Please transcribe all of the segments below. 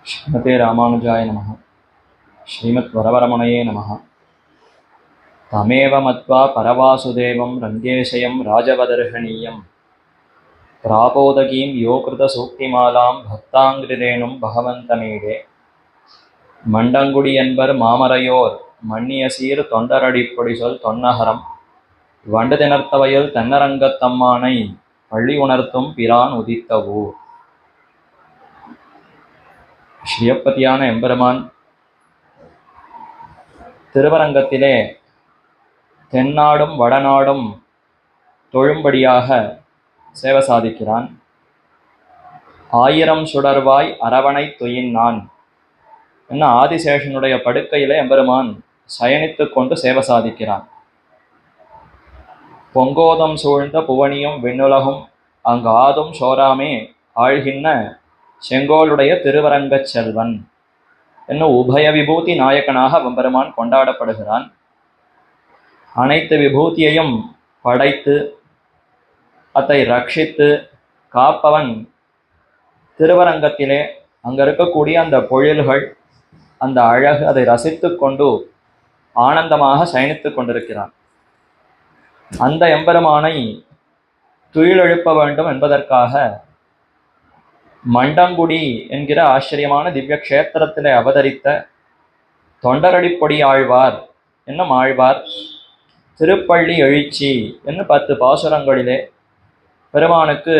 ஸ்ரீமதே ராமானுஜாய நமः. ஸ்ரீமத் வரவரமணையே நமः. தமேவ மத்வா பரவாசுதேவம் ரங்கேசயம் ராஜவதர்ஹணீயம் பிராபோதகீம் யோகிருத சூக்திமாலாம் பக்தாங்கிரேணும் பகவந்தமீடே மண்டங்குடி என்பர் மாமரையோர் மன்னியசீர் தொண்டரடிப்பொடி சொல் தொன்னகரம் வண்டு திணர்த்தவயல் தென்னரங்கத்தம்மானை பள்ளி உணர்த்தும் பிரான் உதித்தவோ. ஸ்ரீயப்பதியான எம்பெருமான் திருவரங்கத்திலே தென்னாடும் வடநாடும் தொழும்படியாக சேவை சாதிக்கிறான். ஆயிரம் சுடர்வாய் அரவணை துயின்னான் என்ன ஆதிசேஷனுடைய படுக்கையிலே எம்பெருமான் சயனித்து கொண்டு சேவை சாதிக்கிறான். பொங்கோதம் சூழ்ந்த புவனியும் விண்ணுலகும் அங்கு ஆதும் சோராமே ஆழ்கின்ற செங்கோலுடைய திருவரங்கச் செல்வன் என்னும் உபய விபூதி நாயகனாக எம்பெருமான் கொண்டாடப்படுகிறான். அனைத்து விபூதியையும் படைத்து அதை ரட்சித்து காப்பவன் திருவரங்கத்திலே அங்கே இருக்கக்கூடிய அந்த பொழில்கள், அந்த அழகு, அதை ரசித்து கொண்டு ஆனந்தமாக சயனித்து கொண்டிருக்கிறான். அந்த எம்பெருமானை துயிலெழுப்ப வேண்டும் என்பதற்காக மண்டங்குடி என்கிற ஆச்சரியமான திவ்ய கஷேத்திரத்திலே அவதரித்த தொண்டரடிப்பொடி ஆழ்வார் என்னும் ஆழ்வார் திருப்பள்ளி எழுச்சி என்னும் 10 பாசுரங்களிலே பெருமானுக்கு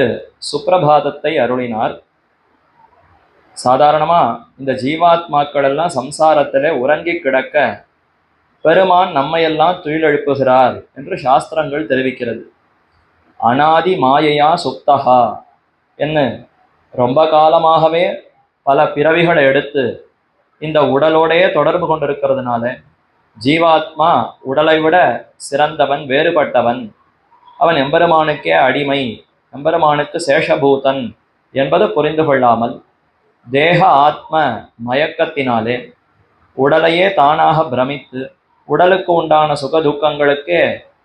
சுப்பிரபாதத்தை அருளினார். சாதாரணமாக இந்த ஜீவாத்மாக்கள் எல்லாம் சம்சாரத்திலே உறங்கி கிடக்க பெருமான் நம்மையெல்லாம் துயிலெழுப்புகிறார் என்று சாஸ்திரங்கள் தெரிவிக்கிறது. அனாதி மாயையா சுப்தகா என்ன ரொம்ப காலமாகவே பல பிறவிகளை எடுத்து இந்த உடலோடையே தொடர்பு கொண்டிருக்கிறதுனால ஜீவாத்மா உடலை விட சிறந்தவன், வேறுபட்டவன், அவன் எம்பெருமானுக்கே அடிமை, எம்பெருமானுக்கு சேஷபூதன் என்பது புரிந்து கொள்ளாமல் தேக ஆத்ம மயக்கத்தினாலே உடலையே தானாக பிரமித்து உடலுக்கு உண்டான சுக துக்கங்களுக்கே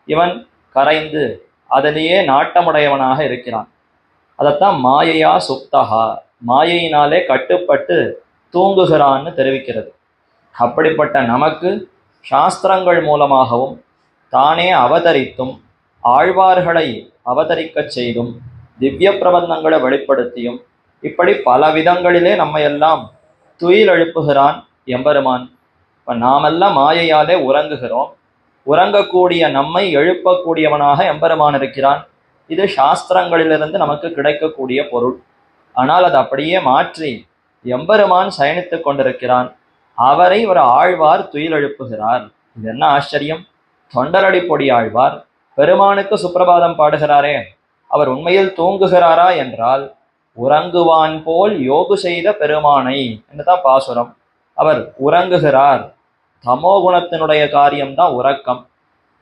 இவன் கரைந்து அதிலேயே நாட்டமுடையவனாக இருக்கிறான். அதைத்தான் மாயையா சுப்தகா, மாயையினாலே கட்டுப்பட்டு தூங்குகிறான்னு தெரிவிக்கிறது. அப்படிப்பட்ட நமக்கு சாஸ்திரங்கள் மூலமாகவும் தானே அவதரித்தும் ஆழ்வார்களை அவதரிக்கச் செய்தும் திவ்ய பிரபந்தங்களை வெளிப்படுத்தியும் இப்படி பல விதங்களிலே நம்மையெல்லாம் துயில் எழுப்புகிறான் எம்பெருமான். இப்போ நாமெல்லாம் மாயையாலே உறங்குகிறோம். உறங்கக்கூடிய நம்மை எழுப்பக்கூடியவனாக எம்பெருமான் இருக்கிறான். இது சாஸ்திரங்களிலிருந்து நமக்கு கிடைக்கக்கூடிய பொருள். ஆனால் அது அப்படியே மாற்றி எம்பெருமான் சயனித்து கொண்டிருக்கிறான். அவரை ஒரு ஆழ்வார் துயில் எழுப்புகிறார். இது என்ன ஆச்சரியம்! தொண்டரடிப்பொடி ஆழ்வார் பெருமானுக்கு சுப்பிரபாதம் பாடுகிறாரே, அவர் உண்மையில் தூங்குகிறாரா என்றால் உறங்குவான் போல் யோகு செய்த பெருமானை என்றுதான் பாசுரம். அவர் உறங்குகிறார். தமோ குணத்தினுடைய காரியம்தான் உறக்கம்.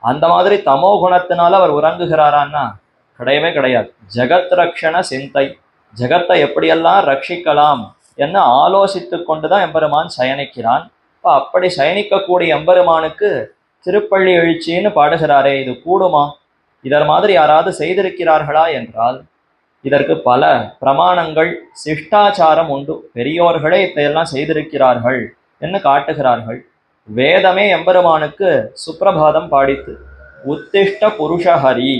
அந்த மாதிரி தமோ குணத்தினால அவர் உறங்குகிறாரான்னா கிடையவே கிடையாது. ஜெகத் ரக்ஷண சிந்தை, ஜெகத்தை எப்படியெல்லாம் ரட்சிக்கலாம் என்ன ஆலோசித்து கொண்டுதான் எம்பெருமான் சயனிக்கிறான். இப்போ அப்படி சயனிக்கக்கூடிய எம்பெருமானுக்கு திருப்பள்ளி எழுச்சின்னு பாடுகிறாரே, இது கூடுமா? இதர் மாதிரி யாராவது செய்திருக்கிறார்களா என்றால் இதற்கு பல பிரமாணங்கள், சிஷ்டாச்சாரம் உண்டு. பெரியோர்களே இதையெல்லாம் செய்திருக்கிறார்கள் என்று காட்டுகிறார்கள். வேதமே எம்பெருமானுக்கு சுப்பிரபாதம் பாடித்து உத்திஷ்ட புருஷஹரி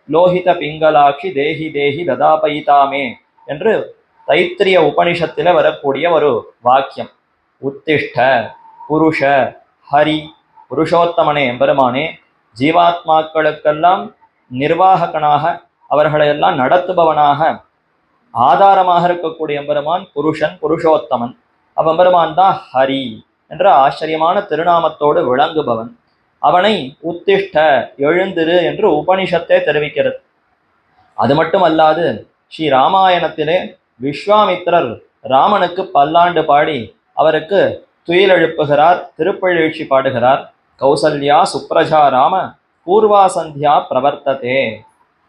லோஹித பிங்களாட்சி தேஹி தேஹி ததாபயிதாமே என்று தைத்திரிய உபனிஷத்தில் வரக்கூடிய ஒரு வாக்கியம். உத்திஷ்ட புருஷ ஹரி, புருஷோத்தமனே எம்பெருமானே, ஜீவாத்மாக்களுக்கெல்லாம் நிர்வாககனாக அவர்களையெல்லாம் நடத்துபவனாக ஆதாரமாக இருக்கக்கூடிய எம்பெருமான் புருஷன், புருஷோத்தமன். அவ்வெம்பெருமான் தான் ஹரி என்ற ஆச்சரியமான திருநாமத்தோடு விளங்குபவன். அவனை உத்திஷ்ட எழுந்திரு என்று உபனிஷத்தே தெரிவிக்கிறது. அது மட்டுமல்லாது ஸ்ரீ ராமாயணத்திலே விஸ்வாமித்திரர் ராமனுக்கு பல்லாண்டு பாடி அவருக்கு துயில் எழுப்புகிறார், திருப்பெழுச்சி பாடுகிறார். கௌசல்யா சுப்ரஜா ராம பூர்வா சந்தியா பிரவர்த்ததே.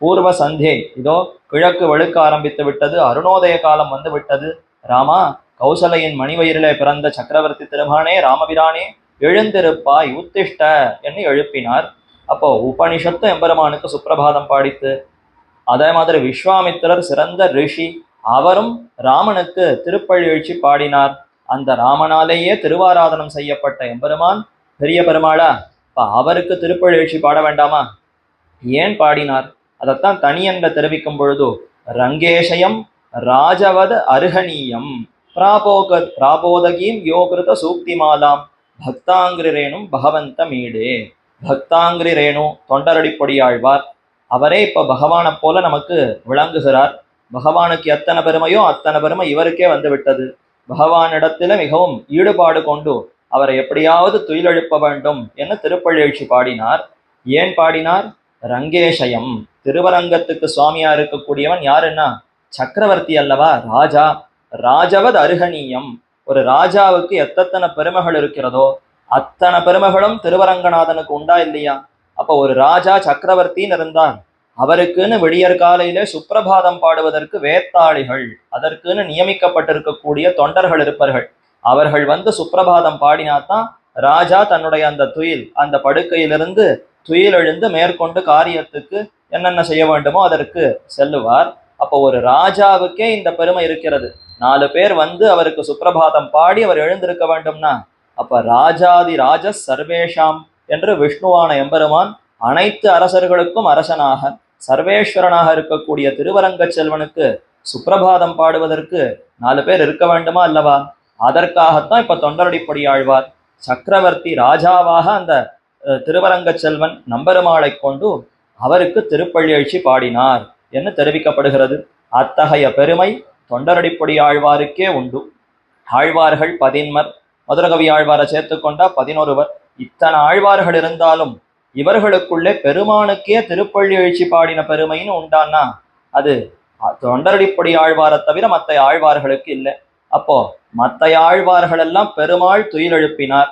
பூர்வ சந்தியை இதோ கிழக்கு வெளுக்க ஆரம்பித்து விட்டது, அருணோதய காலம் வந்து விட்டது. ராமா, கௌசலையின் மணிவயிரிலே பிறந்த சக்கரவர்த்தி திருமகனே, ராமபிரானே, எழுந்திருப்பாய், உத்திஷ்ட என்று எழுப்பினார். அப்போ உபனிஷத்து எம்பெருமானுக்கு சுப்பிரபாதம் பாடித்து. அதே மாதிரி விஸ்வாமித்திரர் சிறந்த ரிஷி, அவரும் ராமனுக்கு திருப்பள்ளி எழுச்சி பாடினார். அந்த ராமனாலேயே திருவாராதனம் செய்யப்பட்ட எம்பெருமான் பெரிய பெருமாளா? அவருக்கு திருப்பெழுச்சி பாட வேண்டாமா? ஏன் பாடினார்? அதைத்தான் தனியன்ல தெரிவிக்கும் பொழுது, ரங்கேஷயம் ராஜவத அருகணீயம் பிராபோதகீம் யோகிருத சூக்திமாலாம் பக்தாங்கிரி ரேணும் பகவந்த மீடே. பக்தாங்கிரி ரேணு தொண்டரடிப்பொடியாழ்வார், அவரே இப்ப பகவானை போல நமக்கு விளங்குகிறார். பகவானுக்கு எத்தனை பெருமையோ அத்தனை பெருமை இவருக்கே வந்து விட்டது. பகவானிடத்தில மிகவும் ஈடுபாடு கொண்டு அவரை எப்படியாவது துயிலெழுப்ப வேண்டும் என திருப்பள்ளி பாடினார். ஏன் பாடினார்? ரங்கேஷயம், திருவரங்கத்துக்கு சுவாமியா இருக்கக்கூடியவன் யாருன்னா சக்கரவர்த்தி அல்லவா, ராஜா. ராஜவத் அருகணீயம், ஒரு ராஜாவுக்கு எத்தனை பெருமைகள் இருக்கிறதோ அத்தனை பெருமைகளும் திருவரங்கநாதனுக்கு உண்டா இல்லையா? அப்போ ஒரு ராஜா சக்கரவர்த்தின்னு இருந்தார், அவருக்குன்னு விடியற் காலையிலே சுப்பிரபாதம் பாடுவதற்கு வேத்தாளிகள், அதற்குன்னு நியமிக்கப்பட்டிருக்கக்கூடிய தொண்டர்கள் இருப்பார்கள். அவர்கள் வந்து சுப்பிரபாதம் பாடினாத்தான் ராஜா தன்னுடைய அந்த துயில், அந்த படுக்கையிலிருந்து துயில் எழுந்து மேற்கொண்டு காரியத்துக்கு என்னென்ன செய்ய வேண்டுமோ அதற்கு செல்லுவார். அப்போ ஒரு ராஜாவுக்கே இந்த பெருமை இருக்கிறது. 4 பேர் வந்து அவருக்கு சுப்பிரபாதம் பாடி அவர் எழுந்திருக்க வேண்டும்னா, அப்ப ராஜாதி ராஜ சர்வேஷாம் என்று விஷ்ணுவான எம்பெருமான் அனைத்து அரசர்களுக்கும் அரசனாக சர்வேஸ்வரனாக இருக்கக்கூடிய திருவரங்க செல்வனுக்கு சுப்பிரபாதம் பாடுவதற்கு 4 பேர் இருக்க வேண்டுமா அல்லவா? அதற்காகத்தான் இப்ப தொண்டரடிப்பொடி ஆழ்வார் சக்கரவர்த்தி ராஜாவாக அந்த திருவரங்க செல்வன் நம்பெருமாளை கொண்டு அவருக்கு திருப்பள்ளி பாடினார் என்று தெரிவிக்கப்படுகிறது. அத்தகைய பெருமை தொண்டரடிப்பொடி ஆழ்வாருக்கே உண்டு. ஆழ்வார்கள் 11, மதுரகவி ஆழ்வாரை சேர்த்துக்கொண்டா 11. இத்தனை ஆழ்வார்கள் இருந்தாலும் இவர்களுக்குள்ளே பெருமானுக்கே திருப்பள்ளி பாடின பெருமைன்னு உண்டான்னா அது தொண்டரடிப்பொடி ஆழ்வாரை தவிர மற்ற ஆழ்வார்களுக்கு இல்லை. அப்போ மற்ற ஆழ்வார்கள் எல்லாம் பெருமாள் துயிலெழுப்பினார்.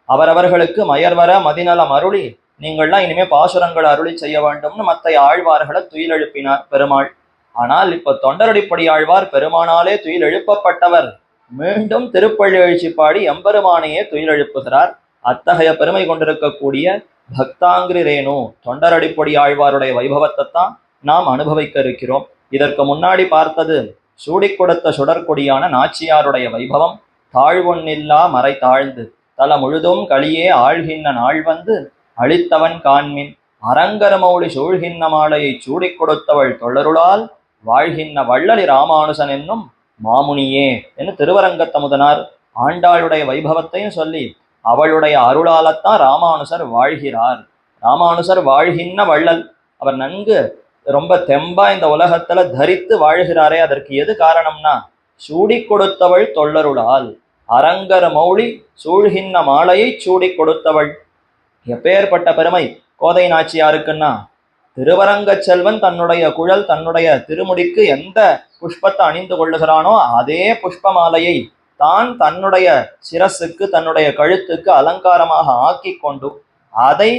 அவரவர்களுக்கு மயர்வர மதிநலம் அருளி நீங்கள்லாம் இனிமே பாசுரங்கள் அருளி செய்ய வேண்டும்னு மற்ற ஆழ்வார்களை துயில் எழுப்பினார் பெருமாள். ஆனால் இப்ப தொண்டரடிப்பொடி ஆழ்வார் பெருமானாலே துயில் எழுப்பப்பட்டவர் மீண்டும் திருப்பள்ளி பாடி எம்பெருமானையே துயில் எழுப்புகிறார். அத்தகைய பெருமை கொண்டிருக்கக்கூடிய பக்தாங்கிரி ரேணு தொண்டரடிப்பொடி ஆழ்வாருடைய வைபவத்தை தான் நாம் அனுபவிக்க இருக்கிறோம். இதற்கு முன்னாடி பார்த்தது சூடி கொடுத்த சுடற்கொடியான நாச்சியாருடைய வைபவம். தாழ்வொன்னில்லா மறை தாழ்ந்து தல முழுதும் களியே ஆழ்கின்ற நாள் வந்து அழித்தவன் காண்மின் அரங்கரமௌளி சூழ்கின்ற மாலையை சூடி கொடுத்தவள் தொள்ளருளால் வாழ்கின்ற வள்ளலி ராமானுசன் என்னும் மாமுனியே என்று திருவரங்கத்தமுதனார் ஆண்டாளுடைய வைபவத்தையும் சொல்லி அவளுடைய அருளாலத்தான் ராமானுசர் வாழ்கிறார். ராமானுசர் வாழ்கின்ற வள்ளல், அவர் நன்கு ரொம்ப தெம்பா இந்த உலகத்துல தரித்து வாழ்கிறாரே, அதற்கு எது காரணம்னா சூடி கொடுத்தவள் தொள்ளருளால், அரங்கர மௌளி சூழ்கின்ற மாலையை சூடி கொடுத்தவள். எப்பேற்பட்ட பெருமை கோதை நாச்சியாருக்குன்னா, திருவரங்க செல்வன் தன்னுடைய குழல் தன்னுடைய திருமுடிக்கு எந்த புஷ்பத்தை அணிந்து கொள்ளுகிறானோ அதே புஷ்ப மாலையை தான் தன்னுடைய சிரசுக்கு தன்னுடைய கழுத்துக்கு அலங்காரமாக ஆக்கி கொண்டு அதை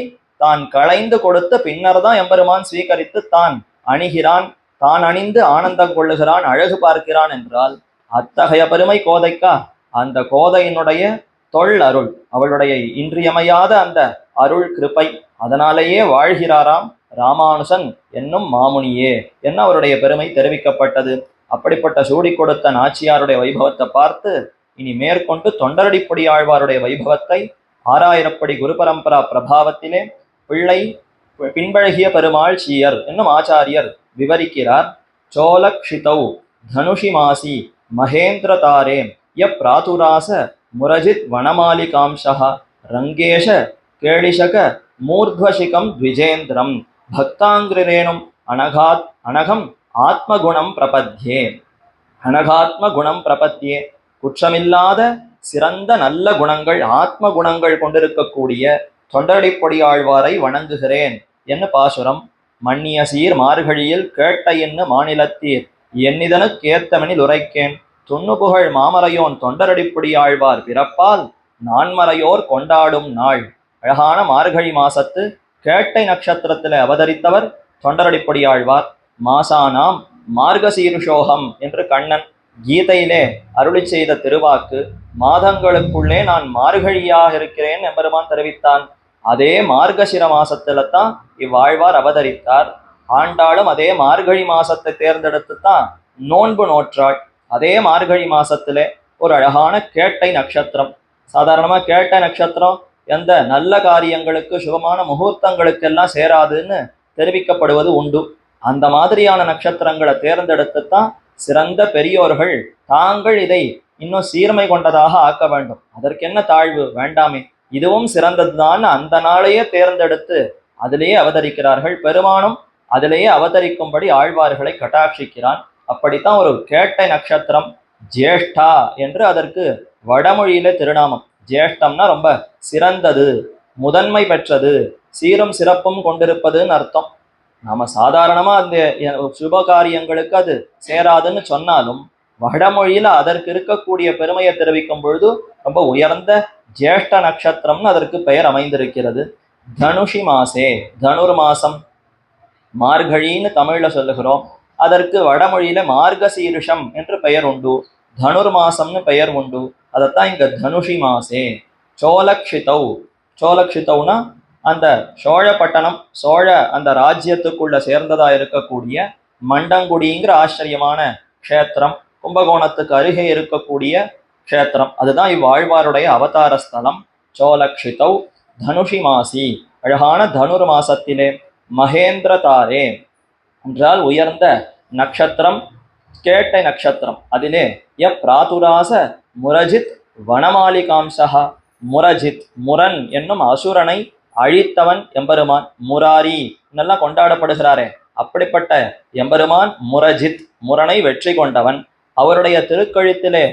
தான் களைந்து கொடுத்து பின்னர் தான் எம்பெருமான் ஸ்வீகரித்து தான் அணிகிறான், தான் அணிந்து ஆனந்தம் கொள்ளுகிறான், அழகு பார்க்கிறான் என்றால் அத்தகைய பெருமை கோதைக்கா? அந்த கோதையினுடைய தொல் அருள், அவளுடைய இன்றியமையாத அந்த அருள் கிருப்பை, அதனாலேயே வாழ்கிறாராம் ராமானுசன் என்னும் மாமுனியே என்ன அவருடைய பெருமை தெரிவிக்கப்பட்டது. அப்படிப்பட்ட சூடி கொடுத்த நாச்சியாருடைய வைபவத்தை பார்த்து இனி மேற்கொண்டு தொண்டரடிப்பொடி ஆழ்வாருடைய வைபவத்தை 6000 குரு பரம்பரா பிரபாவத்திலே பிள்ளை பின்பழகிய பெருமாள் சீயர் என்னும் ஆச்சாரியர் விவரிக்கிறார். சோலக்ஷிதௌ தனுஷி மாசி மகேந்திர தாரே ய பிராதுராச முரஜித் வனமாலிகாம்சஹ ரங்கேஷ கேளிஷக மூர்த்வசிகம் த்விஜேந்திரம் பக்தாங்கிரேணும் அனகம் ஆத்மகுணம் பிரபத்யே. அனகாத்ம குணம் பிரபத்தியே, குற்றமில்லாத சிறந்த நல்ல குணங்கள் ஆத்ம குணங்கள் கொண்டிருக்கக்கூடிய தொண்டரடிப்பொடி ஆழ்வாரை வணங்குகிறேன் என்ன பாசுரம். மன்னிய சீர் மார்கழியில் கேட்ட என்ன மாநிலத்தீர் என்னிதனு கேத்தமனில் உரைக்கேன் துண்ணுபுகழ் மாமரையோன் தொண்டரடிப்பொடி ஆழ்வார் பிறப்பால் நான்மறையோர் கொண்டாடும் நாள். அழகான மார்கழி மாசத்து கேட்டை நட்சத்திரத்தில் அவதரித்தவர் தொண்டரடிப்பொடி ஆழ்வார். மாசானாம் மார்கசீருஷோகம் என்று கண்ணன் கீதையிலே அருளி செய்த திருவாக்கு, மாதங்களுக்குள்ளே நான் மார்கழியாக இருக்கிறேன் எம்பெருமான் தெரிவித்தான். அதே மார்கசிர மாசத்துல தான் இவ்வாழ்வார் அவதரித்தார். ஆண்டாளும் அதே மார்கழி மாசத்தை தேர்ந்தெடுத்து தான் நோன்பு நோற்றாள். அதே மார்கழி மாசத்திலே ஒரு அழகான கேட்டை நட்சத்திரம். சாதாரணமா கேட்டை நட்சத்திரம் எந்த நல்ல காரியங்களுக்கு சுபமான முகூர்த்தங்களுக்கெல்லாம் சேராதுன்னு தெரிவிக்கப்படுவது உண்டு. அந்த மாதிரியான நட்சத்திரங்களை தேர்ந்தெடுத்துத்தான் சிறந்த பெரியோர்கள் தாங்கள் இதை இன்னும் சீர்மை கொண்டதாக ஆக்க வேண்டும், அதற்கென்ன தாழ்வு, வேண்டாமே, இதுவும் சிறந்ததுதான் அந்த நாளையே தேர்ந்தெடுத்து அதிலேயே அவதரிக்கிறார்கள். பெருமானும் அதிலேயே அவதரிக்கும்படி ஆழ்வார்களை கட்டாட்சிக்கிறான். அப்படித்தான் ஒரு கேட்டை நட்சத்திரம் ஜேஷ்டா என்று அதற்கு வடமொழியில திருநாமம். ஜேஷ்டம்னா ரொம்ப சிறந்தது, முதன்மை பெற்றது, சீரும் சிறப்பும் கொண்டிருப்பதுன்னு அர்த்தம். நாம சாதாரணமா அந்த சுப காரியங்களுக்கு அது சேராதுன்னு சொன்னாலும் வடமொழியில அதற்கு இருக்கக்கூடிய பெருமையை தெரிவிக்கும் பொழுது ரொம்ப உயர்ந்த ஜேஷ்ட நட்சத்திரம்னு அதற்கு பெயர் அமைந்திருக்கிறது. தனுஷி மாசே, தனுர் மாசம் மார்கழின்னு தமிழ்ல சொல்லுகிறோம், அதற்கு வடமொழியில மார்கசீருஷம் என்று பெயர் உண்டு, தனுர் மாசம்னு பெயர் உண்டு. அதைத்தான் இங்க தனுஷி மாசே. சோலக்ஷிதௌ, சோலக்ஷிதௌனா அந்த சோழப்பட்டணம், சோழ அந்த ராஜ்யத்துக்குள்ள சேர்ந்ததா இருக்கக்கூடிய மண்டங்குடிங்கிற ஆச்சரியமான க்ஷேத்திரம், கும்பகோணத்துக்கு அருகே இருக்கக்கூடிய க்ஷேத்திரம், அதுதான் இவ்வாழ்வாருடைய அவதார ஸ்தலம். சோலக்ஷிதௌ தனுஷி மாசி, அழகான தனுர் மாசத்திலே. மகேந்திர தாரே என்றால் உயர்ந்த நட்சத்திரம், கேட்டை நட்சத்திரம். அதிலே பிராதுராச முரஜித் வனமாலிகாம்சா. முரஜித், முரன் என்னும் அசுரனை அழித்தவன் எம்பெருமான். முராரி என்னெல்லாம் கொண்டாடப்படுகிறாரே, அப்படிப்பட்ட எம்பெருமான் முரஜித், முரனை வெற்றி கொண்டவன். அவருடைய திருக்கழுத்திலே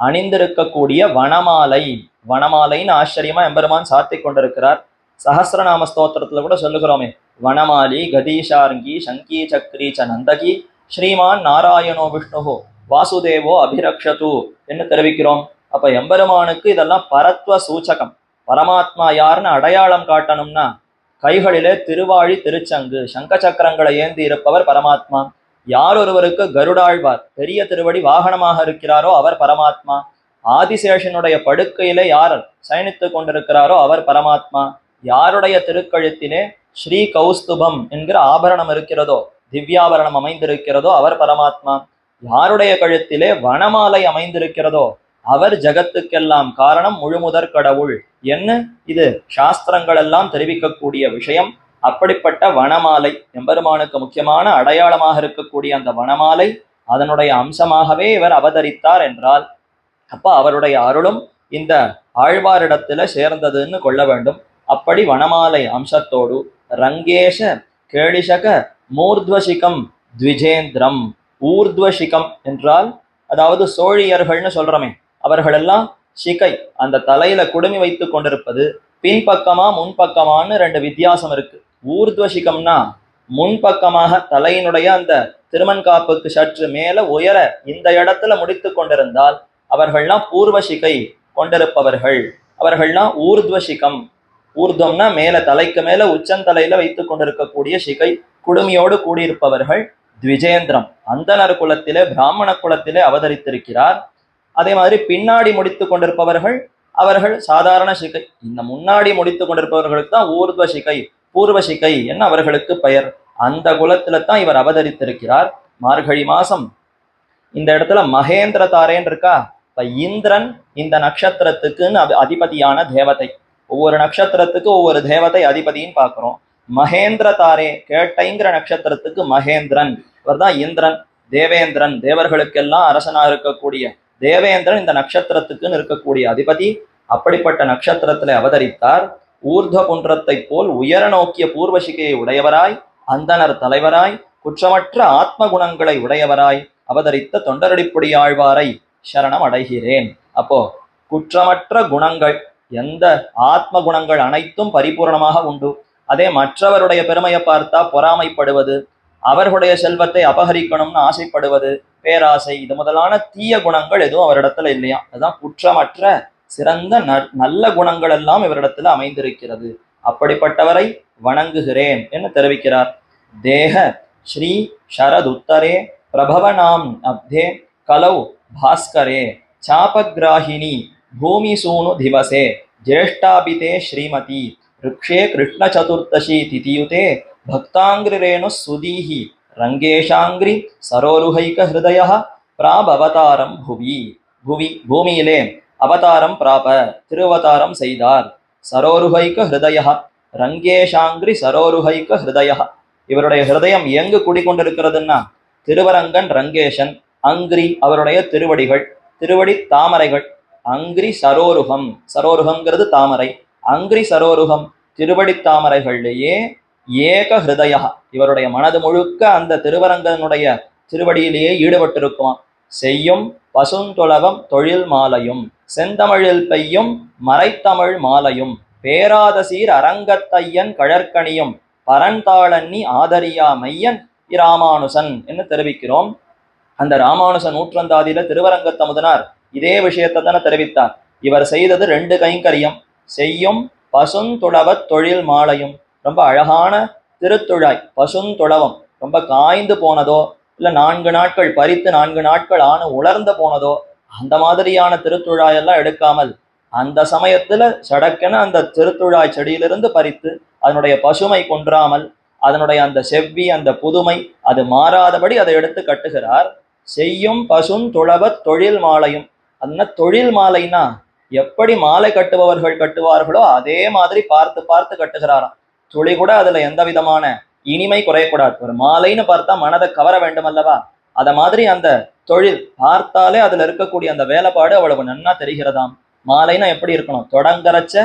அணிந்திருக்கக்கூடிய வனமாலை, வனமாலைன்னு ஆச்சரியமா எம்பெருமான் சாத்தி கொண்டிருக்கிறார். சஹஸ்ரநாம ஸ்தோத்திரத்துல கூட சொல்லுகிறோமே, வனமாலி கதீஷார்ங்கி சங்கி சக்ரி ச நந்தகி ஸ்ரீமான் நாராயணோ விஷ்ணுஹோ வாசுதேவோ அபிரக்ஷது என்று தெரிவிக்கிறோம். அப்ப எம்பெருமானுக்கு இதெல்லாம் பரத்வ சூச்சகம். பரமாத்மா யாருன்னு அடையாளம் காட்டணும்னா கைகளிலே திருவாழி திருச்சங்கு சங்க சக்கரங்களை ஏந்தி இருப்பவர் பரமாத்மா. யார் ஒருவருக்கு கருடாழ்வார் பெரிய திருவடி வாகனமாக இருக்கிறாரோ அவர் பரமாத்மா. ஆதிசேஷனுடைய படுக்கையிலே யார் சயனித்து கொண்டிருக்கிறாரோ அவர் பரமாத்மா. யாருடைய திருக்கழுத்திலே ஸ்ரீ கௌஸ்துபம் என்கிற ஆபரணம் இருக்கிறதோ, திவ்யாபரணம் அமைந்திருக்கிறதோ அவர் பரமாத்மா. யாருடைய கழுத்திலே வனமாலை அமைந்திருக்கிறதோ அவர் ஜகத்துக்கெல்லாம் காரணம், முழுமுதற் கடவுள் என்ன இது சாஸ்திரங்கள் எல்லாம் தெரிவிக்கக்கூடிய விஷயம். அப்படிப்பட்ட வனமாலை எம்பெருமானுக்கு முக்கியமான அடையாளமாக இருக்கக்கூடிய அந்த வனமாலை, அதனுடைய அம்சமாகவே இவர் அவதரித்தார் என்றால் அப்ப அவருடைய அருளும் இந்த ஆழ்வாரிடத்துல சேர்ந்ததுன்னு கொள்ள வேண்டும். அப்படி வனமாலை அம்சத்தோடு ரங்கேஷ கேளிஷக மூர்த்வசிகம் த்விஜேந்திரம். ஊர்த்வசிகம் என்றால் அதாவது சோழியர்கள்னு சொல்றோமே, அவர்களெல்லாம் சிகை அந்த தலையில குடுமி வைத்து கொண்டிருப்பது. பின்பக்கமா முன்பக்கமான்னு ரெண்டு வித்தியாசம் இருக்கு. ஊர்த்வசிகம்னா முன்பக்கமாக தலையினுடைய அந்த திருமண்காப்புக்கு சற்று மேல உயர இந்த இடத்துல முடித்து கொண்டிருந்தால் அவர்கள்லாம் பூர்வசிகை கொண்டிருப்பவர்கள், அவர்கள்லாம் ஊர்த்வசிகம். ஊர்துவம்னா மேல, தலைக்கு மேல உச்சந்தலையில வைத்துக் கொண்டிருக்கக்கூடிய சிகை, குடுமியோடு கூடியிருப்பவர்கள். த்விஜேந்திரம், அந்தனர் குலத்திலே பிராமண குலத்திலே அவதரித்திருக்கிறார். அதே மாதிரி பின்னாடி முடித்து கொண்டிருப்பவர்கள் அவர்கள் சாதாரண சிகை. இந்த முன்னாடி முடித்து கொண்டிருப்பவர்களுக்கு தான் ஊர்துவ சிகை, பூர்வ சிகை என்ன அவர்களுக்கு பெயர். அந்த குலத்துல தான் இவர் அவதரித்திருக்கிறார். மார்கழி மாசம் இந்த இடத்துல மகேந்திர தாரேன் இருக்கா. இப்ப இந்திரன் இந்த நட்சத்திரத்துக்குன்னு அதிபதியான தேவதை. ஒவ்வொரு நட்சத்திரத்துக்கு ஒவ்வொரு தேவதை அதிபதின்னு பார்க்கிறோம். மகேந்திர தாரே கேட்டைங்கிற நட்சத்திரத்துக்கு மகேந்திரன், இவர் தான் இந்திரன், தேவேந்திரன், தேவர்களுக்கெல்லாம் அரசனாக இருக்கக்கூடிய தேவேந்திரன் இந்த நட்சத்திரத்துக்குன்னு இருக்கக்கூடிய அதிபதி. அப்படிப்பட்ட நட்சத்திரத்துல அவதரித்தார். ஊர்த குன்றத்தை போல் உயர நோக்கிய பூர்வசிகையை உடையவராய், அந்தனர் தலைவராய், குற்றமற்ற ஆத்ம குணங்களை உடையவராய் அவதரித்த தொண்டரடிப்பொடியாழ்வாரை சரணம் அடைகிறேன். அப்போ குற்றமற்ற குணங்கள், எந்த ஆத்ம குணங்கள் அனைத்தும் பரிபூர்ணமாக உண்டு. அதே மற்றவருடைய பெருமையை பார்த்தா பொறாமைப்படுவது, அவர்களுடைய செல்வத்தை அபகரிக்கணும்னு ஆசைப்படுவது, பேராசை, இது முதலான தீய குணங்கள் எதுவும் அவரிடத்துல இல்லையா. அதுதான் குற்றமற்ற சிறந்த நல்ல குணங்கள் எல்லாம் இவரிடத்துல அமைந்திருக்கிறது. அப்படிப்பட்டவரை வணங்குகிறேன் என்று தெரிவிக்கிறார். தேக ஸ்ரீ சரதுத்தரே பிரபவனாம் அப்தே கலௌ பாஸ்கரே சாபகிராஹினி பூமி சூனு திவசே ஜேஷ்டாபிதே ஸ்ரீமதி ருக்ஷே கிருஷ்ண சதுர்த்தசி திதியுதே பக்தாங்கிரேணு சுதீஹி ரங்கேஷாங்கிரி சரோருஹைக ஹிருதய பிராபவதாரம் புவி. பூமியிலே அவதாரம் பிராப திருவதாரம் செய்தார். சரோருகைக ஹிருதய ரங்கேஷாங்கிரி சரோருகைக ஹிருதய. இவருடைய ஹிருதயம் எங்கு குடிக்கொண்டிருக்கிறதுன்னா திருவரங்கன் ரங்கேஷன், அங்கிரி அவருடைய திருவடிகள், திருவடி தாமரைகள், அங்கிரி சரோருகம், சரோருகம்ங்கிறது தாமரை, அங்கிரி சரோருகம் திருவடி தாமரைகள்லேயே ஏக ஹிருதயா, இவருடைய மனது முழுக்க அந்த திருவரங்கனுடைய திருவடியிலேயே ஈடுபட்டிருக்குமா. செய்யும் பசுந்தொளவம் தொழில் மாலையும் செந்தமிழில் பெய்யும் மறைத்தமிழ் மாலையும் பேராதசீர் அரங்கத்தையன் கழற்கணியும் பரந்தாளன்னி ஆதரியா மையன் இராமானுசன் என்று தெரிவிக்கிறோம். அந்த ராமானுச நூற்றந்தாதியில திருவரங்கத்தமுதனார் இதே விஷயத்தை தானே தெரிவித்தார். இவர் செய்தது 2 கைங்கரியம். செய்யும் பசுந்துளவத் தொழில் மாலையும், ரொம்ப அழகான திருத்துழாய் பசுந்துளவம், ரொம்ப காய்ந்து போனதோ இல்ல 4 நாட்கள் பறித்து 4 நாட்கள் ஆன உலர்ந்து போனதோ அந்த மாதிரியான திருத்துழாயெல்லாம் எடுக்காமல் அந்த சமயத்துல சடக்கென அந்த திருத்துழாய் செடியிலிருந்து பறித்து அதனுடைய பசுமை கொன்றாமல் அதனுடைய அந்த செவ்வி அந்த புதுமை அது மாறாதபடி அதை எடுத்து கட்டுகிறார். செய்யும் பசுந்துளவத் தொழில் மாலையும், அந்த தொழில் மாலைனா எப்படி மாலை கட்டுபவர்கள் கட்டுவார்களோ அதே மாதிரி பார்த்து பார்த்து கட்டுகிறாராம். துளி கூட அதுல எந்த விதமான இனிமை குறையக்கூடாது. ஒரு மாலைன்னு பார்த்தா மனதை கவர வேண்டும் அல்லவா, அத மாதிரி அந்த தொழில் பார்த்தாலே அதுல இருக்கக்கூடிய அந்த வேலைப்பாடு அவ்வளவு நன்னா தெரிகிறதாம். மாலைன்னா எப்படி இருக்கணும், தொடங்கரைச்ச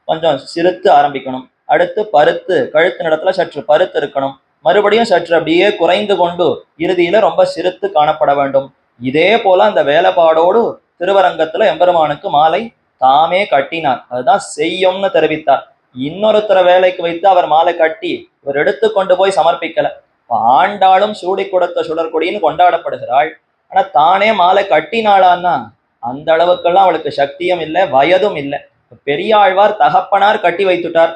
கொஞ்சம் சிறுத்து ஆரம்பிக்கணும், அடுத்து பருத்து கழுத்து நிலத்துல சற்று பருத்து இருக்கணும், மறுபடியும் சற்று அப்படியே குறைந்து கொண்டு இறுதியில ரொம்ப சிறுத்து காணப்பட வேண்டும். இதே போல அந்த வேலைப்பாடோடு திருவரங்கத்துல எம்பெருமானுக்கு மாலை தாமே கட்டினார். அதுதான் செய்யும்னு தெரிவித்தார். இன்னொருத்தர வேலைக்கு வைத்து அவர் மாலை கட்டி இவர் எடுத்து கொண்டு போய் சமர்ப்பிக்கல. ஆண்டாளும் சூடி கொடுத்த சுடற்கொடின்னு கொண்டாடப்படுகிறாள். ஆனா தானே மாலை கட்டினாளான்னா அந்த அளவுக்கெல்லாம் அவளுக்கு சக்தியும் இல்லை வயதும் இல்லை. பெரியாழ்வார் தகப்பனார் கட்டி வைத்துட்டார்,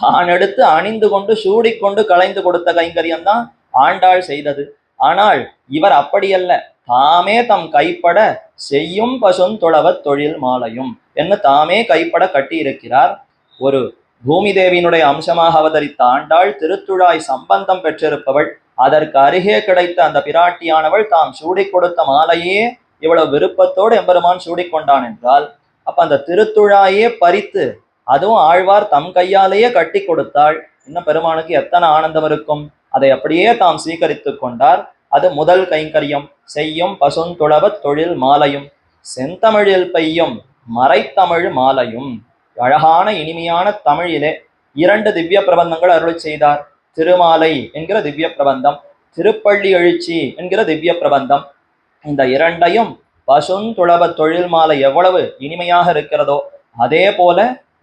தான் எடுத்து அணிந்து கொண்டு சூடிக்கொண்டு களைந்து கொடுத்த கைங்கரியம் தான் ஆண்டாள் செய்தது. ஆனால் இவர் அப்படியல்ல, தாமே தம் கைப்பட செய்யும் பசுந்துளவத் தொழில் மாலையும் என்று தாமே கைப்பட கட்டி இருக்கிறார். ஒரு பூமி தேவியினுடைய அம்சமாக அவதரித்த ஆண்டாள் திருத்துழாய் சம்பந்தம் பெற்றிருப்பவள். அதற்கு அருகே கிடைத்த அந்த பிராட்டியானவள் தாம் சூடி கொடுத்த மாலையே இவ்வளவு விருப்பத்தோடு எம்பெருமான் சூடிக்கொண்டான் என்றால் அப்ப அந்த திருத்துழாயே பறித்து அதுவும் ஆழ்வார் தம் கையாலேயே கட்டி கொடுத்தாள். இன்னும் பெருமானுக்கு எத்தனை ஆனந்தம் இருக்கும். அதை அப்படியே தாம் சீகரித்து கொண்டார். அது முதல் கைங்கரியம். செய்யும் பசுந்துளவத் தொழில் மாலையும் செந்தமிழில் பெய்யும் மறைத்தமிழ் மாலையும். அழகான இனிமையான தமிழிலே 2 திவ்ய பிரபந்தங்கள் அருளி செய்தார். திருமாலை என்கிற திவ்ய பிரபந்தம், திருப்பள்ளி எழுச்சி என்கிற திவ்ய பிரபந்தம். இந்த 2ஐயும் பசுந்துளவ தொழில் மாலை எவ்வளவு இனிமையாக இருக்கிறதோ அதே போல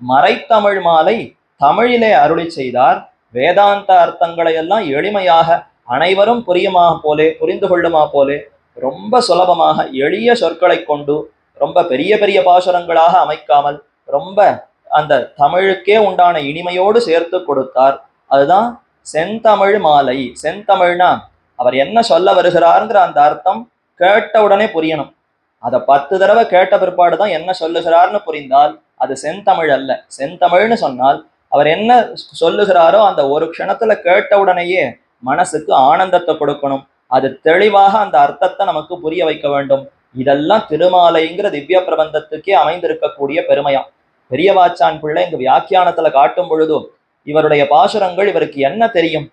மறைத்தமிழ் மாலை தமிழிலே அருளி செய்தார். வேதாந்த அர்த்தங்களை எல்லாம் எளிமையாக அனைவரும் புரிந்து கொள்ளுமா போலே ரொம்ப சுலபமாக எளிய சொற்களை கொண்டு ரொம்ப பெரிய பெரிய பாசுரங்களாக அமைக்காமல் ரொம்ப அந்த தமிழுக்கே உண்டான இனிமையோடு சேர்த்து கொடுத்தார். அதுதான் செந்தமிழ் மாலை. செந்தமிழ்னா அவர் என்ன சொல்ல வருகிறார்ங்கிற அந்த அர்த்தம் கேட்ட உடனே புரியணும். அதை 10 தடவை கேட்ட பிற்பாடுதான் என்ன சொல்லுகிறார்னு புரிந்தால் அது செந்தமிழ் அல்ல. செந்தமிழ்னு சொன்னால் அவர் என்ன சொல்லுகிறாரோ அந்த ஒரு க்ஷணத்துல கேட்ட உடனேயே மனசுக்கு ஆனந்தத்தை கொடுக்கணும். அது தெளிவாக அந்த அர்த்தத்தை நமக்கு புரிய வைக்க வேண்டும். இதெல்லாம் திருமாலைங்கிற திவ்ய பிரபந்தத்துக்கே அமைந்திருக்கக்கூடிய பெருமையாம். பெரியவாச்சான் பிள்ளை இங்கு வியாக்கியானத்துல காட்டும் பொழுதும் இவருடைய பாசுரங்கள் இவருக்கு என்ன தெரியும்,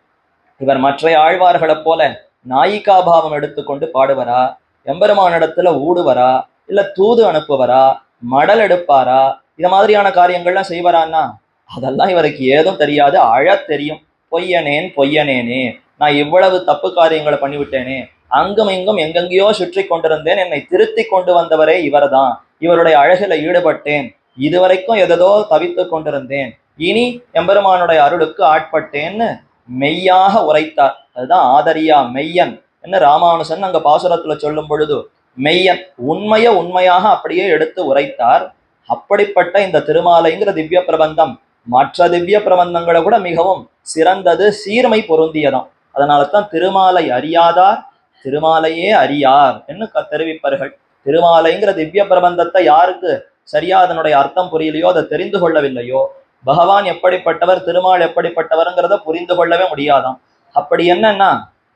இவர் மற்ற ஆழ்வார்களைப் போல நாயிகாபாவம் எடுத்துக்கொண்டு பாடுவரா, எம்பெருமானிடத்துல ஊடுவரா, இல்ல தூது அனுப்புவரா, மடல் எடுப்பாரா, இது மாதிரியான காரியங்கள்லாம் செய்வரான்னா அதெல்லாம் இவருக்கு ஏதும் தெரியாது. அழ தெரியும். பொய்யனேனே, நான் இவ்வளவு தப்பு காரியங்களை பண்ணிவிட்டேனே, அங்கும் இங்கும் எங்கெங்கேயோ சுற்றி கொண்டிருந்தேன், என்னை திருத்தி கொண்டு வந்தவரே இவர்தான், இவருடைய அழகில ஈடுபட்டேன், இதுவரைக்கும் எதோ தவித்து கொண்டிருந்தேன், இனி எம்பெருமானுடைய அருளுக்கு ஆட்பட்டேன்னு மெய்யாக உரைத்தார். அதுதான் ஆதரியா மெய்யன் என்ன ராமானுசன் அங்க பாசுரத்துல சொல்லும் பொழுது மெய்யன் உண்மையாக அப்படியே எடுத்து உரைத்தார். அப்படிப்பட்ட இந்த திருமாலைங்கிற திவ்ய பிரபந்தம் மற்ற திவ்ய பிரபந்தங்களை கூட மிகவும் சிறந்தது, சீர்மை பொருந்தியதாம். அதனால தான் திருமாலை அறியாதார் திருமாலையே அறியார் என்று தெரிவிப்பார்கள். திருமாலைங்கிற திவ்ய பிரபந்தத்தை யாருக்கு சரியா அதனுடைய அர்த்தம் புரியலையோ, அதை தெரிந்து கொள்ளவில்லையோ, பகவான் எப்படிப்பட்டவர் திருமால் எப்படிப்பட்டவர்ங்கிறத புரிந்து கொள்ளவே முடியாதாம். அப்படி என்னன்னா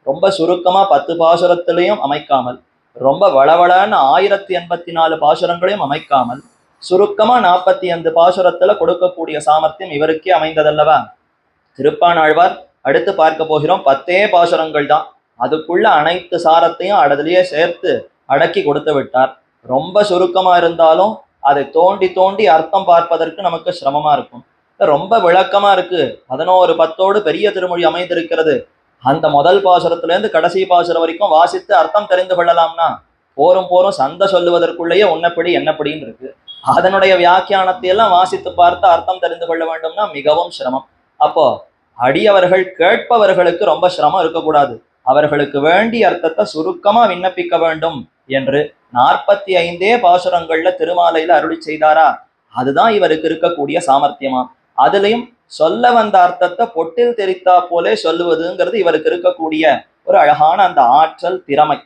ரொம்ப சுருக்கமா 10 பாசுரத்திலையும் அமைக்காமல் ரொம்ப வளவளன்னு 1084 பாசுரங்களையும் அமைக்காமல் சுருக்கமா 45 பாசுரத்துல கொடுக்கக்கூடிய சாமர்த்தியம் இவருக்கே அமைந்ததல்லவா. திருப்பாணாழ்வார் அடுத்து பார்க்க போகிறோம் 10 பாசுரங்கள் தான், அதுக்குள்ள அனைத்து சாரத்தையும் அதுலயே சேர்த்து அடக்கி கொடுத்து விட்டார். ரொம்ப சுருக்கமா இருந்தாலும் அதை தோண்டி தோண்டி அர்த்தம் பார்ப்பதற்கு நமக்கு சிரமமா இருக்கும். ரொம்ப விளக்கமா இருக்கு, 11 10 பெரிய திருமொழி அமைந்திருக்கிறது. அந்த முதல் பாசுரத்துல இருந்து கடைசி பாசுரம் வரைக்கும் வாசித்து அர்த்தம் தெரிந்து கொள்ளலாம்னா போரும் போரும் சந்தை சொல்லுவதற்குள்ளேயே உன்னப்படி என்னப்படின்னு இருக்கு. அதனுடைய வியாக்கியானத்தை எல்லாம் வாசித்து பார்த்து அர்த்தம் தெரிந்து கொள்ள வேண்டும்னா மிகவும் சிரமம். அப்போ அடியவர்கள் கேட்பவர்களுக்கு ரொம்ப சிரமம் இருக்கக்கூடாது, அவர்களுக்கு வேண்டிய அர்த்தத்தை சுருக்கமா விண்ணப்பிக்க வேண்டும் என்று 45 பாசுரங்கள்ல திருமாலையில அருளி செய்தாரா. அதுதான் இவருக்கு இருக்கக்கூடிய சாமர்த்தியமா. அதுலயும் சொல்ல வந்த அர்த்தத்தை பொட்டில் தெரித்தா போலே சொல்லுவதுங்கிறது இவருக்கு இருக்கக்கூடிய ஒரு அழகான அந்த ஆற்றல் திறமை.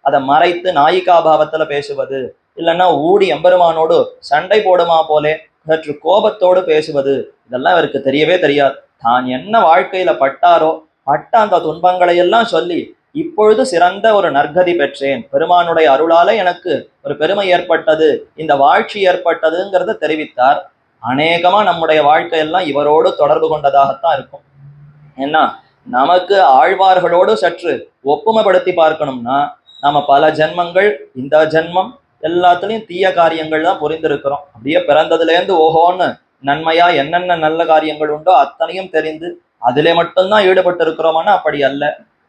அதை மறைத்து நாயிகாபாவத்துல பேசுவது, இல்லைன்னா ஊடி எம்பெருமானோடு சண்டை போடுமா போலே சற்று கோபத்தோடு பேசுவது, இதெல்லாம் இவருக்கு தெரியவே தெரியாது. தான் என்ன வாழ்க்கையில பட்டாரோ பட்ட அந்த துன்பங்களை எல்லாம் சொல்லி இப்பொழுது சிறந்த ஒரு நற்கதி பெற்றேன், பெருமானுடைய அருளால எனக்கு ஒரு பெருமை ஏற்பட்டது, இந்த வாழ்ச்சி ஏற்பட்டதுங்கிறத தெரிவித்தார். அநேகமா நம்முடைய வாழ்க்கையெல்லாம் இவரோடு தொடர்பு கொண்டதாகத்தான் இருக்கும். ஏன்னா நமக்கு ஆழ்வார்களோடு சற்று ஒப்புமைப்படுத்தி பார்க்கணும்னா நம்ம பல ஜென்மங்கள், இந்த ஜென்மம் எல்லாத்துலயும் தீய காரியங்கள் தான் புரிந்திருக்கிறோம். அப்படியே பிறந்ததுல இருந்து ஓஹோன்னு நன்மையா என்னென்ன நல்ல காரியங்கள் உண்டோ அத்தனையும் தெரிந்து அதிலே மட்டும்தான் ஈடுபட்டு இருக்கிறோம்னா அப்படி அல்ல.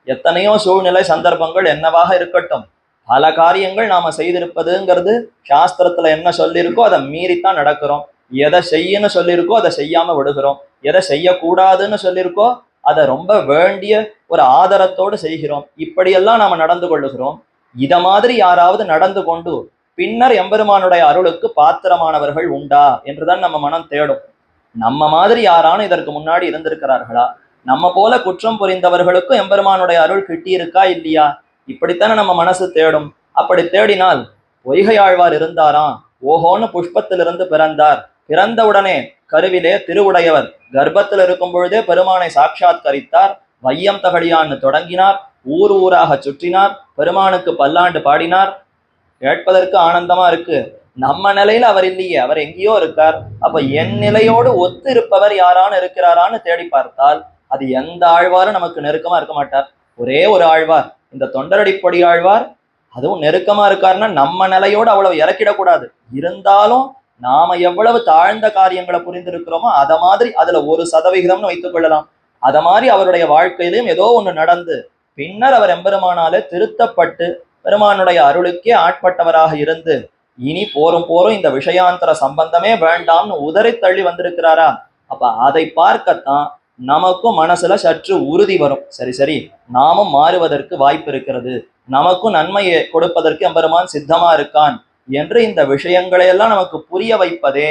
எத்தனையோ சூழ்நிலை சந்தர்ப்பங்கள் என்னவாக இருக்கட்டும், பல காரியங்கள் நாம செய்திருப்பதுங்கிறது சாஸ்திரத்துல என்ன சொல்லியிருக்கோ அதை மீறித்தான் நடக்கிறோம். எதை செய்யன்னு சொல்லியிருக்கோ அதை செய்யாம விடுகிறோம், எதை செய்யக்கூடாதுன்னு சொல்லியிருக்கோ அதை ரொம்ப வேண்டிய ஒரு ஆதரத்தோடு செய்கிறோம். இப்படியெல்லாம் நாம நடந்து கொள்ளுகிறோம். இத மாதிரி யாராவது நடந்து கொண்டு பின்னர் எம்பெருமானுடைய அருளுக்கு பாத்திரமானவர்கள் உண்டா என்றுதான் நம்ம மனம் தேடும். நம்ம மாதிரி யாரானும் இதற்கு முன்னாடி இருந்திருக்கிறார்களா, நம்ம போல குற்றம் புரிந்தவர்களுக்கும் எம்பெருமானுடைய அருள் கிட்டியிருக்கா இல்லையா, இப்படித்தானே நம்ம மனசு தேடும். அப்படி தேடினால் பொய்கையாழ்வார் இருந்தாராம், ஓஹோன்னு புஷ்பத்திலிருந்து பிறந்தார், பிறந்தவுடனே கருவிலே திருவுடையவர், கர்ப்பத்தில் இருக்கும் பொழுதே பெருமானை சாட்சாத்கரித்தார், வையம் தகழியான்னு தொடங்கினார், ஊர் ஊராக சுற்றினார், பெருமானுக்கு பல்லாண்டு பாடினார். கேட்பதற்கு ஆனந்தமா இருக்கு. நம்ம நிலையில அவர் இல்லையே, அவர் எங்கேயோ இருக்கார். அப்ப என் நிலையோடு ஒத்து இருப்பவர் யாரான்னு இருக்கிறாரான்னு தேடி பார்த்தால் அது எந்த ஆழ்வாரும் நமக்கு நெருக்கமா இருக்க மாட்டார். ஒரே ஒரு ஆழ்வார், இந்த தொண்டரடிப்பொடி ஆழ்வார், அதுவும் நெருக்கமா இருக்காருன்னா நம்ம நிலையோடு அவ்வளவு இறக்கிடக்கூடாது. இருந்தாலும் நாம எவ்வளவு தாழ்ந்த காரியங்களை புரிந்திருக்கிறோமோ அத மாதிரி அதுல 1% வைத்துக் கொள்ளலாம். அத மாதிரி அவருடைய வாழ்க்கையிலும் ஏதோ ஒண்ணு நடந்து பின்னர் அவர் எம்பெருமானாலே திருத்தப்பட்டு பெருமானுடைய அருளுக்கே ஆட்பட்டவராக இருந்து இனி போரும் போரும் இந்த விஷயாந்தர சம்பந்தமே வேண்டாம்னு உதறி தள்ளி வந்திருக்கிறாரா. அப்ப அதை பார்க்கத்தான் நமக்கும் மனசுல சற்று உறுதி வரும். சரி சரி, நாமும் மாறுவதற்கு வாய்ப்பு இருக்கிறது, நமக்கும் நன்மையை கொடுப்பதற்கு எம்பெருமான் சித்தமா இருக்கான் என்று இந்த விஷயங்களை எல்லாம் நமக்கு புரிய வைப்பதே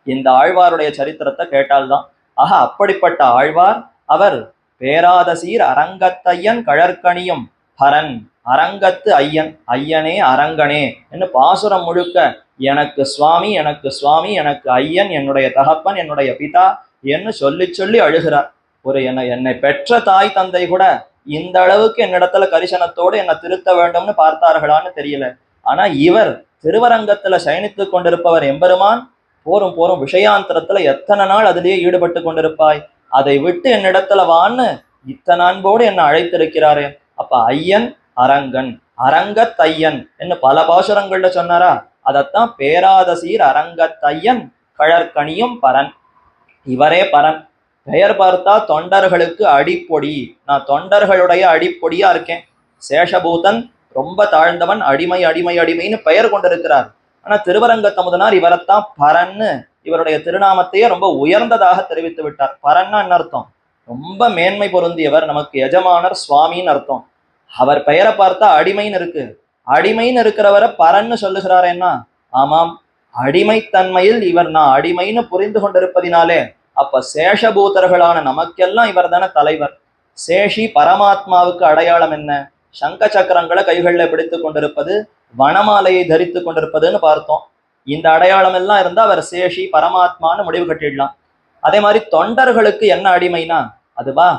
இந்த ஆழ்வாருடைய சரித்திரத்தை கேட்டால்தான். ஆக அப்படிப்பட்ட ஆழ்வார் அவர் பேராத சீர் அரங்கத்தையன் கழற்கணியும் ஹரன், அரங்கத்து ஐயன், ஐயனே அரங்கனே என்று பாசுரம் முழுக்க எனக்கு சுவாமி எனக்கு சுவாமி எனக்கு ஐயன் என்னுடைய தகப்பன் என்னுடைய பிதா என்று சொல்லி சொல்லி அழுகிறார். ஒரு என்னை பெற்ற தாய் தந்தை கூட இந்த அளவுக்கு என்னிடத்துல கரிசனத்தோடு என்னை திருத்த வேண்டும்னு பார்த்தார்களான்னு தெரியல. ஆனா இவர் திருவரங்கத்துல சயனித்து கொண்டிருப்பவர் எம்பெருமான், போரும் போரும் விஷயாந்தரத்துல எத்தனை நாள் அதிலேயே ஈடுபட்டு கொண்டிருப்பாய், அதை விட்டு என்னிடத்துல வான்னு இத்தனை அன்போடு என்னை அழைத்திருக்கிறாரே. அப்ப ஐயன் அரங்கன், அரங்கத்தையன் என்று பல பாசுரங்கள்ல சொன்னாரா. அதத்தான் பேராத சீர் அரங்கத்தையன் கழற்கணியும் பரன், இவரே பரன். பெயர் பார்த்தா தொண்டர்களுக்கு அடிப்பொடி, நான் தொண்டர்களுடைய அடிப்பொடியா இருக்கேன். சேஷபூதன் ரொம்ப தாழ்ந்தவன், அடிமை அடிமை அடிமைன்னு பெயர் கொண்டிருக்கிறார். ஆனா திருவரங்க தமுதனார் இவரைத்தான் பரன்னு இவருடைய திருநாமத்தையே ரொம்ப உயர்ந்ததாக தெரிவித்து விட்டார். பரன்னா என்ன அர்த்தம், ரொம்ப மேன்மை பொருந்தியவர், நமக்கு எஜமானர் சுவாமின்னு அர்த்தம். அவர் பெயரை பார்த்தா அடிமைன்னு இருக்கு, அடிமைன்னு இருக்கிறவரை பரன்னு சொல்லுகிறாரேன்னா ஆமாம், அடிமைத்தன்மையில் இவர் நான் அடிமைன்னு புரிந்து கொண்டிருப்பதினாலே அப்ப சேஷபூதர்களான நமக்கெல்லாம் இவர் தானே தலைவர். சேஷி பரமாத்மாவுக்கு அடையாளம் என்ன, சங்க சக்கரங்களை கைகளில் பிடித்து கொண்டிருப்பது, வனமாலையை தரித்து கொண்டிருப்பதுன்னு பார்த்தோம். இந்த அடையாளம் எல்லாம் இருந்தா அவர் சேஷி பரமாத்மான்னு முடிவு கட்டிடலாம். அதே மாதிரி தொண்டர்களுக்கு என்ன அடிமைனா அதுவா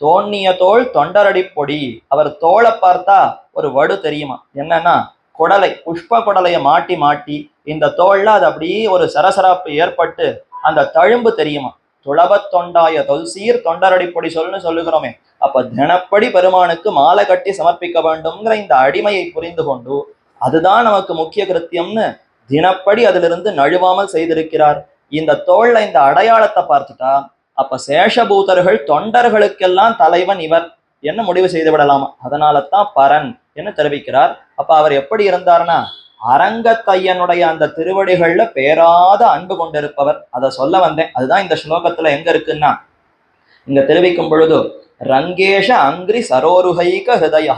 தோணிய தோள் தொண்டரடி பொடி. அவர் தோளை பார்த்தா ஒரு வடு தெரியுமா, என்னன்னா குடலை புஷ்ப குடலையை மாட்டி மாட்டி இந்த தோல்ல அது அப்படியே ஒரு சரசரப்பு ஏற்பட்டு அந்த தழும்பு தெரியுமா. துளபத் தொண்டாய தொல்சீர் தொண்டரடிப்பொடி சொல்லுன்னு சொல்லுகிறோமே. அப்ப தினப்படி பெருமானுக்கு மாலை கட்டி சமர்ப்பிக்க வேண்டும்ங்கிற இந்த அடிமையை புரிந்து கொண்டு அதுதான் நமக்கு முக்கிய கிருத்தியம்னு தினப்படி அதிலிருந்து நழுவாமல் செய்திருக்கிறார். இந்த தோல்ல இந்த அடையாளத்தை பார்த்துட்டா அப்ப சேஷபூதர்கள் தொண்டர்களுக்கெல்லாம் தலைவன் இவர் என்ன முடிவு செய்து விடலாமா. அதனால தான் பரன் என்று தெரிவிக்கிறார். அப்ப அவர் எப்படி இருந்தார்னா அரங்கத்தையனுடைய அந்த திருவடிகள்ல பேராத அன்பு கொண்டிருப்பவர். அதை சொல்ல வந்தேன். அதுதான் இந்த ஸ்லோகத்துல எங்க இருக்குன்னா இங்க தெரிவிக்கும் பொழுது ரங்கேஷ அங்கிரி சரோருகைக ஹிருதயா,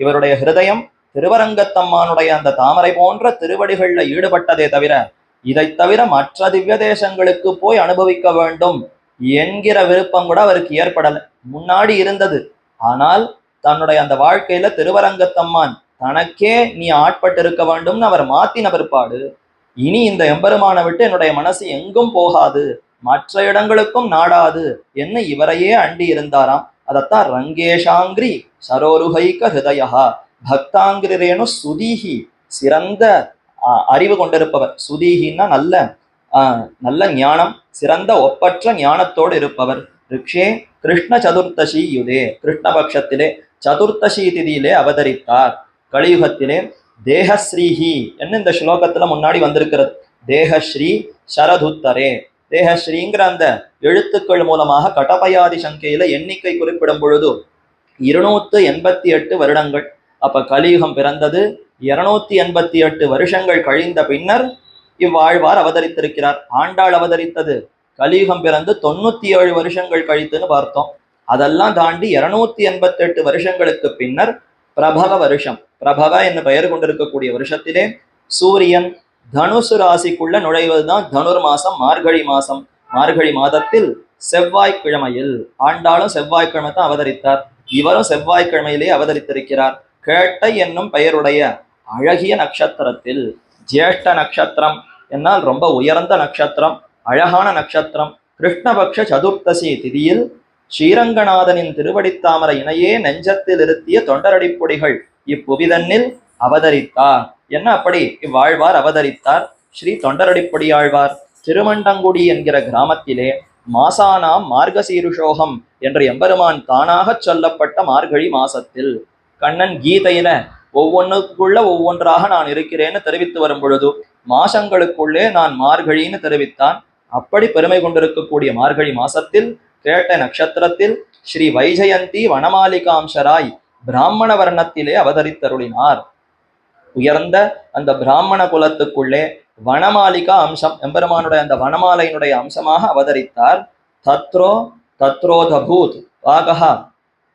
இவருடைய ஹிருதயம் திருவரங்கத்தம்மானுடைய அந்த தாமரை போன்ற திருவடிகள்ல ஈடுபட்டதே தவிர இதை தவிர மற்ற திவ்ய தேசங்களுக்கு போய் அனுபவிக்க வேண்டும் என்கிற விருப்பம் கூட அவருக்கு ஏற்படல. முன்னாடி இருந்தது. ஆனால் தன்னுடைய அந்த வாழ்க்கையில திருவரங்கத்தம்மான் தனக்கே நீ ஆட்பட்டு இருக்க வேண்டும்னு அவர் மாத்தின பிற்பாடு இனி இந்த எம்பெருமானை விட்டு என்னுடைய மனசு எங்கும் போகாது, மற்ற இடங்களுக்கும் நாடாது என்ன இவரையே அண்டி இருந்தாராம். அதத்தான் ரங்கேஷாங்கிரி சரோருகைக ஹிருதயா பக்தாங்கிரேனு சுதீஹி, சிறந்த அறிவு கொண்டிருப்பவர். சுதீஹின்னா நல்ல நல்ல ஞானம், சிறந்த ஒப்பற்ற ஞானத்தோடு இருப்பவர். ரிக்ஷே கிருஷ்ண சதுர்த்தசி யுதே, கிருஷ்ணபக்ஷத்திலே சதுர்த்தசி திதியிலே அவதரித்தார். கலியுகத்திலே தேகஸ்ரீஹி என்ன இந்த ஸ்லோகத்துல முன்னாடி வந்திருக்கிறது. தேகஸ்ரீ சரதுத்தரே, தேகஸ்ரீங்கிற அந்த எழுத்துக்கள் மூலமாக கடபயாதி சங்கையில எண்ணிக்கை குறிப்பிடும் பொழுது 288 வருடங்கள். அப்ப கலியுகம் பிறந்தது 288 வருஷங்கள் கழிந்த பின்னர் இவ்வாழ்வார் அவதரித்திருக்கிறார். ஆண்டாள் அவதரித்தது கலியுகம் பிறந்து 97 வருஷங்கள் கழித்துன்னு பார்த்தோம். அதெல்லாம் தாண்டி 288 வருஷங்களுக்கு பின்னர் பிரபவ வருஷம், பிரபவ என்று பெயர் கொண்டிருக்கக்கூடிய வருஷத்திலே சூரியன் தனுசு ராசிக்குள்ள நுழைவதுதான் தனுர் மாசம், மார்கழி மாசம். மார்கழி மாதத்தில் செவ்வாய்க்கிழமையில், ஆண்டாளும் செவ்வாய்க்கிழமை தான் அவதரித்தார், இவரும் செவ்வாய்க்கிழமையிலே அவதரித்திருக்கிறார். கேட்டை என்னும் பெயருடைய அழகிய நட்சத்திரத்தில், ஜேஷ்ட நட்சத்திரம் என்னால் ரொம்ப உயர்ந்த நட்சத்திரம், அழகான நட்சத்திரம். கிருஷ்ணபக்ஷ சதுர்த்தசி திதியில் ஸ்ரீரங்கநாதனின் திருவடித்தாமர இணையே நெஞ்சத்தில் இருத்திய தொண்டரடிப்பொடிகள் இப்புவிதன்னில் அவதரித்தார். என்ன அப்படி இவ்வாழ்வார் அவதரித்தார்? ஸ்ரீ தொண்டரடிப்பொடியாழ்வார் திருமண்டங்குடி என்கிற கிராமத்திலே மாசானாம் மார்கசீருஷோகம் என்று எம்பெருமான் தானாக சொல்லப்பட்ட மார்கழி மாசத்தில் கண்ணன் கீதையில ஒவ்வொன்றுக்குள்ள ஒவ்வொன்றாக நான் இருக்கிறேன்னு தெரிவித்து வரும் பொழுது மாசங்களுக்குள்ளே நான் மார்கழின்னு தெரிவித்தான். அப்படி பெருமை கொண்டிருக்கக்கூடிய மார்கழி மாசத்தில் கேட்ட நட்சத்திரத்தில் ஸ்ரீ வைஜயந்தி வனமாலிகாம்சராய் பிராமண வர்ணத்திலே அவதரித்தருளினார். உயர்ந்த அந்த பிராமண குலத்துக்குள்ளே வனமாலிகா அம்சம், எம்பெருமானுடைய அந்த வனமாலையினுடைய அம்சமாக அவதரித்தார். தத்ரோ தத்ரோதபூத் வாகஹா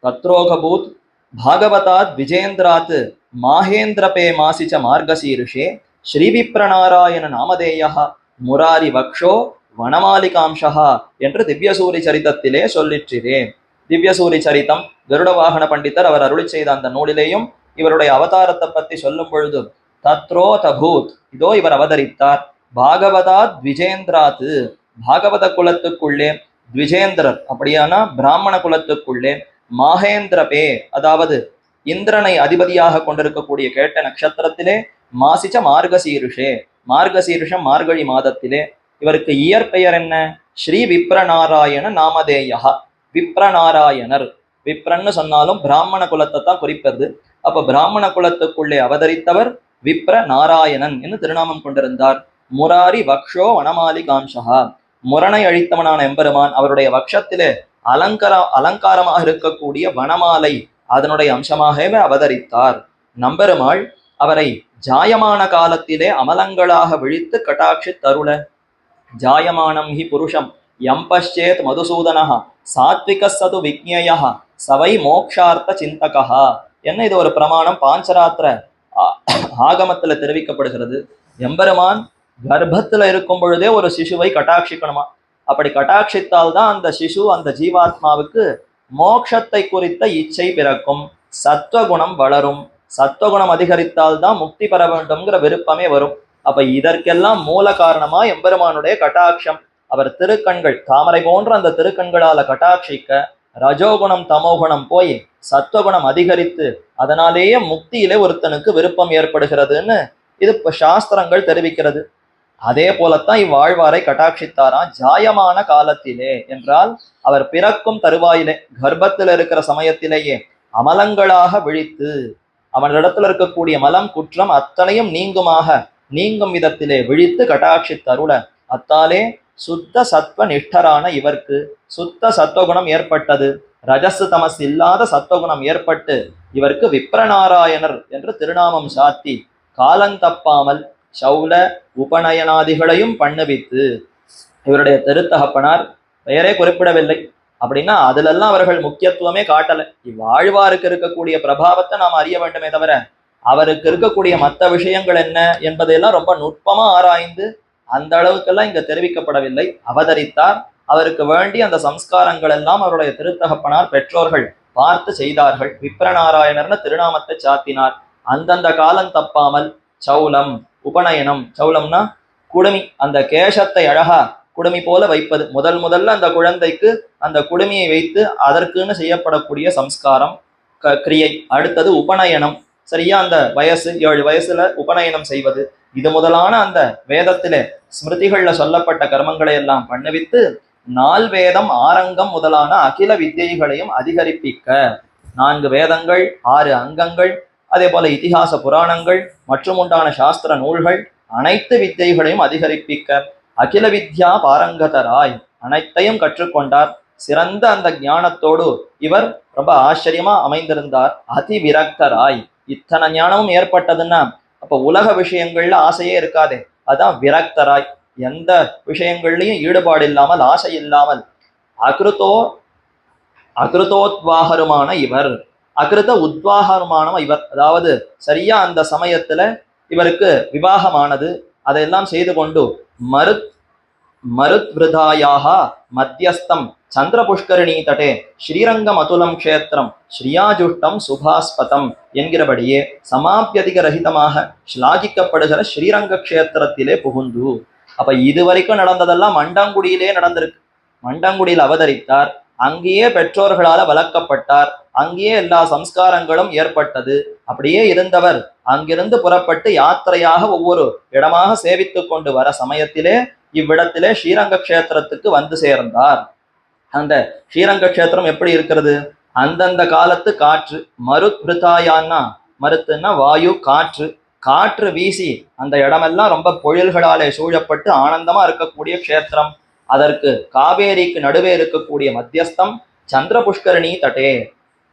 தத்ரோகபூத் பாகவதாத் விஜேந்திராத் மாஹேந்திரபே மாசிச்ச மார்கசீருஷே ஸ்ரீவிப்ரநாராயண நாமதேயா முராரி வக்ஷோ வனமாலிகாம்சா என்று திவ்யசூரி சரிதத்திலே சொல்லிற்றிரே. திவ்யசூரி சரிதம் கருட வாகன பண்டிதர் அவர் அருளி செய்த அந்த நூலிலேயும் இவருடைய அவதாரத்தை பத்தி சொல்லும் பொழுது தத்ரோ தபூத், இதோ இவர் அவதரித்தார். பாகவதாத் த்விஜேந்திராத், பாகவத குலத்துக்குள்ளே த்விஜேந்திரர் அப்படியானா பிராமண குலத்துக்குள்ளே மாஹேந்திரபே அதாவது இந்திரனை அதிபதியாக கொண்டிருக்கக்கூடிய கேட்ட நட்சத்திரத்திலே மாசிச்ச மார்கசீருஷே, மார்கசீருஷம் மார்கழி மாதத்திலே. இவருக்கு இயற்பெயர் என்ன? ஸ்ரீ விப்ரநாராயண நாமதேயா, விப்ரநாராயணர். விப்ரன்னு சொன்னாலும் பிராமண குலத்தை தான் குறிப்பது. அப்ப பிராமண குலத்துக்குள்ளே அவதரித்தவர் விப்ர நாராயணன் என்று திருநாமம் கொண்டிருந்தார். முராரி வக்ஷோ வனமாலிகாம்சா, முரணை அழித்தவனான எம்பெருமான் அவருடைய வக்ஷத்திலே அலங்காரமாக இருக்கக்கூடிய வனமாலை அதனுடைய அம்சமாகவே அவதரித்தார். நம்பெருமாள் அவரை ஜாயமான காலத்திலே அமலங்களாக விழித்து கட்டாட்சி தருள. ஜாயமானம் ஹி புருஷம் யம் பஷ்சேத் மதுசூதனஹ சாத்விக சது விக்ஞேய சவை மோக்ஷார்த்த சிந்தகா என்ன இது ஒரு பிரமாணம் பாஞ்சராத்திர ஆகமத்துல தெரிவிக்கப்படுகிறது. எம்பெருமான் கர்ப்பத்துல இருக்கும் பொழுதே ஒரு சிசுவை கட்டாட்சிக்கணுமா. அப்படி கட்டாட்சித்தால் தான் அந்த சிசு அந்த ஜீவாத்மாவுக்கு மோட்சத்தை குறித்த இச்சை பிறக்கும், சத்வகுணம் வளரும். சத்வகுணம் அதிகரித்தால் தான் முக்தி பெற வேண்டும்ங்கிற விருப்பமே வரும். அப்ப இதற்கெல்லாம் மூல காரணமா எம்பெருமானுடைய கட்டாட்சம். அவர் திருக்கண்கள் தாமரை போன்ற அந்த திருக்கண்களால கட்டாட்சிக்க ரஜோகுணம் தமோகுணம் போய் சத்துவகுணம் அதிகரித்து அதனாலேயே முக்தியிலே ஒருத்தனுக்கு விருப்பம் ஏற்படுகிறதுன்னு இது இப்ப சாஸ்திரங்கள் தெரிவிக்கிறது. அதே போலத்தான் இவ்வாழ்வாரை கட்டாட்சித்தாராம். ஜாயமான காலத்திலே என்றால் அவர் பிறக்கும் தருவாயிலே, கர்ப்பத்தில் இருக்கிற சமயத்திலேயே அமலங்களாக விழித்து அவனிடத்துல இருக்கக்கூடிய மலம் குற்றம் அத்தனையும் நீங்கும் விதத்திலே விழித்து கட்டாட்சித்தருள, அத்தாலே சுத்த சத்வ நிஷ்டரான இவர்க்கு சுத்த சத்வகுணம் ஏற்பட்டது. ரஜசு தமஸ் இல்லாத சத்வகுணம் ஏற்பட்டு இவருக்கு விப்ரநாராயணர் என்று திருநாமம் சாத்தி காலந்தப்பாமல் சௌல உபநயனாதிகளையும் பண்ணுவித்து, இவருடைய திருத்தகப்பனார் பெயரே குறிப்பிடவில்லை அப்படின்னா அதுலெல்லாம் அவர்கள் முக்கியத்துவமே காட்டல. இவ்வாழ்வாருக்கு இருக்கக்கூடிய பிரபாவத்தை நாம் அறிய வேண்டுமே தவிர அவருக்கு இருக்கக்கூடிய மற்ற விஷயங்கள் என்ன என்பதையெல்லாம் ரொம்ப நுட்பமா ஆராய்ந்து அந்த அளவுக்கெல்லாம் இங்க தெரிவிக்கப்படவில்லை. அவதரித்தார், அவருக்கு வேண்டி அந்த சம்ஸ்காரங்கள் எல்லாம் அவருடைய திருத்தகப்பனார் பெற்றோர்கள் பார்த்து செய்தார்கள். விப்ரநாராயணர்னு திருநாமத்தை சாத்தினார். அந்தந்த காலம் தப்பாமல் சௌலம் உபநயனம், சௌலம்னா குடுமி, அந்த கேசத்தை அழகா குடுமி போல வைப்பது. முதல்ல அந்த குழந்தைக்கு அந்த குடுமியை வைத்து அதற்குன்னு செய்யப்படக்கூடிய சம்ஸ்காரம் கிரியை. அடுத்தது உபநயனம், சரியா அந்த வயசு 7 வயசுல உபநயனம் செய்வது. இது முதலான அந்த வேதத்திலே ஸ்மிருதிகள்ல சொல்லப்பட்ட கர்மங்களை எல்லாம் பண்ணுவித்து 4 வேதம் ஆரங்கம் முதலான அகில வித்தியைகளையும் அதிகரிப்பிக்க, 4 வேதங்கள் 6 அங்கங்கள் அதே போல இதிகாச புராணங்கள் மற்றும் உண்டான சாஸ்திர நூல்கள் அனைத்து வித்தியைகளையும் அதிகரிப்பிக்க அகில வித்யா பாரங்கதராய் அனைத்தையும் கற்றுக்கொண்டார். சிறந்த அந்த ஞானத்தோடு இவர் ரொம்ப ஆச்சரியமா அமைந்திருந்தார். அதி விரக்தராய், இத்தனை ஞானமும் ஏற்பட்டதுன்னா அப்ப உலக விஷயங்கள்ல ஆசையே இருக்காதே, அதான் விரக்தராய். எந்த விஷயங்கள்லையும் ஈடுபாடு இல்லாமல் ஆசை இல்லாமல் அகிருதோத்வாகருமான இவர், அகிருத உத்வாகருமான இவர், அதாவது சரியா அந்த சமயத்துல இவருக்கு விவாகமானது, அதையெல்லாம் செய்து கொண்டு மருத்விருதாயாக மத்தியஸ்தம் சந்திர புஷ்கரிணி தட்டே ஸ்ரீரங்கம் அதுலம் க்ஷேத்திரம் ஸ்ரீயாஜுஷ்டம் சுபாஸ்பதம் என்கிறபடியே சமாபியதிக ரஹிதமாக ஸ்லாகிக்கப்படுகிற ஸ்ரீரங்க க்ஷேத்திரத்திலே புகுந்து, அப்ப இதுவரைக்கும் நடந்ததெல்லாம் மண்டங்குடியிலே நடந்திருக்கு. மண்டங்குடியில் அவதரித்தார், அங்கேயே பெற்றோர்களால வளர்க்கப்பட்டார், அங்கேயே எல்லா சம்ஸ்காரங்களும் ஏற்பட்டது. அப்படியே இருந்தவர் அங்கிருந்து புறப்பட்டு யாத்திரையாக ஒவ்வொரு இடமாக சேவித்து கொண்டு வர சமயத்திலே இவ்விடத்திலே ஸ்ரீரங்க க்ஷேத்திரத்துக்கு வந்து சேர்ந்தார். அந்த ஸ்ரீரங்க க்ஷேத்திரம் எப்படி இருக்கிறது? அந்தந்த காலத்து காற்று, மருத்விருதாயான்னா மருத்துன்னா வாயு, காற்று வீசி அந்த இடமெல்லாம் ரொம்ப பொழில்களாலே சூழப்பட்டு ஆனந்தமா இருக்கக்கூடிய க்ஷேத்திரம். அதற்கு காவேரிக்கு நடுவே இருக்கக்கூடிய மத்தியஸ்தம் சந்திர புஷ்கரணி தட்டே,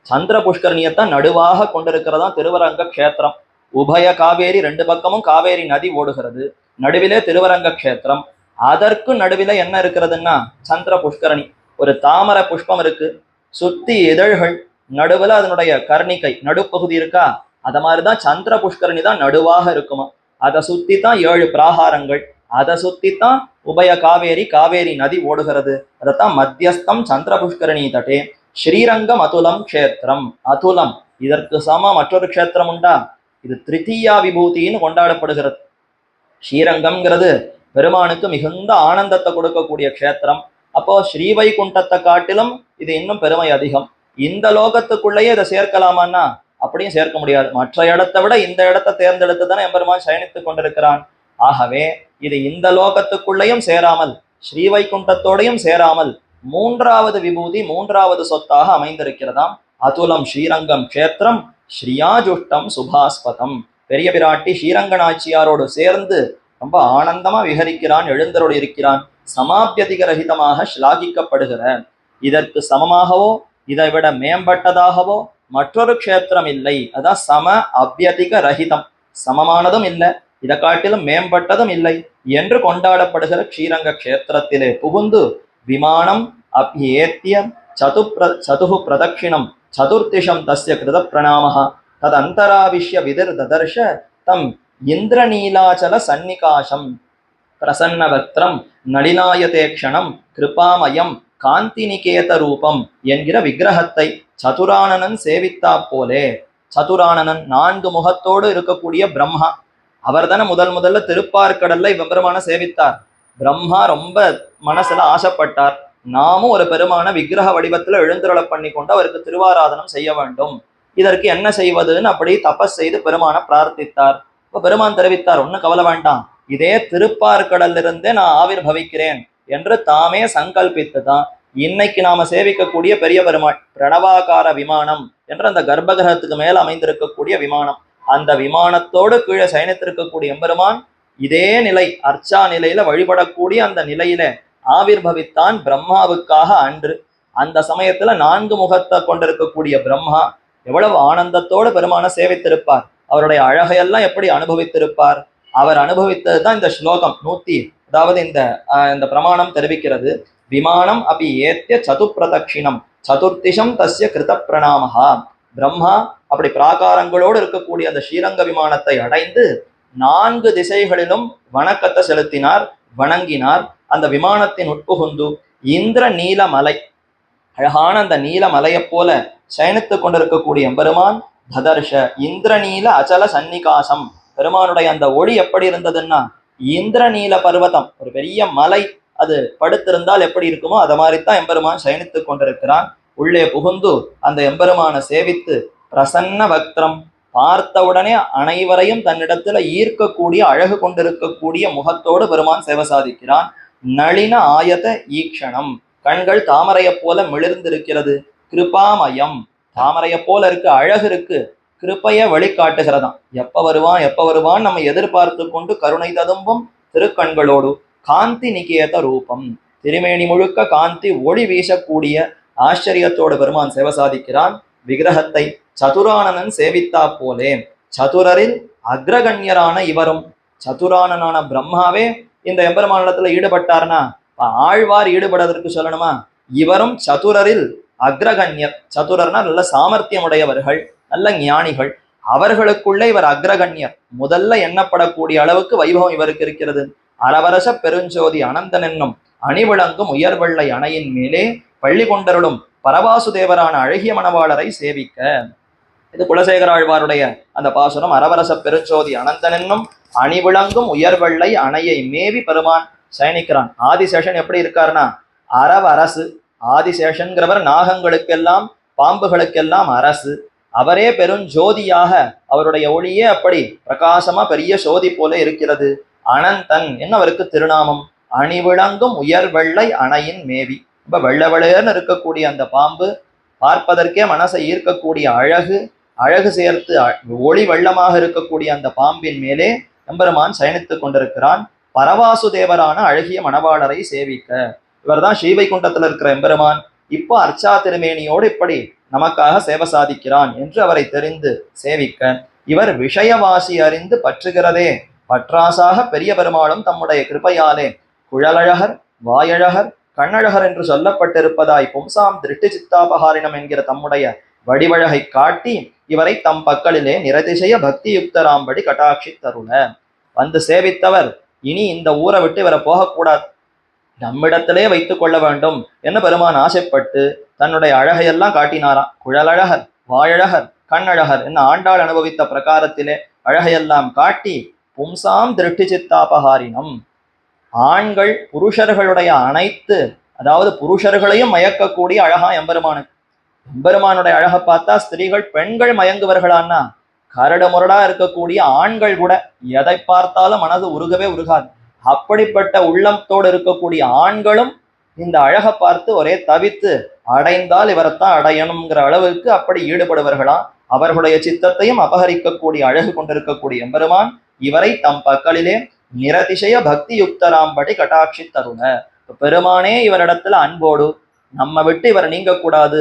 சந்திர புஷ்கரணியத்தான் நடுவாக கொண்டிருக்கிறதா திருவரங்க க்ஷேத்திரம். உபய காவேரி, 2 பக்கமும் காவேரி நதி ஓடுகிறது, நடுவிலே திருவரங்க க்ஷேத்திரம். அதற்கு நடுவில என்ன இருக்கிறதுன்னா சந்திர புஷ்கரணி, ஒரு தாமரை புஷ்பம் இருக்கு, சுத்தி இதழ்கள், நடுவுல அதனுடைய கர்ணிகை நடுப்பகுதி இருக்கா, அத மாதிரிதான் சந்திர புஷ்கரணி தான் நடுவாக இருக்குமா. அதை சுத்தி தான் 7 பிராகாரங்கள், அதை சுத்தித்தான் உபய காவேரி நதி ஓடுகிறது. அதைத்தான் மத்தியஸ்தம் சந்திர புஷ்கரணி தட்டே ஸ்ரீரங்கம் அதுலம் க்ஷேத்திரம். அதுலம், இதற்கு சம மற்றொரு க்ஷேத்திரம் உண்டா? இது திருத்தீயா விபூதின்னு கொண்டாடப்படுகிறது. ஸ்ரீரங்கம்ங்கிறது பெருமானுக்கு மிகுந்த ஆனந்தத்தை கொடுக்கக்கூடிய க்ஷேத்திரம். அப்போ ஸ்ரீவைகுண்டத்தை காட்டிலும் இது இன்னும் பெருமை அதிகம். இந்த லோகத்துக்குள்ளேயே இதை சேர்க்கலாமான்னா அப்படியும் சேர்க்க முடியாது. மற்ற இடத்தை விட இந்த இடத்தை தேர்ந்தெடுத்து தானே எம்பெருமான் சயனித்துக் கொண்டிருக்கிறான். ஆகவே இது இந்த லோகத்துக்குள்ளேயும் சேராமல் ஸ்ரீவைகுண்டத்தோடையும் சேராமல் 3வது விபூதி, 3வது சொத்தாக அமைந்திருக்கிறதாம். அதுலம் ஸ்ரீரங்கம் க்ஷேத்திரம் ஸ்ரீயாஜுஷ்டம் சுபாஸ்பதம். பெரிய பிராட்டி ஸ்ரீரங்கநாச்சியாரோடு சேர்ந்து ரொம்ப ஆனந்தமா விஹரிக்கிறான், எழுந்தரோடு இருக்கிறான். சமாபியதிக ரஹிதமாக ஸ்லாகிக்கப்படுகிற, இதற்கு சமமாகவோ இதை விட மேம்பட்டதாகவோ மற்றொரு க்ஷேத்திரம் இல்லை. அதான் சம அபியதிக ரஹிதம், சமமானதும் இல்லை, இதை காட்டிலும் மேம்பட்டதும் இல்லை என்று கொண்டாடப்படுகிற ஸ்ரீரங்க க்ஷேத்திரத்திலே புகுந்து விமானம் அப்யேத்திய சதுஹு பிரதட்சிணம் சதுர்த்திஷம் தஸ்ய கிருத பிரணாமஹ ததந்தராவிஷ்ய விதிர் ததர்ஷ தம் இந்திரநீலாச்சல சன்னிகாசம் பிரசன்னவக்திரம் நளினாயதேக்ஷணம் கிருபாமயம் காந்திநிகேத ரூபம் என்கிற விக்கிரகத்தை சதுரானனன் சேவித்தா போலே. சதுரானனன் 4 முகத்தோடு இருக்கக்கூடிய பிரம்மா, அவர் தானே முதல்ல திருப்பார்கடல்ல பெருமான சேவித்தார். பிரம்மா ரொம்ப மனசுல ஆசைப்பட்டார், நாமும் ஒரு பெருமான விக்கிரக வடிவத்துல எழுந்தருளை பண்ணி கொண்டு அவருக்கு திருவாராதனம் செய்ய வேண்டும். இதற்கு என்ன செய்வதுன்னு அப்படி தபஸ் செய்து பெருமான பிரார்த்தித்தார். இப்ப பெருமான் தெரிவித்தார், ஒன்னும் கவலை வேண்டாம், இதே திருப்பார்கடலிருந்தே நான் ஆவிர் பவிக்கிறேன் என்று தாமே சங்கல்பித்துதான் இன்னைக்கு நாம சேவிக்கக்கூடிய பெரிய பெருமாள் பிரணவாகார விமானம் என்ற அந்த கர்ப்பகிரகத்துக்கு மேல அமைந்திருக்கக்கூடிய விமானம், அந்த விமானத்தோடு கீழே சயனித்திருக்கக்கூடிய எம்பெருமான் இதே நிலை அர்ச்சா நிலையில வழிபடக்கூடிய அந்த நிலையில ஆவிர் பவித்தான் பிரம்மாவுக்காக அன்று. அந்த சமயத்துல 4 முகத்தை கொண்டிருக்கக்கூடிய பிரம்மா எவ்வளவு ஆனந்தத்தோடு பெருமான சேவித்திருப்பார், அவருடைய அழகையெல்லாம் எப்படி அனுபவித்திருப்பார். அவர் அனுபவித்ததுதான் இந்த ஸ்லோகம் 100, அதாவது இந்த பிரமாணம் தெரிவிக்கிறது. விமானம் அப்படி ஏத்திய சதுப்பிரதட்சிணம் சதுர்த்திஷம் தஸ்ய கிருத பிரணாமஹா. பிரம்மா அப்படி பிராகாரங்களோடு இருக்கக்கூடிய அந்த ஸ்ரீரங்க விமானத்தை அடைந்து 4 திசைகளிலும் வணக்கத்தை செலுத்தினார், வணங்கினார். அந்த விமானத்தின் உட்புகுந்து இந்திர நீலமலை, அழகான அந்த நீலமலையை போல சயனித்துக் கொண்டிருக்கக்கூடிய எம்பெருமான் ததர்ஷ இந்திரநீல அச்சல சன்னிகாசம். பெருமானுடைய அந்த ஒளி எப்படி இருந்ததுன்னா இந்திரநீல பர்வதம், ஒரு பெரிய மலை அது படுத்திருந்தால் எப்படி இருக்குமோ அதை மாதிரித்தான் எம்பெருமான் சயனித்துக் கொண்டிருக்கிறான். உள்ளே புகுந்து அந்த எம்பெருமானை சேவித்து பிரசன்ன வக்திரம், பார்த்தவுடனே அனைவரையும் தன்னிடத்துல ஈர்க்கக்கூடிய அழகு கொண்டிருக்கக்கூடிய முகத்தோடு பெருமான் சேவை சாதிக்கிறான். நளின ஆயத ஈக்ஷணம், கண்கள் தாமரையை போல மிளிர்ந்திருக்கிறது. கிருபாமயம், தாமரையை போல இருக்கு, அழகு இருக்கு, கிருப்பைய வழிகாட்டுகிறதாம். எப்ப வருவான் நம்ம எதிர்பார்த்து கொண்டு கருணை ததும்பும் திருக்கண்களோடு. காந்தி நிகேத ரூபம், திருமேனி முழுக்க காந்தி ஒளி வீசக்கூடிய ஆச்சரியத்தோடு பெருமான் சேவை சாதிக்கிறான். விக்கிரகத்தை சதுரானனன் சேவித்தா போலே சதுரரில் அக்ரகண்யரான இவரும், சதுரானனான பிரம்மாவே இந்த எம்பெருமானிடத்துல ஈடுபட்டார்னா ஆழ்வார் ஈடுபடுவதற்கு சொல்லணுமா, இவரும் சதுரரில் அக்ரகண்யர். சதுரர்னா நல்ல சாமர்த்தியம் உடையவர்கள், நல்ல ஞானிகள், அவர்களுக்குள்ளே இவர் அக்ரகண்யர், முதல்ல எண்ணப்படக்கூடிய அளவுக்கு வைபவம் இவருக்கு இருக்கிறது. அரவரச பெருஞ்சோதி அனந்தன் என்னும் அணிவிளங்கும் உயர்வெள்ளை அணையின் மேலே பள்ளி கொண்டருளும் பரவாசுதேவரான அழகிய மணவாளரை சேவிக்க. இது குலசேகர ஆழ்வாருடைய அந்த பாசுரம். அரவரச பெருஞ்சோதி அனந்தன் என்னும் அணிவிளங்கும் உயர்வெள்ளை அணையை மேவி பெருமான் சயனிக்கிறான். ஆதிசேஷன் எப்படி இருக்காருன்னா அரவரசு. ஆதிசேஷன்கிறவர் நாகங்களுக்கெல்லாம் பாம்புகளுக்கெல்லாம் அரசு. அவரே பெருஞ்சோதியாக, அவருடைய ஒளியே அப்படி பிரகாசமா பெரிய சோதி போல இருக்கிறது. அனந்தன் என்ன அவருக்கு திருநாமம். அணிவிளங்கும் உயர்வெள்ளை அணையின் மேவி, ரொம்ப வெள்ள வெள்ளையர்னு இருக்கக்கூடிய அந்த பாம்பு, பார்ப்பதற்கே மனசை ஈர்க்கக்கூடிய அழகு, அழகு சேர்த்து ஒளி வெள்ளமாக இருக்கக்கூடிய அந்த பாம்பின் மேலே எம்பெருமான் சயனித்துக் கொண்டிருக்கிறான். பரவாசுதேவரான அழகிய மணவாளரை சேவிக்க. இவர்தான் ஸ்ரீவைகுண்டத்தில் இருக்கிற எம்பெருமான். இப்போ அர்ச்சா திருமேனியோடு இப்படி நமக்காக சேவை சாதிக்கிறான் என்று அவரை தெரிந்து சேவிக்க. இவர் விஷயவாசி அறிந்து பற்றுகிறதே பற்றாசாக பெரிய பெருமாளும் தம்முடைய கிருபையாலே குழலழகர், வாயழகர், கண்ணழகர் என்று சொல்லப்பட்டிருப்பதாய் பும்சாம் திருஷ்டி சித்தாபகாரினம் என்கிற தம்முடைய வடிவழகை காட்டி இவரை தம் பக்கலிலே நிரதிசய பக்தி யுக்தராம்படி கட்டாட்சி தருண. வந்து சேவித்தவர் இனி இந்த ஊரை விட்டு இவரை போகக்கூடாது, நம்மிடத்திலே வைத்துக் கொள்ள வேண்டும் என்று பெருமான் ஆசைப்பட்டு தன்னுடைய அழகையெல்லாம் காட்டினாராம். குழலழகர், வாயழகர், கண்ணழகர் என்ன ஆண்டாள் அனுபவித்த பிரகாரத்திலே அழகையெல்லாம் காட்டி பும்சாம் திருஷ்டி சித்தாபகாரினம், ஆண்கள் புருஷர்களுடைய அனைத்து, அதாவது புருஷர்களையும் மயக்கக்கூடிய அழகா எம்பெருமானுக்கு. எம்பெருமானுடைய அழகை பார்த்தா ஸ்திரீகள் பெண்கள் மயங்குவர்களான்னா, கரடு முரடா இருக்கக்கூடிய ஆண்கள் கூட எதை பார்த்தாலும் மனது உருகவே உருகாது. அப்படிப்பட்ட உள்ளத்தோடு இருக்கக்கூடிய ஆண்களும் இந்த அழகை பார்த்து ஒரே தவித்து அடைந்தால் இவரைத்தான் அடையணுங்கிற அளவுக்கு அப்படி ஈடுபடுவர்களாம். அவர்களுடைய சித்தத்தையும் அபகரிக்கக்கூடிய அழகு கொண்டிருக்கக்கூடிய எம்பெருமான் இவரை தம் பக்கலிலே நிரதிசய பக்தி யுக்தராம்படி கட்டாட்சி தருண. பெருமானே இவரிடத்துல அன்போடு நம்ம விட்டு இவர் நீங்கக்கூடாது,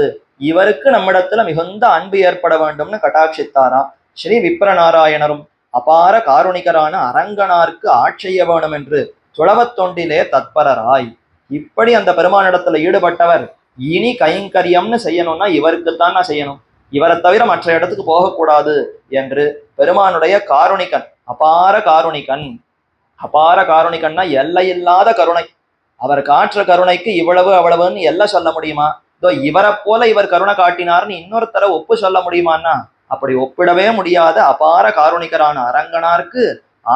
இவருக்கு நம்மிடத்துல மிகுந்த அன்பு ஏற்பட வேண்டும்னு கட்டாட்சித்தாராம். ஸ்ரீ விப்ரநாராயணரும் அபார காருணிகரான அரங்கனாருக்கு ஆட்செய்ய வேணும் என்று துளவத்தொண்டிலே தத்பரராய் இப்படி அந்த பெருமானிடத்துல ஈடுபட்டவர் இனி கைங்கரியம்னு செய்யணும்னா இவருக்குத்தான் நான் செய்யணும், இவரை தவிர மற்ற இடத்துக்கு போகக்கூடாது என்று பெருமானுடைய காருணிகன், அபார காருணிகன். அபார காருணிகன்னா எல்லையில்லாத கருணை. அவர் காற்ற கருணைக்கு இவ்வளவு அவ்வளவுன்னு எல்லாம் சொல்ல முடியுமா? இதோ இவரை போல இவர் கருணை காட்டினார்னு இன்னொருத்தர ஒப்பு சொல்ல முடியுமான்னா அப்படி ஒப்பிடவே முடியாத அபார காருணிகரான அரங்கனாருக்கு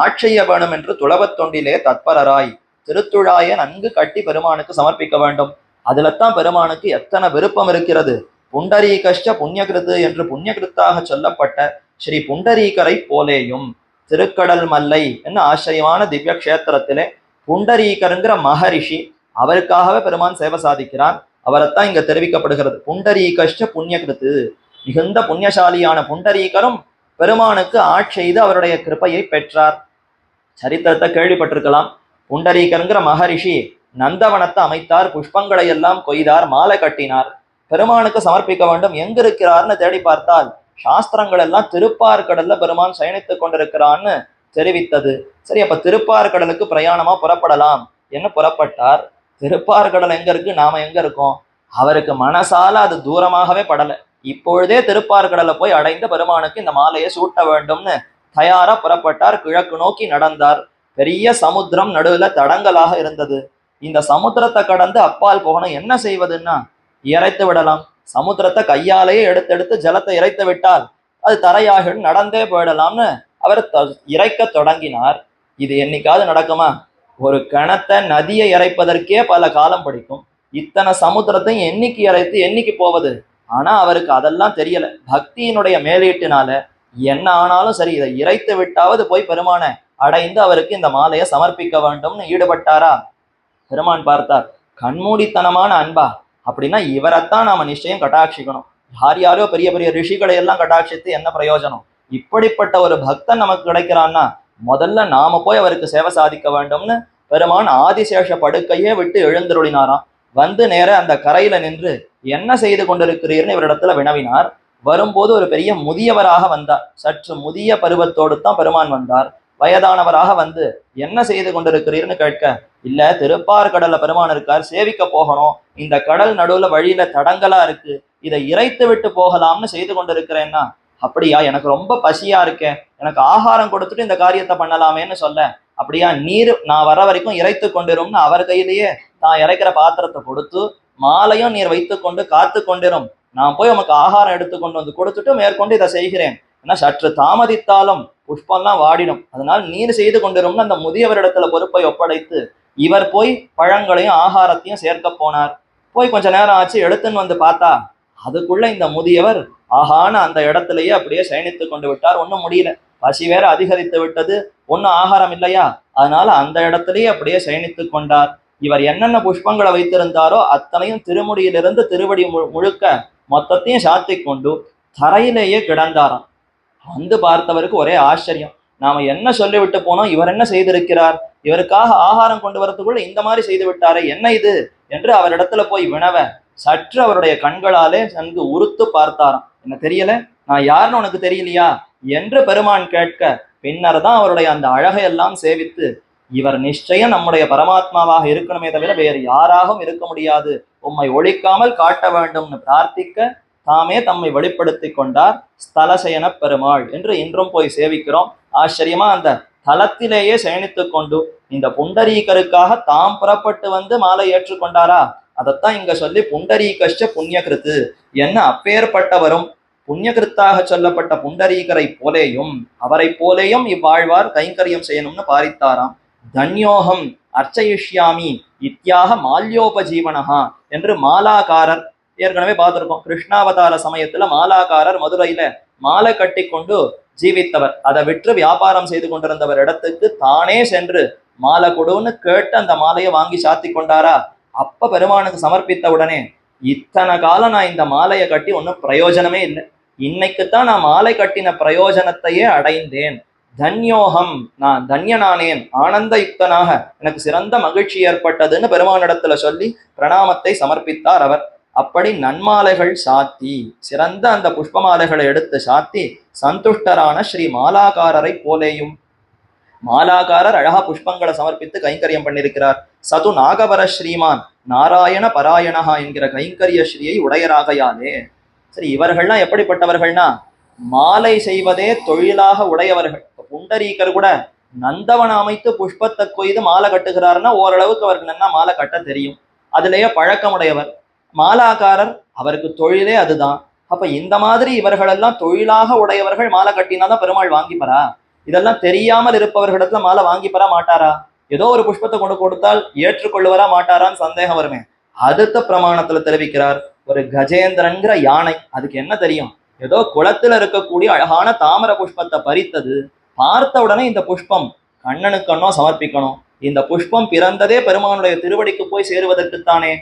ஆட்செய்ய வேணும் என்று துளவத்தொண்டிலே தத்பரராய் திருத்துழாய நன்கு கட்டி பெருமானுக்கு சமர்ப்பிக்க வேண்டும். அதுலத்தான் பெருமானுக்கு எத்தனை விருப்பம் இருக்கிறது. புண்டரீகஷ்ட புண்ணியகிருத்து என்று புண்ணியகிருத்தாக சொல்லப்பட்ட ஸ்ரீ புண்டரீகரை போலேயும் திருக்கடல் மல்லை என்ன ஆச்சரியமான திவ்ய கஷேத்திரத்திலே புண்டரீகருங்கிற மகரிஷி, அவருக்காகவே பெருமான் சேவை சாதிக்கிறார். அவரைத்தான் இங்க தெரிவிக்கப்படுகிறது. புண்டரீகஷ்ட புண்ணியகிருத்து, மிகுந்த புண்ணியசாலியான புண்டரீகரும் பெருமானுக்கு ஆட்செய்து அவருடைய கிருப்பையை பெற்றார். சரித்திரத்தை கேள்விப்பட்டிருக்கலாம். புண்டரீகருங்கிற மகரிஷி நந்தவனத்தை அமைத்தார், புஷ்பங்களை எல்லாம் கொய்தார், மாலை கட்டினார், பெருமானுக்கு சமர்ப்பிக்க வேண்டும். எங்க இருக்கிறார்னு தேடி பார்த்தால் சாஸ்திரங்கள் எல்லாம் திருப்பார்கடல்ல பெருமான் சயனித்துக் கொண்டிருக்கிறான்னு தெரிவித்தது. சரி, அப்ப திருப்பார்கடலுக்கு பிரயாணமா புறப்படலாம் என்ன புறப்பட்டார். திருப்பார்கடல் எங்க இருக்கு, நாம எங்க இருக்கோம்? அவருக்கு மனசால அது தூரமாகவே படல. இப்பொழுதே திருப்பார்கடலை போய் அடைந்த பெருமானுக்கு இந்த மாலையை சூட்ட வேண்டும்னு தயாரா புறப்பட்டார். கிழக்கு நோக்கி நடந்தார். பெரிய சமுத்திரம் நடுவுல தடங்கலாக இருந்தது. இந்த சமுத்திரத்தை கடந்து அப்பால் போகணும். என்ன செய்வதுன்னா இறைத்து விடலாம். சமுத்திரத்தை கையாலேயே எடுத்தெடுத்து ஜலத்தை இறைத்து விட்டால் அது தரையாக நடந்தே போயிடலாம்னு அவர் இறைக்க தொடங்கினார். இது என்னைக்காவது நடக்குமா? ஒரு கிணத்தை நதியை இறைப்பதற்கே பல காலம் பிடிக்கும். இத்தனை சமுத்திரத்தையும் என்னைக்கு இறைத்து என்னைக்கு போவது? ஆனா அவருக்கு அதெல்லாம் தெரியல. பக்தியினுடைய மேலீட்டினால என்ன ஆனாலும் சரி, இதை இறைத்து விட்டாவது போய் பெருமான அடைந்து அவருக்கு இந்த மாலையை சமர்ப்பிக்க வேண்டும்னு ஈடுபட்டாரா. பெருமான் பார்த்தார், கண்மூடித்தனமான அன்பா, அப்படின்னா இவரைத்தான் நாம நிச்சயம் கட்டாட்சிக்கணும். யார் யாரோ பெரிய பெரிய ரிஷிகளை எல்லாம் கட்டாட்சித்து என்ன பிரயோஜனம்? இப்படிப்பட்ட ஒரு பக்தன் நமக்கு கிடைக்கிறான்னா முதல்ல நாம போய் அவருக்கு சேவை சாதிக்க வேண்டும்னு பெருமான் ஆதிசேஷ படுக்கையே விட்டு எழுந்தருளினாராம். வந்து நேர அந்த கரையில நின்று என்ன செய்து கொண்டிருக்கிறீர்னு இவரிடத்துல வினவினார். வரும்போது ஒரு பெரிய முதியவராக வந்தார். சற்று முதிய பருவத்தோடு தான் பெருமான் வந்தார். வயதானவராக வந்து என்ன செய்து கொண்டிருக்கிறீர்னு கேட்க, இல்ல திருப்பார்கடல்ல பெருமான் இருக்கார், சேவிக்க போகணும், இந்த கடல் நடுவுல வழியில தடங்கலா இருக்கு, இதை இறைத்து விட்டு போகலாம்னு செய்து கொண்டிருக்கிறேன்னா. அப்படியா, எனக்கு ரொம்ப பசியா இருக்கேன், எனக்கு ஆகாரம் கொடுத்துட்டு இந்த காரியத்தை பண்ணலாமேன்னு சொல்ல, அப்படியா நீர் நான் வர வரைக்கும் இறைத்து கொண்டிரும்னு அவர் கையிலேயே தான் இறைக்கிற பாத்திரத்தை கொடுத்து மாலையும் நீர் வைத்து கொண்டு காத்து கொண்டிரும், நான் போய் உமக்கு ஆகாரம் எடுத்து கொண்டு வந்து கொடுத்துட்டு மேற்கொண்டு இதை செய்கிறேன், ஏன்னா சற்று தாமதித்தாலும் புஷ்பம்லாம் வாடிடும், அதனால் நீர் செய்து கொண்டிரும்னு அந்த முதியவரிடத்துல பொறுப்பை ஒப்படைத்து இவர் போய் பழங்களையும் ஆகாரத்தையும் சேர்க்க போனார். போய் கொஞ்ச நேரம் ஆச்சு, எடுத்துன்னு வந்து பார்த்தா அதுக்குள்ள இந்த முதியவர் ஆகான அந்த இடத்துலயே அப்படியே சயனித்து கொண்டு விட்டார். ஒன்றும் முடியல, பசி வேற அதிகரித்து விட்டது, ஒன்றும் ஆகாரம் இல்லையா, அதனால அந்த இடத்துலயே அப்படியே சயனித்து கொண்டார். இவர் என்னென்ன புஷ்பங்களை வைத்திருந்தாரோ அத்தனையும் திருமுடியிலிருந்து திருவடி முழுக்க மொத்தத்தையும் சாத்தி கொண்டு தரையிலேயே கிடந்தாராம். வந்து பார்த்தவருக்கு ஒரே ஆச்சரியம். நாம என்ன சொல்லிவிட்டு போனோம், இவர் என்ன செய்திருக்கிறார், இவருக்காக ஆகாரம் கொண்டு வரத்துக்குள்ள இந்த மாதிரி செய்து விட்டாரே, என்ன இது என்று அவரிடத்துல போய் வினவ, சற்று அவருடைய கண்களாலே நன்கு உறுத்து பார்த்தாராம். என்ன தெரியல, நான் யாருன்னு உனக்கு தெரியலையா என்று பெருமான் கேட்க, பின்னர் தான் அவருடைய அந்த அழகையெல்லாம் சேவித்து, இவர் நிச்சயம் நம்முடைய பரமாத்மாவாக இருக்கணுமே தவிர வேறு யாராகவும் இருக்க முடியாது, உம்மை ஒழிக்காமல் காட்ட வேண்டும்னு பிரார்த்திக்க தாமே தம்மை வெளிப்படுத்தி கொண்டார். ஸ்தலசயன பெருமாள் என்று இன்றும் போய் சேவிக்கிறோம். ஆச்சரியமா அந்த தலத்திலேயே சயனித்து கொண்டு இந்த புண்டரீகருக்காக தாம் புறப்பட்டு வந்து மாலை ஏற்றுக்கொண்டாரா, அதைத்தான் இங்க சொல்லி புண்டரீகஷ்ட புண்ணியகிருத்து என்ன அப்பேற்பட்டவரும் புண்ணியகிருத்தாக சொல்லப்பட்ட புண்டரீகரை போலேயும் அவரை போலேயும் இவ்வாழ்வார் கைங்கரியம் செய்யணும்னு பாரித்தாராம். தன்யோகம் அர்ச்சயிஷ்யாமி இத்தியாக மால்யோபஜீவனஹா என்று மாலாக்காரர் ஏற்கனவே பார்த்திருக்கோம். கிருஷ்ணாவதார சமயத்துல மாலாக்காரர் மதுரையில மாலை கட்டி கொண்டு ஜீவித்தவர். அதை விற்று வியாபாரம் செய்து கொண்டிருந்தவர் இடத்துக்கு தானே சென்று மாலை கொடுன்னு கேட்டு அந்த மாலையை வாங்கி சாத்தி கொண்டாரா. அப்ப பெருமானுக்கு சமர்ப்பித்த உடனே, இத்தனை காலம் நான் இந்த மாலையை கட்டி ஒன்றும் பிரயோஜனமே இல்லை, இன்னைக்குத்தான் நான் மாலை கட்டின பிரயோஜனத்தையே அடைந்தேன், தன்யோகம் நான் தன்யனானேன், ஆனந்த யுக்தனாக எனக்கு சிறந்த மகிழ்ச்சி ஏற்பட்டதுன்னு பெருமானிடத்துல சொல்லி பிரணாமத்தை சமர்ப்பித்தார் அவர். அப்படி நன்மாலைகள் சாத்தி சிறந்த அந்த புஷ்ப மாலைகளை எடுத்து சாத்தி சந்துஷ்டரான ஸ்ரீ மாலாக்காரரை போலேயும், மாலாக்காரர் அழகா புஷ்பங்களை சமர்ப்பித்து கைங்கரியம் பண்ணியிருக்கிறார். சது நாகவர ஸ்ரீமான் நாராயண பராயணஹா என்கிற கைங்கரிய ஸ்ரீயை உடையராகையாலே. சரி, இவர்கள்லாம் எப்படிப்பட்டவர்கள்னா மாலை செய்வதே தொழிலாக உடையவர்கள். புண்டரீகர் கூட நந்தவன அமைத்து புஷ்பத்தை கொய்து மாலை கட்டுகிறாருன்னா ஓரளவுக்கு அவருக்கு நல்லா மாலை கட்ட தெரியும், அதுலேயே பழக்கமுடையவர். மாலாக்காரர் அவருக்கு தொழிலே அதுதான். அப்ப இந்த மாதிரி இவர்களெல்லாம் தொழிலாக உடையவர்கள் மாலை கட்டினாதான் பெருமாள் வாங்கிப்பரா? இதெல்லாம் தெரியாமல் இருப்பவர்களிடத்துல மாலை வாங்கிப்பரா மாட்டாரா? ஏதோ ஒரு புஷ்பத்தை கொண்டு கொடுத்தால் ஏற்றுக்கொள்ளுவரா மாட்டாரான்னு சந்தேகம் வருமே. அடுத்த பிரமாணத்துல தெரிவிக்கிறார், ஒரு கஜேந்திரன்கிற யானை, அதுக்கு என்ன தெரியும், ஏதோ குளத்துல இருக்கக்கூடிய அழகான தாமர புஷ்பத்தை பறித்தது, பார்த்த உடனே இந்த புஷ்பம் கண்ணனுக்கண்ணோ சமர்ப்பிக்கணும், இந்த புஷ்பம் பிறந்ததே பெருமானுடைய திருவடிக்கு போய் சேருவதற்குத்தானே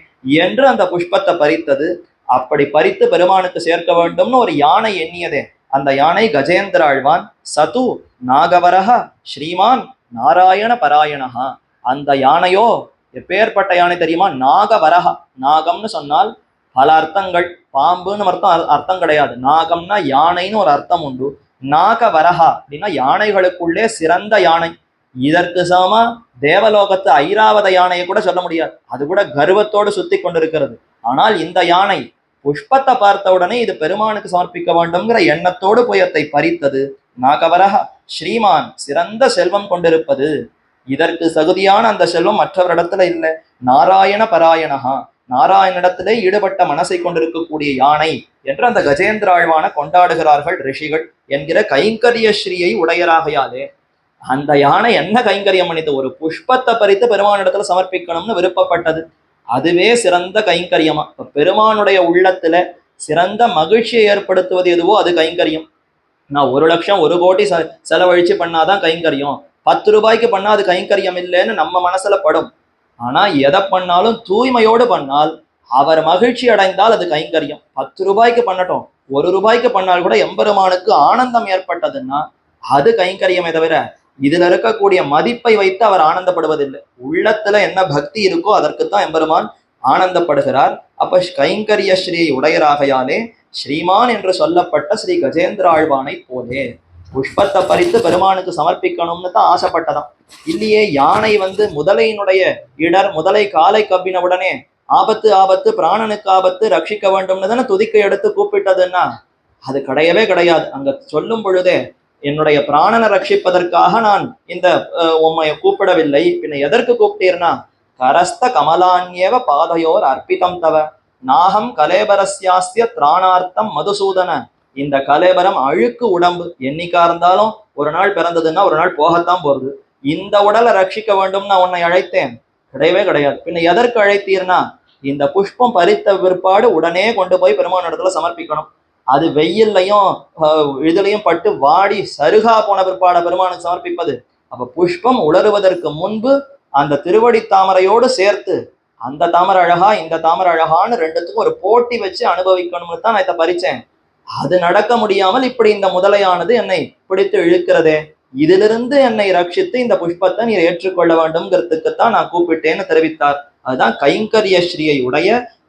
என்று அந்த புஷ்பத்தை பறித்தது. அப்படி பறித்து பெருமானுக்கு சேர்க்க வேண்டும்னு ஒரு யானை எண்ணியதே, அந்த யானை கஜேந்திர ஆழ்வான். சது நாகவரஹ ஸ்ரீமான் நாராயண பராயணஹா. அந்த யானையோ எப்பேற்பட்ட யானை தெரியுமா, நாகவரஹா. நாகம்னு சொன்னால் பல அர்த்தங்கள், பாம்புன்னு அர்த்தம் கிடையாது. நாகம்னா யானைன்னு ஒரு அர்த்தம் உண்டு. நாகவரஹா அப்படின்னா யானைகளுக்குள்ளே சிறந்த யானை. இதற்கு சமமா தேவலோகத்து ஐராவத யானையை கூட சொல்ல முடியாது, அது கூட கர்வத்தோடு சுத்தி கொண்டிருக்கிறது. ஆனால் இந்த யானை புஷ்பத்தை பார்த்த உடனே இது பெருமானுக்கு சமர்ப்பிக்க வேண்டும்ங்கிற எண்ணத்தோடு புயத்தை பறித்தது. நாகவரஹ ஸ்ரீமான், சிறந்த செல்வம் கொண்டிருப்பது. இதற்கு தகுதியான அந்த செல்வம் மற்றவரிடத்துல இல்லை. நாராயண பராயணஹா, நாராயணிடத்திலே ஈடுபட்ட மனசை கொண்டிருக்கக்கூடிய யானை என்று அந்த கஜேந்திர ஆழ்வான கொண்டாடுகிறார்கள் ரிஷிகள் என்கிற கைங்கரிய ஸ்ரீயை உடையராகையாலே. அந்த யானை என்ன கைங்கரியம் பண்ணிட்டு, ஒரு புஷ்பத்தை பறித்து பெருமானிடத்துல சமர்ப்பிக்கணும்னு விருப்பப்பட்டது. அதுவே சிறந்த கைங்கரியமா. இப்ப பெருமானுடைய உள்ளத்துல சிறந்த மகிழ்ச்சியை ஏற்படுத்துவது எதுவோ அது கைங்கரியம். நான் 1,00,000 1,00,00,000 செலவழிச்சு பண்ணாதான் கைங்கரியம், 10 ரூபாய்க்கு பண்ணா அது கைங்கரியம் இல்லைன்னு நம்ம மனசுல படும். ஆனா எதை பண்ணாலும் தூய்மையோடு பண்ணால், அவர் மகிழ்ச்சி அடைந்தால் அது கைங்கரியம். 10 ரூபாய்க்கு பண்ணட்டும், 1 ரூபாய்க்கு பண்ணால் கூட எம்பெருமானுக்கு ஆனந்தம் ஏற்பட்டதுன்னா அது கைங்கரியமே தவிர இதுல இருக்கக்கூடிய மதிப்பை வைத்து அவர் ஆனந்தப்படுவதில்லை. உள்ளத்துல என்ன பக்தி இருக்கோ அதற்குத்தான் எம்பெருமான் ஆனந்தப்படுகிறார். அப்ப கைங்கரிய ஸ்ரீ உடையராகையாலே ஸ்ரீமான் என்று சொல்லப்பட்ட ஸ்ரீ கஜேந்திர ஆழ்வானை போலே புஷ்பத்தை பறித்து பெருமானுக்கு சமர்ப்பிக்கணும்னு தான் ஆசைப்பட்டதாம். இல்லையே, யானை முதலையினுடைய இடர், முதலை காலை கவ்வின உடனே ஆபத்து ஆபத்து, பிராணனுக்கு ஆபத்து, ரட்சிக்க வேண்டும்னு தானே துதிக்கை எடுத்து கூப்பிட்டதுன்னா அது கிடையவே கிடையாது. அங்க சொல்லும் பொழுதே என்னுடைய பிராணனை ரட்சிப்பதற்காக நான் இந்த உம்மையை கூப்பிடவில்லை, பின்ன எதற்கு கூப்பிட்டீர்னா, கரஸ்த கமலான்யேவ பாதையோர் அர்ப்பிதம் தவ நாகம் கலேபரஸ்யாஸ்ய திராணார்த்தம் மதுசூதன. இந்த கலேபரம் அழுக்கு உடம்பு, என்னைக்கா இருந்தாலும் ஒரு நாள் பிறந்ததுன்னா ஒரு நாள் போகத்தான் போறது. இந்த உடலை ரட்சிக்க வேண்டும் நான் உன்னை அழைத்தேன், கிடையவே கிடையாது. பின்ன எதற்கு அழைத்தீர்னா, இந்த புஷ்பம் பறித்த பிற்பாடு உடனே கொண்டு போய் பெருமான இடத்துல சமர்ப்பிக்கணும். அது வெயில்லையும் இதுலையும் பட்டு வாடி சருகா போன பிற்பாட பெருமானுக்கு சமர்ப்பிப்பது. அப்ப புஷ்பம் உலருவதற்கு முன்பு அந்த திருவடி தாமரையோடு சேர்த்து, அந்த தாமரை அழகா இந்த தாமரை அழகான்னு ரெண்டுத்துக்கும் ஒரு போட்டி வச்சு அனுபவிக்கணும்னு தான் நான் இதை பறிச்சேன். அது நடக்க முடியாமல் இப்படி இந்த முதலையானது என்னை பிடித்து இழுக்கிறதே, இதிலிருந்து என்னை ரட்சித்து இந்த புஷ்பத்தை நீர் ஏற்றுக்கொள்ள வேண்டும்ங்கிறதுக்குத்தான் நான் கூப்பிட்டேன்னு தெரிவித்தார். அதுதான் கைங்கரிய ஸ்ரீயை உடைய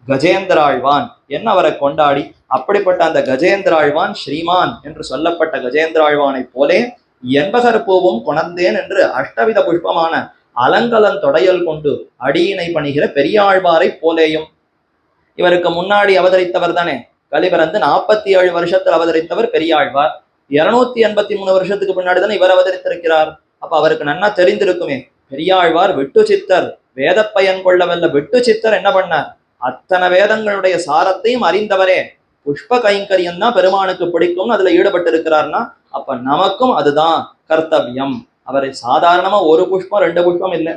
கஜேந்திர ஆழ்வான் என்ன அவரை கொண்டாடி, அப்படிப்பட்ட அந்த கஜேந்திர ஆழ்வான் ஸ்ரீமான் என்று சொல்லப்பட்ட கஜேந்திர ஆழ்வானை போலே என்பகர் பூவும் கொணர்ந்தேன் என்று அஷ்டவித புஷ்பமான அலங்கலன் தொடையல் கொண்டு அடியினை பணிகிற பெரியாழ்வாரை போலேயும். இவருக்கு முன்னாடி அவதரித்தவர் தானே, கலிபிறந்து 47 வருஷத்தில் அவதரித்தவர் பெரியாழ்வார். 283 வருஷத்துக்கு முன்னாடி தானே இவர் அவதரித்திருக்கிறார். அப்ப அவருக்கு நன்னா தெரிந்திருக்குமே, பெரியாழ்வார் விட்டு சித்தர், வேத பயன் கொள்ளவல்ல விட்டு சித்தர் என்ன பண்ணார், அத்தனை வேதங்களுடைய சாரத்தையும் அறிந்தவரே. புஷ்ப கைங்கரியம் தான் பெருமானுக்கு பிடிக்கும்னு அதுல ஈடுபட்டு இருக்கிறார்னா அப்ப நமக்கும் அதுதான் கர்த்தவியம். அவரை சாதாரணமா ஒரு புஷ்பம் 2 புஷ்பம் இல்லை,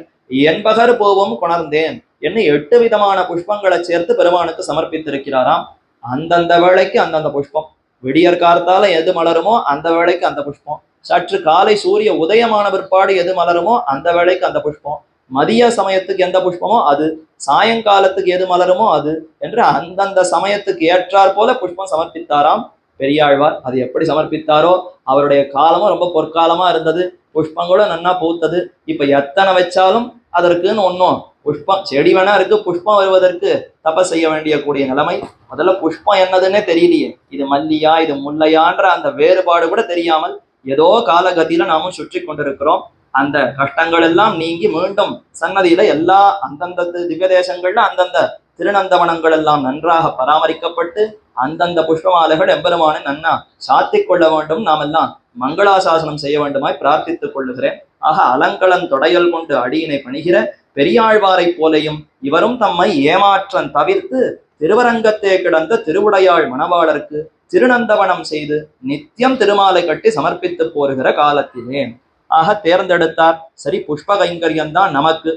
என்பகர் பூவும் கொணர்ந்தேன் என்ன 8 விதமான புஷ்பங்களை சேர்த்து பெருமானுக்கு சமர்ப்பித்திருக்கிறாராம். அந்தந்த வேளைக்கு அந்தந்த புஷ்பம், விடியற் காலத்தால எது மலருமோ அந்த வேளைக்கு அந்த புஷ்பம், சற்று காலை சூரிய உதயமான பிற்பாடு எது மலருமோ அந்த வேளைக்கு அந்த புஷ்பம், மதிய சமயத்துக்கு எந்த புஷ்பமோ அது, சாயங்காலத்துக்கு எது மலருமோ அது என்று அந்தந்த சமயத்துக்கு ஏற்றாற் போல புஷ்பம் சமர்ப்பித்தாராம் பெரியாழ்வார். அது எப்படி சமர்ப்பித்தாரோ, அவருடைய காலமும் ரொம்ப பொற்காலமா இருந்தது, புஷ்பங்களும் நன்னா பூத்தது. இப்ப எத்தனை வச்சாலும் அதற்குன்னு ஒன்றும் புஷ்பம், செடி வேணா இருக்கு, புஷ்பம் வருவதற்கு தபஸ் செய்ய வேண்டிய கூடிய நிலைமை. முதல்ல புஷ்பம் என்னதுன்னே தெரியலையே, இது மல்லியா இது முல்லையான்ற அந்த வேறுபாடு கூட தெரியாமல் ஏதோ காலகதியில நாமும் சுற்றி கொண்டிருக்கிறோம். அந்த கஷ்டங்கள் எல்லாம் நீங்கி மீண்டும் சன்னதியில எல்லா அந்தந்த திவ்ய தேசங்கள்ல அந்தந்த திருநந்தவனங்கள் எல்லாம் நன்றாக பராமரிக்கப்பட்டு அந்தந்த புஷ்பமாலைகள் எம்பெருமானை நன்னா சாத்திக் கொள்ள வேண்டும். நாம் எல்லாம் மங்களாசாசனம் செய்ய வேண்டுமாய் பிரார்த்தித்துக் கொள்ளுகிறேன். ஆக அலங்கலன் தொடையல் கொண்டு அடியினை பணிகிற பெரியாழ்வாரை போலையும் இவரும் தம்மை ஏமாற்றம் தவிர்த்து திருவரங்கத்தே கிடந்த திருவுடையாள் மணவாளருக்கு திருநந்தவனம் செய்து நித்தியம் திருமாலை கட்டி சமர்ப்பித்து போருகிற காலத்திலே ஆக தேர்ந்தெடுத்தார். சரி, புஷ்ப கைங்கரியம் தான் நமக்கு,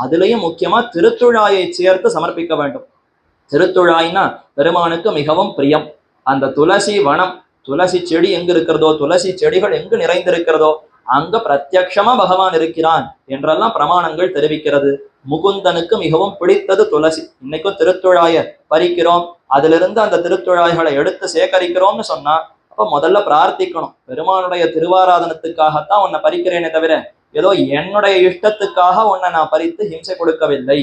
அதுலயும் முக்கியமா திருத்துழாயை சேர்த்து சமர்ப்பிக்க வேண்டும். திருத்துழாய்னா பெருமானுக்கு மிகவும் பிரியம். அந்த துளசி வனம், துளசி செடி எங்கு இருக்கிறதோ, துளசி செடிகள் எங்கு நிறைந்திருக்கிறதோ அங்க பிரத்யக்ஷமா பகவான் இருக்கிறான் என்றெல்லாம் பிரமாணங்கள் தெரிவிக்கிறது. முகுந்தனுக்கு மிகவும் பிடித்தது துளசி. இன்னைக்கும் திருத்துழாய பறிக்கிறோம், அதிலிருந்து அந்த திருத்துழாய்களை எடுத்து சேகரிக்கிறோம்னு சொன்னா அப்ப முதல்ல பிரார்த்திக்கணும், பெருமானுடைய திருவாராதனத்துக்காகத்தான் உன்னை பறிக்கிறேனே தவிர ஏதோ என்னுடைய இஷ்டத்துக்காக உன்னை நான் பறித்து ஹிம்சை கொடுக்கவில்லை.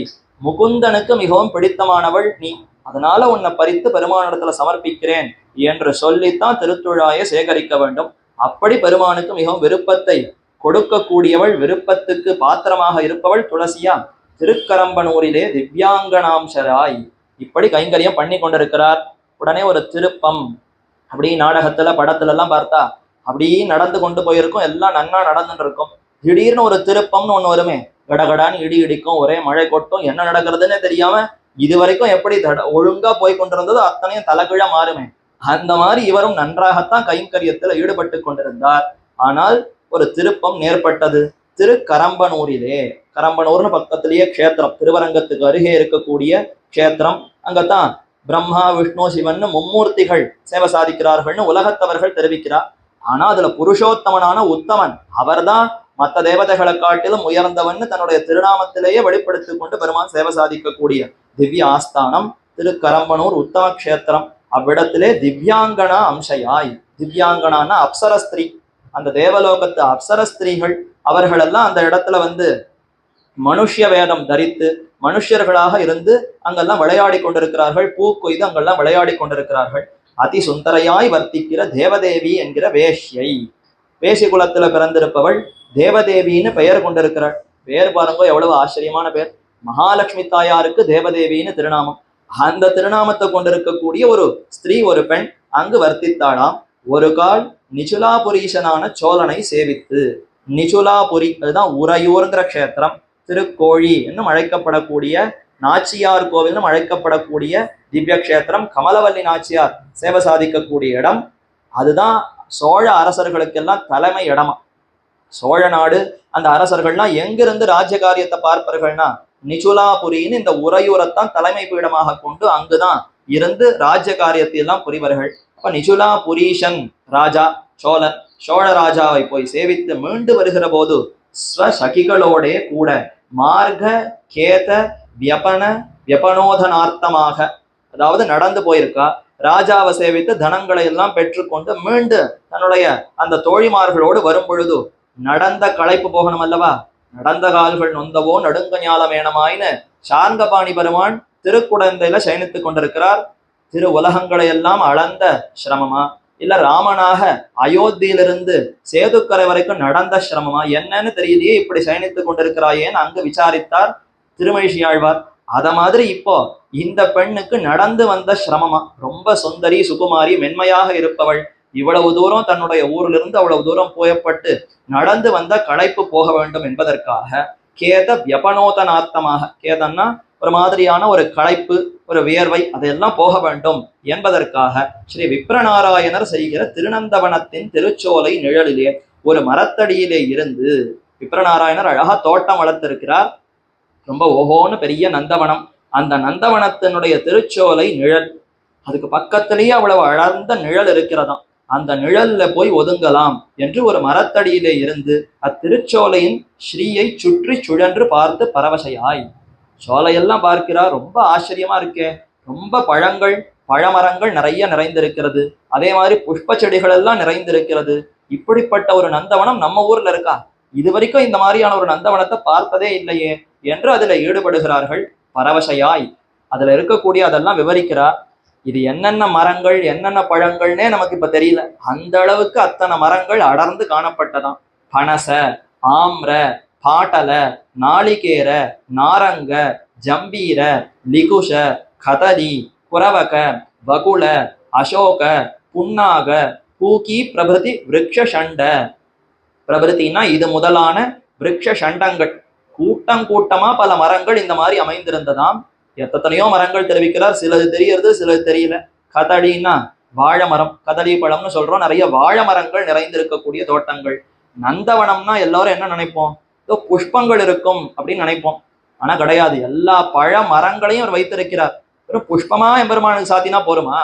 முகுந்தனுக்கு மிகவும் பிடித்தமானவள் நீ, அதனால உன்னை பறித்து பெருமானிடத்துல சமர்ப்பிக்கிறேன் என்று சொல்லித்தான் திருத்துழாயை சேகரிக்க வேண்டும். அப்படி பெருமானுக்கு மிகவும் விருப்பத்தை கொடுக்கக்கூடியவள், விருப்பத்துக்கு பாத்திரமாக இருப்பவள் துளசியா. திருக்கரம்பனூரிலே திவ்யாங்கனாம்சராய் இப்படி கைங்கரியம் பண்ணி கொண்டிருக்கிறார். உடனே ஒரு திருப்பம், அப்படி நாடகத்துல படத்துல எல்லாம் பார்த்தா அப்படி நடந்து கொண்டு போயிருக்கும், எல்லாம் நன்னா நடந்துட்டு இருக்கும். திடீர்னு ஒரு திருப்பம்னு ஒண்ணு வருமே, கடகடான்னு இடி இடிக்கும், ஒரே மழை கொட்டும், என்ன நடக்கிறதுன்னு தெரியாம இது வரைக்கும் எப்படி ஒழுங்கா போய் கொண்டிருந்ததோ அத்தனையும் தலைகீழா மாறுமே. அந்த மாதிரி இவரும் நன்றாகத்தான் கைங்கரியத்துல ஈடுபட்டு கொண்டிருந்தார். ஆனால் ஒரு திருப்பம் நேர்பட்டது. திருக்கரம்பனூரிலே, கரம்பனூர்னு பக்கத்திலேயே க்ஷேத்திரம், திருவரங்கத்துக்கு அருகே இருக்கக்கூடிய க்ஷேத்திரம். அங்கத்தான் பிரம்மா விஷ்ணு சிவன் மும்மூர்த்திகள் சேவை சாதிக்கிறார்கள்னு உலகத்தவர்கள் தெரிவிக்கிறார். ஆனா அதுல புருஷோத்தமனான உத்தமன் அவர்தான் மற்ற தேவதைகளை காட்டிலும் உயர்ந்தவன் தன்னுடைய திருநாமத்திலேயே வெளிப்படுத்திக் கொண்டு பெருமான் சேவை சாதிக்கக்கூடிய திவ்ய ஆஸ்தானம் திருக்கரம்பனூர் உத்தம கஷேத்திரம். அவ்விடத்திலே திவ்யாங்கனா அம்சையாய், திவ்யாங்கனான அப்சரஸ்திரீ, அந்த தேவலோகத்து அப்சரஸ்திரீகள் அவர்களெல்லாம் அந்த இடத்துல வந்து மனுஷ்ய வேதம் தரித்து மனுஷர்களாக இருந்து அங்கெல்லாம் விளையாடி கொண்டிருக்கிறார்கள். பூ கொய்து அங்கெல்லாம் விளையாடி கொண்டிருக்கிறார்கள். அதி சுந்தரையாய் வர்த்திக்கிற தேவதேவி என்கிற வேஷ்யை, வேசி குலத்துல பிறந்திருப்பவள் தேவதேவின்னு பெயர் கொண்டிருக்கிறாள். பேர் பாருங்க எவ்வளவு ஆச்சரியமான பேர். மகாலட்சுமி தாயாருக்கு தேவதேவின்னு திருநாமம். அந்த திருநாமத்தை கொண்டிருக்கக்கூடிய ஒரு ஸ்திரீ, ஒரு பெண் அங்கு வர்த்தித்தாளாம். ஒரு கால் நிச்சுலாபுரீசனான சோழனை சேவித்து, நிச்சுலாபுரி அதுதான் உறையூர்ங்கிற க்ஷேத்திரம், திருக்கோழி என்னும் அழைக்கப்படக்கூடிய, நாச்சியார் கோவில்னு அழைக்கப்படக்கூடிய திவ்ய கஷேத்திரம், கமலவல்லி நாச்சியார் சேவை சாதிக்கக்கூடிய இடம். அதுதான் சோழ அரசர்களுக்கெல்லாம் தலைமை இடமா. சோழ நாடு அந்த அரசர்கள்லாம் எங்கிருந்து ராஜ்ய காரியத்தை பார்ப்பார்கள்னா நிச்சுலாபுரின்னு இந்த உறையூரைத்தான் தலைமை பீடமாக கொண்டு அங்குதான் இருந்து ராஜ்ய காரியத்தை எல்லாம் புரிவர்கள். அப்ப நிச்சுலாபுரீஷன் ராஜா சோழன், சோழ ராஜாவை போய் சேவித்து மீண்டு வருகிற போது ஸ்வசகிகளோடே கூட மார்க கேத வியபன வியபனோதனார்த்தமாக, அதாவது நடந்து போயிருக்கா, ராஜாவை சேவித்து தனங்களை எல்லாம் பெற்றுக்கொண்டு மீண்டு தன்னுடைய அந்த தோழிமார்களோடு வரும் பொழுது நடந்த களைப்பு போகணும் அல்லவா, நடந்த கால்கள் நொந்தவோ நடுங்க ஞாலமேனமாயின்னு சார்ந்தபாணி பெருமான் திருக்குடந்தையில சயனித்துக் கொண்டிருக்கிறார். திரு உலகங்களை எல்லாம் அளந்த சிரமமா, இல்ல ராமனாக அயோத்தியிலிருந்து சேதுக்கரை வரைக்கும் நடந்த சிரமமா, என்னன்னு தெரியலையே இப்படி சயனித்துக் கொண்டிருக்கிறாயேன்னு அங்கு விசாரித்தார் திருமழிசையாழ்வார். அத மாதிரி இப்போ இந்த பெண்ணுக்கு நடந்து வந்த சிரமமா, ரொம்ப சுந்தரி சுகுமாரி மென்மையாக இருப்பவள், இவ்வளவு தூரம் தன்னுடைய ஊரிலிருந்து அவ்வளவு தூரம் போயப்பட்டு நடந்து வந்த களைப்பு போக வேண்டும் என்பதற்காக கேத வியபனோதனார்த்தமாக, கேதன்னா ஒரு மாதிரியான ஒரு களைப்பு, ஒரு வியர்வை, அதையெல்லாம் போக வேண்டும் என்பதற்காக ஸ்ரீ விப்ரநாராயணர் செய்கிற திருநந்தவனத்தின் திருச்சோலை நிழலிலே ஒரு மரத்தடியிலே இருந்து விப்ரநாராயணர் அழகா தோட்டம் வளர்த்திருக்கிறார். ரொம்ப ஓஹோன்னு பெரிய நந்தவனம். அந்த நந்தவனத்தினுடைய திருச்சோலை நிழல், அதுக்கு பக்கத்திலேயே அவ்வளவு அழர்ந்த நிழல் இருக்கிறதாம். அந்த நிழல்ல போய் ஒதுங்கலாம் என்று ஒரு மரத்தடியிலே இருந்து அத்திருச்சோலையின் ஸ்ரீயை சுற்றி சுழன்று பார்த்து பரவசையாய், சோலையெல்லாம் பார்க்கிறார். ரொம்ப ஆச்சரியமா இருக்கே, ரொம்ப பழங்கள் பழமரங்கள் நிறைய நிறைந்திருக்கிறது, அதே மாதிரி புஷ்ப செடிகள் எல்லாம் நிறைந்திருக்கிறது. இப்படிப்பட்ட ஒரு நந்தவனம் நம்ம ஊர்ல இருக்கா? இது வரைக்கும் இந்த மாதிரியான ஒரு நந்தவனத்தை பார்த்ததே இல்லையே என்று அதுல ஈடுபடுகிறார்கள் பரவசையாய். அதுல இருக்கக்கூடிய அதெல்லாம் விவரிக்கிறார். இது என்னென்ன மரங்கள் என்னென்ன பழங்கள்னே நமக்கு இப்ப தெரியல, அந்த அளவுக்கு அத்தனை மரங்கள் அடர்ந்து காணப்பட்டதாம். பனச, ஆம்ர, பாட்டல, நாளிகேர, நாரங்க, ஜம்பீர, லிகுஷ, கதலி, குரவக, வகுல, அசோக, புன்னாக, பூக்கி பிரபதி விருக்ஷ சண்ட. பிரபதினா இது முதலான விருக்ஷ சண்டங்கள், கூட்டம் கூட்டமா பல மரங்கள் இந்த மாதிரி அமைந்திருந்ததாம். எத்தனையோ மரங்கள் தெரிவிக்கிறார், சிலது தெரியறது சிலது தெரியல. கதலின்னா வாழை மரம், கதலி பழம்னு சொல்றோம், நிறைய வாழை மரங்கள் நிறைந்திருக்கக்கூடிய தோட்டங்கள். நந்தவனம்னா எல்லாரும் என்ன நினைப்போம், ஏதோ புஷ்பங்கள் இருக்கும் அப்படின்னு நினைப்போம். ஆனா கிடையாது, எல்லா பழ மரங்களையும் அவர் வைத்திருக்கிறார். ஒரு புஷ்பமா எம்பெருமானுக்கு சாத்தினா போருமா?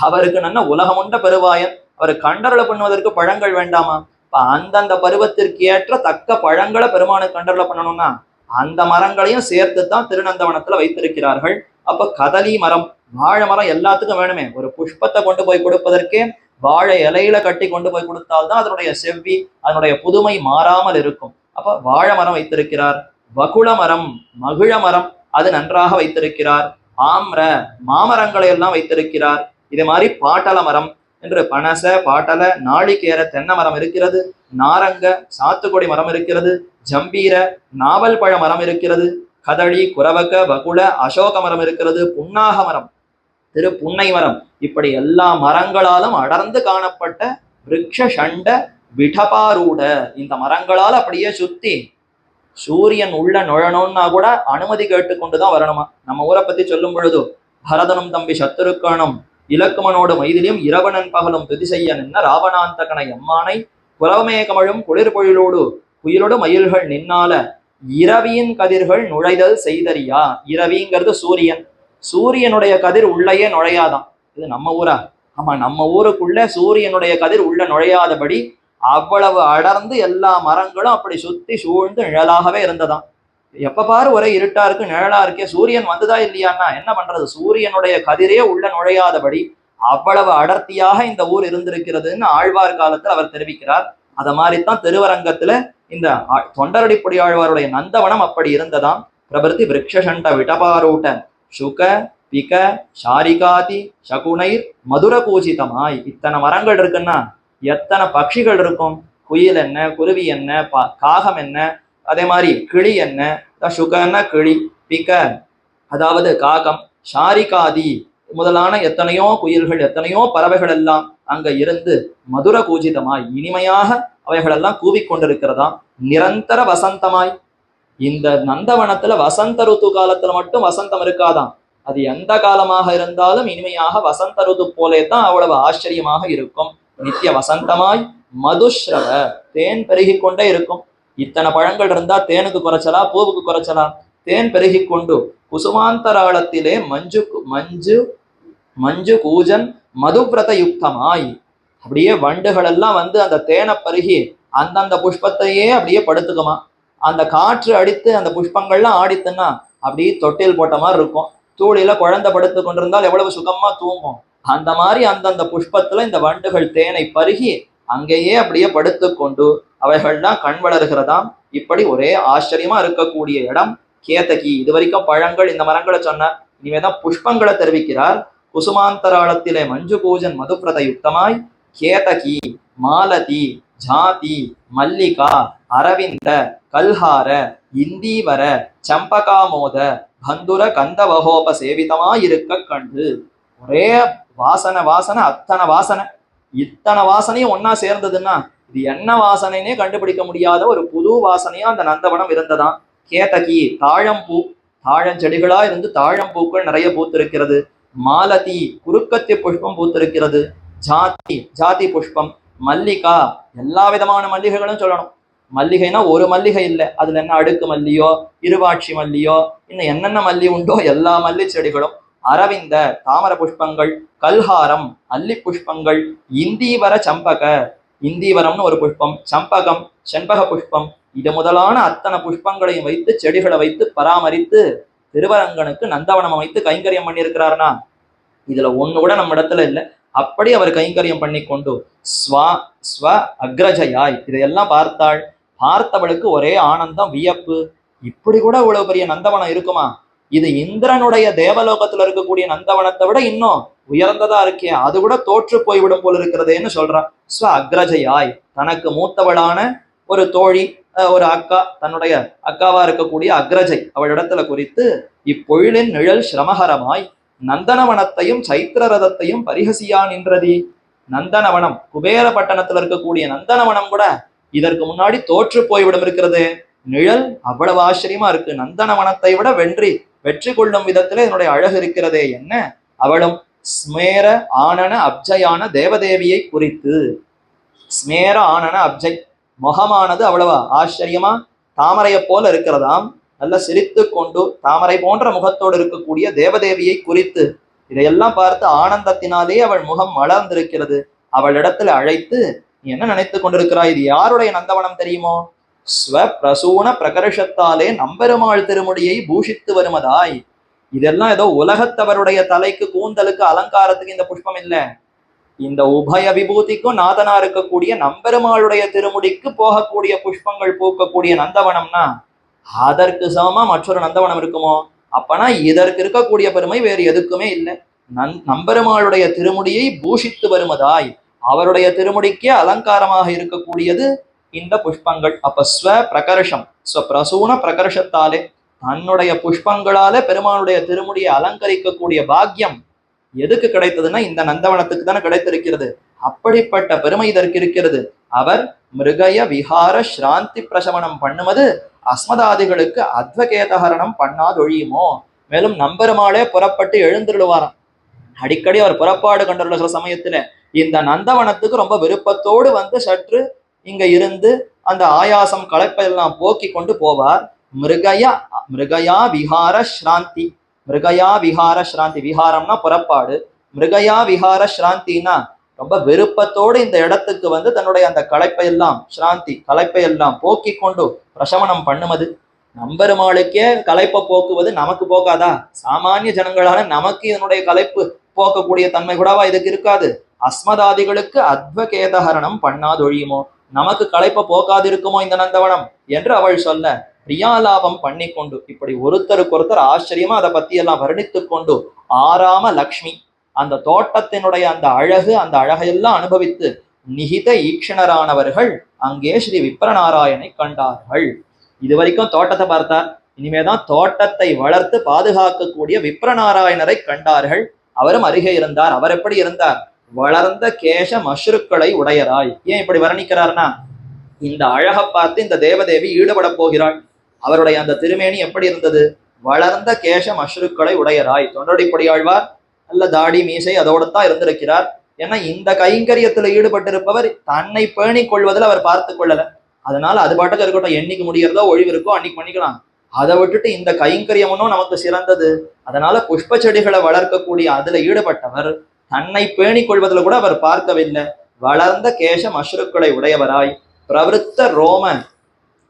அவருக்கு நல்ல உலகமுண்ட பெருவாயன், அவர் கண்டருளை பண்ணுவதற்கு பழங்கள் வேண்டாமா? இப்ப அந்தந்த பருவத்திற்கு ஏற்ற தக்க பழங்களை பெருமானுக்கு கண்டருளை பண்ணணும்னா அந்த மரங்களையும் சேர்த்து தான் திருநந்தவனத்துல வைத்திருக்கிறார்கள். அப்ப கதலி மரம், வாழை மரம் எல்லாத்துக்கும் வேணுமே. ஒரு புஷ்பத்தை கொண்டு போய் கொடுப்பதற்கே வாழை இலையில கட்டி கொண்டு போய் கொடுத்தால்தான் அதனுடைய செவ்வி, அதனுடைய புதுமை மாறாமல் இருக்கும். அப்ப வாழை மரம் வைத்திருக்கிறார். வகுள மரம், மகிழ மரம், அது நன்றாக வைத்திருக்கிறார். ஆம்ர, மாமரங்களை எல்லாம் வைத்திருக்கிறார். இதே மாதிரி பாட்டல மரம் என்று பனச, பாட்டல, நாளிகேர, தென்னை மரம் இருக்கிறது. நாரங்க, சாத்துக்குடி மரம் இருக்கிறது. ஜம்பீர, நாவல் பழ மரம் இருக்கிறது. கதளி, குரவக, வகுள, அசோக மரம் இருக்கிறது. புன்னாக மரம், திரு புன்னை மரம், இப்படி எல்லா மரங்களாலும் அடர்ந்து காணப்பட்ட விருட்ச சண்ட விடபாரூட, இந்த மரங்களால் அப்படியே சுத்தி சூரியன் உள்ள நுழணும்னா கூட அனுமதி கேட்டுக்கொண்டுதான் வரணுமா. நம்ம ஊரை பத்தி சொல்லும் பொழுது, பரதனும் தம்பி சத்துருக்கானும் இலக்குமனோடு மைதிலியும் இரவணன் பகலும் துதி செய்ய நின்ன ராவணாந்தகனை எம்மானை புறமே கமழும் குளிர் பொழிலோடு குயிலோடு மயில்கள் நின்னால இரவியின் கதிர்கள் நுழைதல் செய்தறியா. இரவிங்கிறது சூரியன், சூரியனுடைய கதிர் உள்ளேயே நுழையாதான். இது நம்ம ஊரா? ஆமா, நம்ம ஊருக்குள்ள சூரியனுடைய கதிர் உள்ள நுழையாதபடி அவ்வளவு அடர்ந்து எல்லா மரங்களும் அப்படி சுத்தி சூழ்ந்து நிழலாகவே இருந்ததாம். எப்ப பாரு ஒரே இருட்டா இருக்கு, நிழலா இருக்கே, சூரியன் வந்துதா இல்லையான்னா என்ன பண்றது? சூரியனுடைய கதிரே உள்ள நுழையாதபடி அவ்வளவு அடர்த்தியாக இந்த ஊர் இருந்திருக்கிறதுன்னு ஆழ்வார் காலத்தில் அவர் தெரிவிக்கிறார். அத மாதிரித்தான் திருவரங்கத்துல இந்த தொண்டரடிப்பொடி ஆழ்வாருடைய நந்தவனம் அப்படி இருந்ததாம். பிரபிருத்தி விரக்ஷண்ட விடபாரூட்ட சுக பிக ஷாரிகாதி சகுனைர் மதுர பூஜிதமாய். இத்தனை மரங்கள் இருக்குன்னா எத்தனை பட்சிகள் இருக்கும்? குயில் என்ன, குருவி என்ன, காகம் என்ன, அதே மாதிரி கிளி என்ன, சுகன்னா கிளி, பிக அதாவது காகம், ஷாரிகாதி முதலான எத்தனையோ குயில்கள், எத்தனையோ பறவைகள் எல்லாம் அங்க இருந்து மதுர பூஜிதமாய் இனிமையாக அவைகளெல்லாம் கூவிக்கொண்டிருக்கிறதாம். நிரந்தர வசந்தமாய். இந்த நந்தவனத்துல வசந்த ருத்து காலத்துல மட்டும் வசந்தம் இருக்காதாம், அது எந்த காலமாக இருந்தாலும் இனிமையாக வசந்த ருத்து போலே தான் அவ்வளவு ஆச்சரியமாக இருக்கும். நித்திய வசந்தமாய் மதுஸ்ரவ, தேன் பெருகி கொண்டே இருக்கும். இத்தனை பழங்கள் இருந்தா தேனுக்கு குறைச்சலா, பூவுக்கு குறைச்சலா? தேன் பெருகி கொண்டு குசுமாந்தராளத்திலே மஞ்சு மஞ்சு மஞ்சு கூஜன் மதுபிரத யுக்தமாய், அப்படியே வண்டுகள் எல்லாம் வந்து அந்த தேனை பருகி அந்தந்த புஷ்பத்தையே அப்படியே படுத்துக்குமா. அந்த காற்று அடித்து அந்த புஷ்பங்கள்லாம் ஆடித்துன்னா அப்படியே தொட்டில் போட்ட மாதிரி இருக்கும். தூளில குழந்தை படுத்து கொண்டிருந்தால் எவ்வளவு சுகமா தூங்கும். அந்த மாதிரி அந்தந்த புஷ்பத்துல இந்த வண்டுகள் தேனை பருகி அங்கேயே அப்படியே படுத்து கொண்டு அவைகள்லாம் கண் வளர்கிறதாம். இப்படி ஒரே ஆச்சரியமா இருக்கக்கூடிய இடம் கேதகி. இது வரைக்கும் பழங்கள் இந்த மரங்களை சொன்ன, இனிமேதான் புஷ்பங்களை தெரிவிக்கிறார். குசுமாந்தராளத்திலே மஞ்சு பூஜன் மதுபிரத யுக்தமாய் கேதகி, மாலதி, ஜாதி, மல்லிகா, அரவிந்த, கல்ஹார, இந்தீவர, சம்பகாமோத, பந்துர கந்தவகோப சேவிதமாயிருக்க கண்டு. ஒரே வாசனை வாசனை, அத்தனை வாசனை, இத்தனை வாசனையும் ஒன்னா சேர்ந்ததுன்னா இது என்ன வாசனைன்னே கண்டுபிடிக்க முடியாத ஒரு புது வாசனையா அந்த நந்தவனம் இருந்ததாம். கேதகி, தாழம்பூ, தாழஞ்செடிகளா இருந்து தாழம்பூக்கள் நிறைய பூத்திருக்கிறது. மாலதி, குறுக்கத்தி புஷ்பம் பூத்திருக்கிறது. ஜாதி, ஜாதி புஷ்பம். மல்லிகா, எல்லா விதமான மல்லிகைகளும் சொல்லணும். மல்லிகைனா ஒரு மல்லிகை இல்லை, அதுல என்ன அடுக்கு மல்லியோ, இருவாட்சி மல்லியோ, இன்னும் என்னென்ன மல்லி உண்டோ எல்லா மல்லி செடிகளும். அரவிந்த, தாமர புஷ்பங்கள். கல்ஹாரம், அல்லி புஷ்பங்கள். இந்தீவர சம்பக, இந்தீவரம்னு ஒரு புஷ்பம். சம்பகம், செண்பக புஷ்பம். இது முதலான அத்தனை புஷ்பங்களையும் வைத்து செடிகளை வைத்து பராமரித்து திருவரங்கனுக்கு நந்தவனம் அமைத்து கைங்கரியம் பண்ணியிருக்கிறார்னா இதுல ஒண்ணு கூட நம்ம இடத்துல இல்லை. அப்படி அவர் கைங்கரியம் பண்ணி கொண்டு ஸ்வ அக்ரஜயாய் இதையெல்லாம் பார்த்தாள். பார்த்தவளுக்கு ஒரே ஆனந்தம், வியப்பு. இப்படி கூட இவ்வளவு பெரிய நந்தவனம் இருக்குமா? இது இந்திரனுடைய தேவலோகத்துல இருக்கக்கூடிய நந்தவனத்தை விட இன்னும் உயர்ந்ததா இருக்கே, அது கூட தோற்று போய்விடும் போல இருக்கிறதேன்னு சொல்றான். ஸ்வ அக்ரஜயாய், தனக்கு மூத்தவளான ஒரு தோழி, ஒரு அக்கா, தன்னுடைய அக்காவா இருக்கக்கூடிய அக்ரஜை அவளிடத்துல குறித்து இப்பொழிலின் நிழல் சிரமகரமாய் நந்தனவனத்தையும் சைத்திர ரதத்தையும் பரிகசியா நின்றதி. நந்தனவனம், குபேர பட்டணத்துல இருக்கக்கூடிய நந்தனவனம் கூட இதற்கு முன்னாடி தோற்று போய்விடும் இருக்கிறது. நிழல் அவ்வளவு ஆச்சரியமா இருக்கு. நந்தனவனத்தை விட வெற்றி கொள்ளும் விதத்துல என்னுடைய அழகு இருக்கிறதே என்ன. அவளும் ஸ்மேர ஆனன அப்ஜயான தேவதேவியை குறித்து. ஸ்மேர ஆனன அப்ஜை, முகமானது அவ்வளவா ஆச்சரியமா தாமரையை போல இருக்கிறதாம். நல்ல சிரித்து கொண்டு தாமரை போன்ற முகத்தோடு இருக்கக்கூடிய தேவதேவியை குறித்து இதையெல்லாம் பார்த்து ஆனந்தத்தினாலே அவள் முகம் மலர்ந்திருக்கிறது. அவளிடத்துல அழைத்து, நீ என்ன நினைத்து கொண்டிருக்கிறாய்? இது யாருடைய நந்தவனம் தெரியுமோ? ஸ்வ பிரசூன பிரகர்ஷத்தாலே நம்பெருமாள் திருமுடியை பூஷித்து வருமதாய். இதெல்லாம் ஏதோ உலகத்தவருடைய தலைக்கு கூந்தலுக்கு அலங்காரத்துக்கு இந்த புஷ்பம் இல்லை. இந்த உபய விபூதிக்கும் நாதனா இருக்கக்கூடிய நம்பெருமாளுடைய திருமுடிக்கு போகக்கூடிய புஷ்பங்கள் பூக்கக்கூடிய நந்தவனம்னா அதற்கு சமமா மற்றொரு நந்தவனம் இருக்குமோ? அப்பனா இதற்கு இருக்கக்கூடிய பெருமை வேறு எதுக்குமே இல்லை. நம்பெருமாளுடைய திருமுடியை பூஷித்து வருமதாய், அவருடைய திருமுடிக்கே அலங்காரமாக இருக்கக்கூடியது இந்த புஷ்பங்கள். அப்ப ஸ்வ பிரகர்ஷம், ஸ்வ பிரசூன பிரகர்ஷத்தாலே தன்னுடைய புஷ்பங்களால பெருமானுடைய திருமுடியை அலங்கரிக்கக்கூடிய பாக்கியம் எதுக்கு கிடைத்ததுன்னா இந்த நந்தவனத்துக்கு தானே கிடைத்திருக்கிறது. அப்படிப்பட்ட பெருமை இதற்கு இருக்கிறது. அவர் மிருகய விஹார ஸ்ராந்தி பிரசமனம் பண்ணுவது அஸ்மதாதிகளுக்கு அத்வகேதஹரணம் பண்ணாதொழியுமோ. மேலும் நம்பெருமாளே புறப்பட்டு எழுந்துடுவாராம். அடிக்கடி அவர் புறப்பாடு கண்டுள்ள சில சமயத்துல இந்த நந்தவனத்துக்கு ரொம்ப விருப்பத்தோடு வந்து சற்று இங்க இருந்து அந்த ஆயாசம் களைப்பெல்லாம் போக்கி கொண்டு போவார். மிருகயா விஹார ஸ்ராந்தி, மிருகயா விஹார ஸ்ராந்தி, விஹாரம்னா புறப்பாடு, மிருகயா விஹார ஸ்ராந்தினா ரொம்ப விருப்பத்தோடு இந்த இடத்துக்கு வந்து தன்னுடைய அந்த களைப்பையெல்லாம் ஸ்ராந்தி களைப்பையெல்லாம் போக்கி கொண்டு பிரசமனம் பண்ணுவது. நம்பெருமாளுக்கே களைப்பை போக்குவது நமக்கு போக்காதா? சாமானிய ஜனங்களால நமக்கு இதனுடைய களைப்பு போக்கக்கூடிய தன்மை கூடவா இதுக்கு இருக்காது? அஸ்மதாதிகளுக்கு அத்வகேதஹரணம் பண்ணாதொழியுமோ, நமக்கு களைப்பை போக்காது இருக்குமோ இந்த நந்தவனம் என்று அவள் சொல்ல பிரியாலாபம் பண்ணி கொண்டு இப்படி ஒருத்தருக்கு ஒருத்தர் ஆச்சரியமா அதை பத்தி எல்லாம் வர்ணித்து கொண்டு ஆராம லக்ஷ்மி அந்த தோட்டத்தினுடைய அந்த அழகு, அந்த அழகையெல்லாம் அனுபவித்து நிகித ஈக்ஷணரானவர்கள் அங்கே ஸ்ரீ விப்ரநாராயணனை கண்டார்கள். இது வரைக்கும் தோட்டத்தை பார்த்தார், இனிமேதான் தோட்டத்தை வளர்த்து பாதுகாக்கக்கூடிய விப்ரநாராயணரை கண்டார்கள். அவரும் அருகே இருந்தார். அவர் எப்படி இருந்தார்? வளர்ந்த கேச மஷ்ருக்களை உடையராய். ஏன் இப்படி வர்ணிக்கிறார்னா, இந்த அழகை பார்த்து இந்த தேவதேவி ஈடுபட போகிறாள். அவருடைய அந்த திருமேனி எப்படி இருந்தது? வளர்ந்த கேச மஷ்ருக்களை உடையராய். தொண்டடிப்படியாழ்வார் நல்ல தாடி மீசை அதோடு தான் இருந்திருக்கிறார். ஏன்னா இந்த கைங்கரியத்துல ஈடுபட்டிருப்பவர் தன்னை பேணிக் கொள்வதில் அவர் பார்த்து கொள்ளல. அதனால அது பாட்டுக்கு இருக்கட்டும், என்னைக்கு முடியறதோ ஒழிவு இருக்கோ அன்னைக்கு பண்ணிக்கலாம். அதை விட்டுட்டு இந்த கைங்கரியமும் நமக்கு சிறந்தது. அதனால புஷ்ப செடிகளை வளர்க்கக்கூடிய அதுல ஈடுபட்டவர் தன்னை பேணிக் கொள்வதில் கூட அவர் பார்க்கவில்லை. வளர்ந்த கேச மஷ்ருக்களை உடையவராய், பிரவருத்த ரோம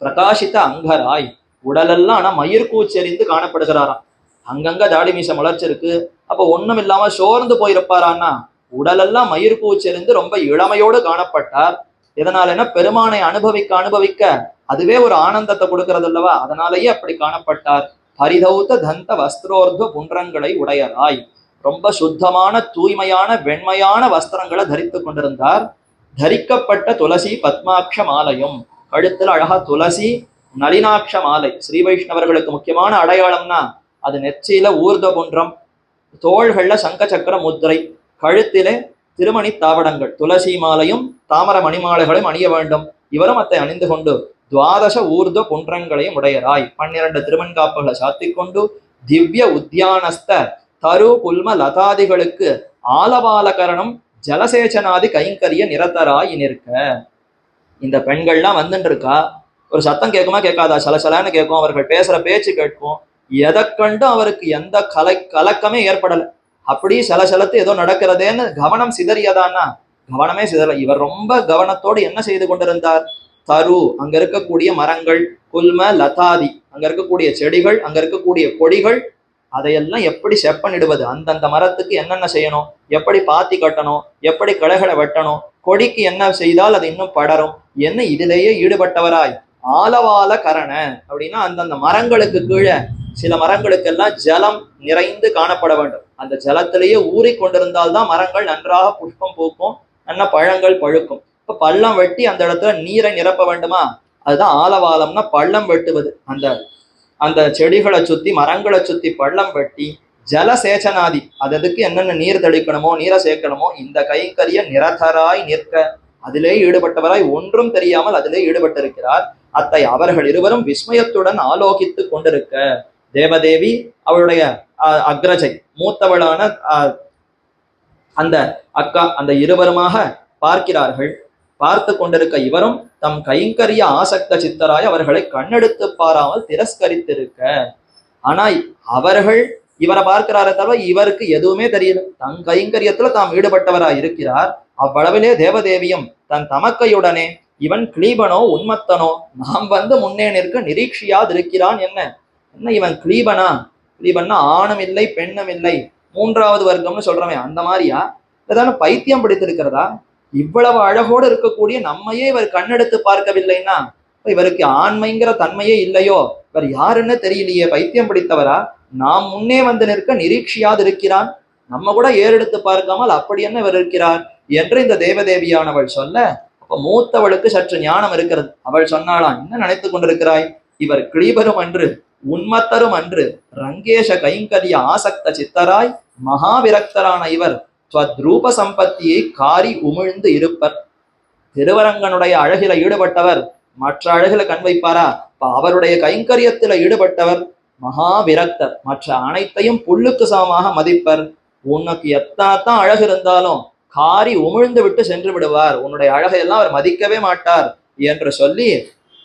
பிரகாசித்த அங்கராய், உடலெல்லாம் ஆனா மயிர்கூச்செறிந்து காணப்படுகிறாராம். அங்கங்க தாடி மீச முளைச்சிருக்கு. அப்ப ஒண்ணும் இல்லாம சோர்ந்து போயிருப்பாரான்னா உடலெல்லாம் மயிர்கூச்செறிந்து ரொம்ப இளமையோடு காணப்பட்டார். எதனாலன்னா பெருமானை அனுபவிக்க அனுபவிக்க அதுவே ஒரு ஆனந்தத்தை கொடுக்கறது அல்லவா, அதனாலேயே அப்படி காணப்பட்டார். ஹரிதௌத தந்த வஸ்திரோர்த்வ புன்றங்களை உடையராய், ரொம்ப சுத்தமான தூய்மையான வெண்மையான வஸ்திரங்களை தரித்து கொண்டிருந்தார். தரிக்கப்பட்ட துளசி பத்மாட்ச மாலையும், கழுத்துல அழகா துளசி நளினாட்ச மாலை. ஸ்ரீ வைஷ்ணவர்களுக்கு முக்கியமான அடையாளம்னா அது நெற்றியில ஊர்த புன்றம், தோள்கள்ல சங்க சக்கர முத்திரை, கழுத்திலே திருமணி தாவடங்கள், துளசி மாலையும் தாமர மணிமாலைகளையும் அணிய வேண்டும். இவரும் அத்தை அணிந்து கொண்டு துவாதச ஊர்த புன்றங்களையும் உடையராய் 12 திருமண்காப்புகளை சாத்திக் கொண்டு திவ்ய உத்தியானஸ்த தரு புல்ம லதாதிகளுக்கு ஆலவாலகரணம் ஜலசேச்சனாதி கைங்கரிய நிரத்தராய் நிற்க. இந்த பெண்கள்லாம் வந்துட்டு இருக்கா. ஒரு சத்தம் கேட்குமா கேட்காதா? சலசலன்னு கேட்கும். அவர்கள் பேசுற பேச்சு கேட்கும். எதை கண்டும் அவருக்கு எந்த கலக்கமே ஏற்படலை. அப்படி சலசலத்து ஏதோ நடக்கிறதேன்னு கவனம் சிதறியதானா? கவனமே சிதறல. இவர் ரொம்ப கவனத்தோடு என்ன செய்து கொண்டிருந்தார்? தரு, அங்க இருக்கக்கூடிய மரங்கள், குல்ம லதாதி, அங்க இருக்கக்கூடிய செடிகள், அங்க இருக்கக்கூடிய கொடிகள், அதையெல்லாம் எப்படி செப்பனிடுவது, அந்தந்த மரத்துக்கு என்னென்ன செய்யணும், எப்படி பாத்தி கட்டணும், எப்படி கிளைகளை வெட்டணும், கொடிக்கு என்ன செய்தால் அது இன்னும் படரும், என்ன இதிலேயே ஈடுபட்டவராய். ஆலவால கரண அப்படின்னா அந்தந்த மரங்களுக்கு கீழே சில மரங்களுக்கெல்லாம் ஜலம் நிறைந்து காணப்பட வேண்டும். அந்த ஜலத்திலேயே ஊறி கொண்டிருந்தால்தான் மரங்கள் நன்றாக புஷ்பம் பூக்கும், நல்ல பழங்கள் பழுக்கும். இப்ப பள்ளம் வெட்டி அந்த இடத்துல நீரை நிரப்ப வேண்டுமா? அதுதான் ஆலவாலம்னா பள்ளம் வெட்டுவது. அந்த அந்த செடிகளை சுத்தி மரங்களை சுத்தி பள்ளம் வெட்டி ஜலசேச்சனாதி, அதுக்கு என்னென்ன நீர் தெளிக்கணுமோ நீரை சேர்க்கணுமோ இந்த கைங்கரிய நிரதராய் நிற்க, அதிலே ஈடுபட்டவராய் ஒன்றும் தெரியாமல் அதிலே ஈடுபட்டிருக்கிறார். அத்தை அவர்கள் இருவரும் விஸ்மயத்துடன் ஆலோகித்து கொண்டிருக்க, தேவதேவி அவளுடைய அக்ரஜை மூத்தவளான அந்த அக்கா, அந்த இருவருமாக பார்க்கிறார்கள். பார்த்து கொண்டிருக்க இவரும் தம் கைங்கரிய ஆசக்த சித்தராய் அவர்களை கண்ணெடுத்து பாராமல் திரஸ்கரித்திருக்க. ஆனா அவர்கள் இவரை பார்க்கிறாரே தவிர இவருக்கு எதுவுமே தெரியல. தன் கைங்கரியத்துல தாம் ஈடுபட்டவராய் இருக்கிறார். அவ்வளவிலே தேவதேவியும் தன் தமக்கையுடனே இவன் கிளீபனோ உன்மத்தனோ, நாம் வந்து முன்னே நிற்க நிரீட்சியாதிருக்கிறான். என்ன என்ன இவன் கிளீபனா? கிளீபன்னா ஆணும் இல்லை பெண்ணும் இல்லை, மூன்றாவது வர்க்கம்னு சொல்றவன் அந்த மாதிரியா? ஏதாவது பைத்தியம் பிடித்திருக்கிறதா? இவ்வளவு அழகோடு இருக்கக்கூடிய நம்மையே இவர் கண்ணெடுத்து பார்க்கவில்லைன்னா இவருக்கு ஆண்மைங்கிற தன்மையே இல்லையோ? இவர் யாருன்னு தெரியலையே, பைத்தியம் பிடித்தவரா? நாம் முன்னே வந்து நிற்க நிரீட்சியாது இருக்கிறான், நம்ம கூட ஏறெடுத்து பார்க்காமல் அப்படி என்ன இவர் இருக்கிறார் என்று இந்த தேவதேவியானவள் சொல்ல, அப்ப மூத்தவளுக்கு சற்று ஞானம் இருக்கிறது. அவள் சொன்னாளாம், என்ன நினைத்து கொண்டிருக்கிறாய்? இவர் கிளீபரும் அன்று உன்மத்தரும் அன்று ரங்கேஷ கைங்கரிய ஆசக்த சித்தராய் மகாவிரக்தரான இவர் ரூப சம்பத்தியை காரி உமிழ்ந்து இருப்பர். திருவரங்கனுடைய அழகில ஈடுபட்டவர் மற்ற அழகில கண் வைப்பாரா? அவருடைய கைங்கரியத்துல ஈடுபட்டவர் மகாவிரக்தர், மற்ற அனைத்தையும் புல்லுக்கு சமமாக மதிப்பர். உனக்கு எத்தனைத்தான் அழகு இருந்தாலும் காரி உமிழ்ந்து விட்டு சென்று விடுவார், உன்னுடைய அழகையெல்லாம் அவர் மதிக்கவே மாட்டார் என்று சொல்லி